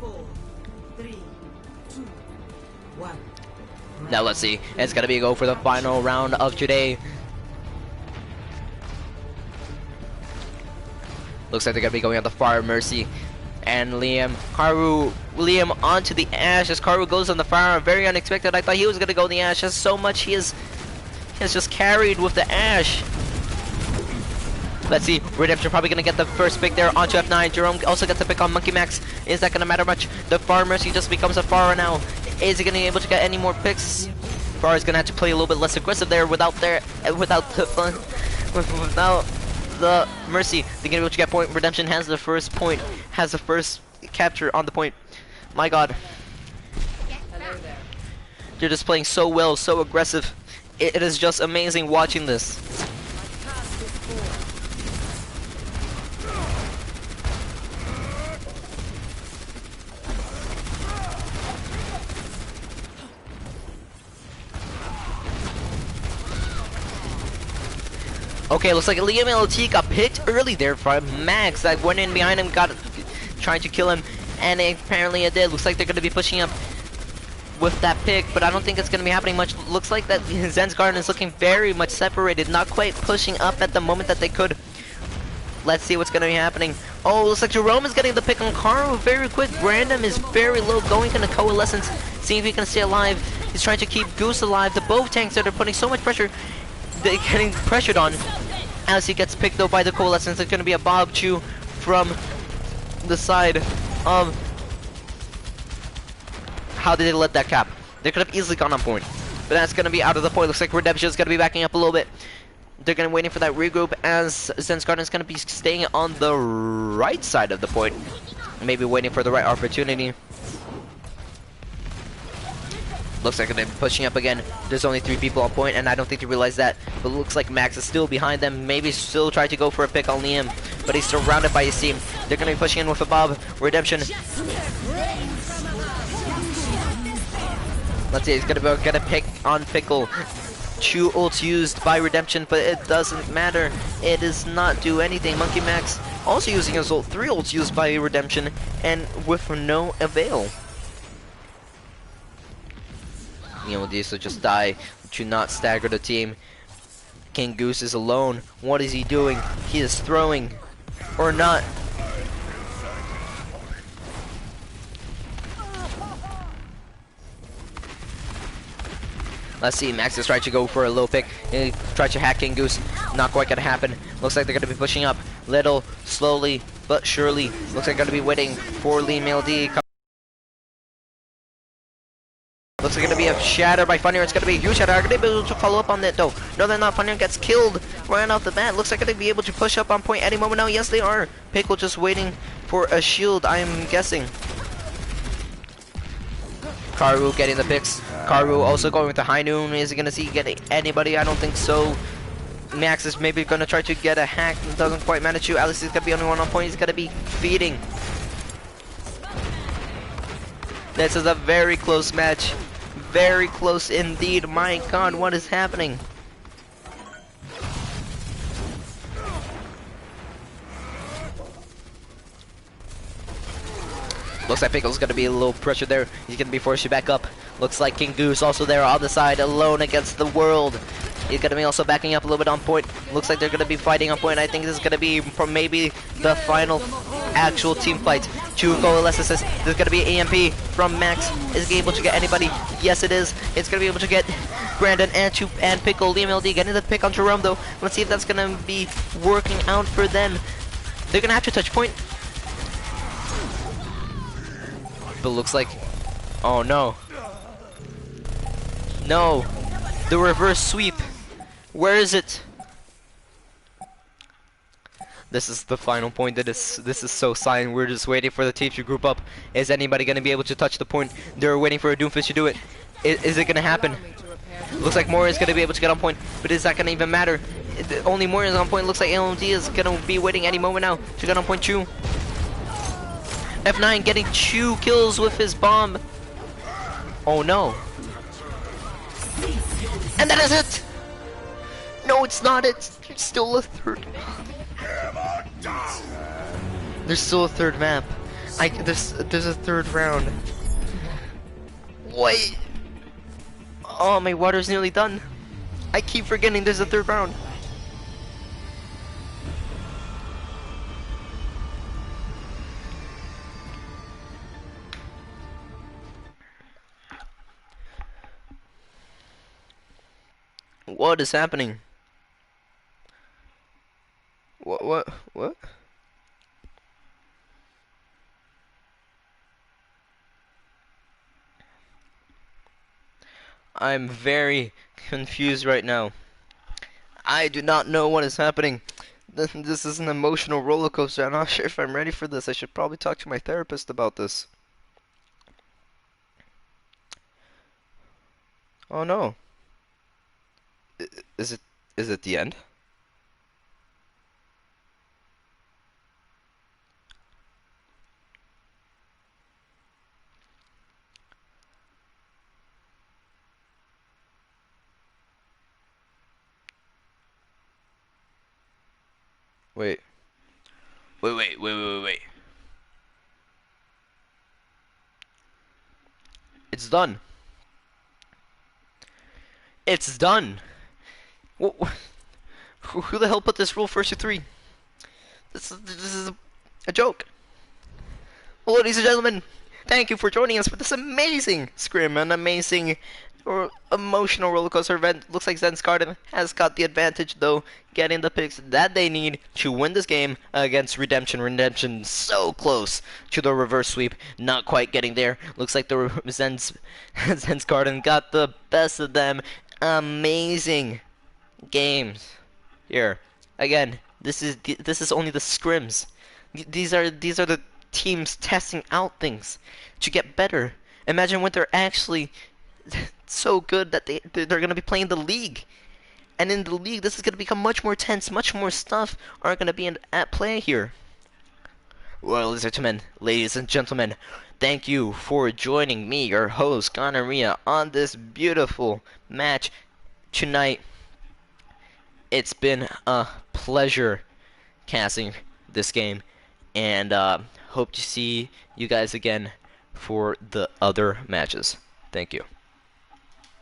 4, 3, 2, 1. Now let's see. It's gonna be a go for the final round of today. Looks like they're gonna be going on the Fire Mercy. And Liam onto the Ash as Karu goes on the fire. Very unexpected. I thought he was gonna go on the Ash. There's so much he has just carried with the Ash. Let's see. Redemption probably gonna get the first pick there onto F9. Jerome also gets the pick on Monkey Max. Is that gonna matter much? The Far Mercy just becomes a Pharah now. Is he gonna be able to get any more picks? Pharah's gonna have to play a little bit less aggressive there without the Mercy. They're gonna be able to get point. Redemption has the first point, has the first capture on the point. My god. They're just playing so well, so aggressive. It is just amazing watching this. Okay, looks like Liam LT got picked early there from Max. I went in behind him, trying to kill him, and apparently it did. Looks like they're going to be pushing up with that pick, but I don't think it's going to be happening much. Looks like that Zen's Garden is looking very much separated, not quite pushing up at the moment that they could. Let's see what's going to be happening. Oh, looks like Jerome is getting the pick on Karu very quick. Random is very low, going into Coalescence, seeing if he can stay alive. He's trying to keep Goose alive. The both tanks that are putting so much pressure, they're getting pressured on as he gets picked though by the Coalescence. It's going to be a Bob Chew from the side of... How did they let that cap? They could have easily gone on point, but that's going to be out of the point. Looks like Redemption is going to be backing up a little bit. They're going to be waiting for that regroup as Zen's Garden is going to be staying on the right side of the point, maybe waiting for the right opportunity. Looks like they're pushing up again. There's only 3 people on point, and I don't think they realize that. But it looks like Max is still behind them. Maybe still try to go for a pick on Liam, but he's surrounded by his team. They're going to be pushing in with a Bob. Redemption. Let's see, he's going to get a pick on Pickle. 2 ults used by Redemption, but it doesn't matter. It does not do anything. Monkey Max also using his ult. 3 ults used by Redemption, and with no avail. Diesel just die to not stagger the team. King Goose is alone. What is he doing? He is throwing or not. Let's see, Max is trying to go for a low pick. He tried to hack King Goose. Not quite gonna happen. Looks like they're gonna be pushing up little, slowly, but surely. Looks like they're gonna be waiting for Liam LD. Looks like it's gonna be a shatter by Funnier. It's gonna be a huge shatter. Are gonna be able to follow up on that though? No, they're not. Funnier gets killed right off the bat. Looks like they're gonna be able to push up on point any moment now. Yes, they are. Pickle just waiting for a shield, I am guessing. Karu getting the picks. Karu also going with the high noon. Is he gonna see get anybody? I don't think so. Max is maybe gonna try to get a hack. Doesn't quite manage to. Alice is gonna be the only one on point. He's gonna be feeding. This is a very close match. Very close indeed. My god, what is happening? Looks like Pickle's gonna be a little pressure there. He's gonna be forced to back up. Looks like King Goose also there on the side, alone against the world. He's gonna be also backing up a little bit on point. Looks like they're gonna be fighting on point. I think this is gonna be from maybe the final actual team fight. 2 Coalescences. There's gonna be EMP from Max. Is he able to get anybody? Yes, it is. It's gonna be able to get Brandon and Pickle. Liam LD getting the pick on Jerome though. Let's see if that's gonna be working out for them. They're gonna have to touch point. But looks like, oh no. No. The reverse sweep. Where is it? This is the final point. This is so silent. We're just waiting for the team to group up. Is anybody gonna be able to touch the point? They're waiting for a Doomfist to do it. Is it gonna happen? Looks like Moria is gonna be able to get on point, but is that gonna even matter? Only Moria is on point. Looks like LMD is gonna be waiting any moment now to get on point too. F9 getting 2 kills with his bomb. Oh no. And that is it! No, it's not. It's still a third. There's still a third map. There's a third round. Wait. Oh, my water's nearly done. I keep forgetting there's a third round. What is happening? What? I'm very confused right now. I do not know what is happening. This is an emotional roller coaster. I'm not sure if I'm ready for this. I should probably talk to my therapist about this. Oh no. Is it the end? Wait. Wait. It's done. It's done. Who the hell put this rule first to 3? This is a joke. Well, ladies and gentlemen, thank you for joining us for this amazing scrim, an amazing or emotional roller coaster event. Looks like Zen's Garden has got the advantage, though, getting the picks that they need to win this game against Redemption. Redemption so close to the reverse sweep, not quite getting there. Looks like the Zen's Garden got the best of them. Amazing games here. Again, this is only the scrims. These are the teams testing out things to get better. Imagine when they're actually so good that they're going to be playing the league. And in the league, this is going to become much more tense. Much more stuff are going to be at play here. Well, ladies and gentlemen, thank you for joining me, your host, Gonorrhea, on this beautiful match tonight. It's been a pleasure casting this game, and hope to see you guys again for the other matches. Thank you.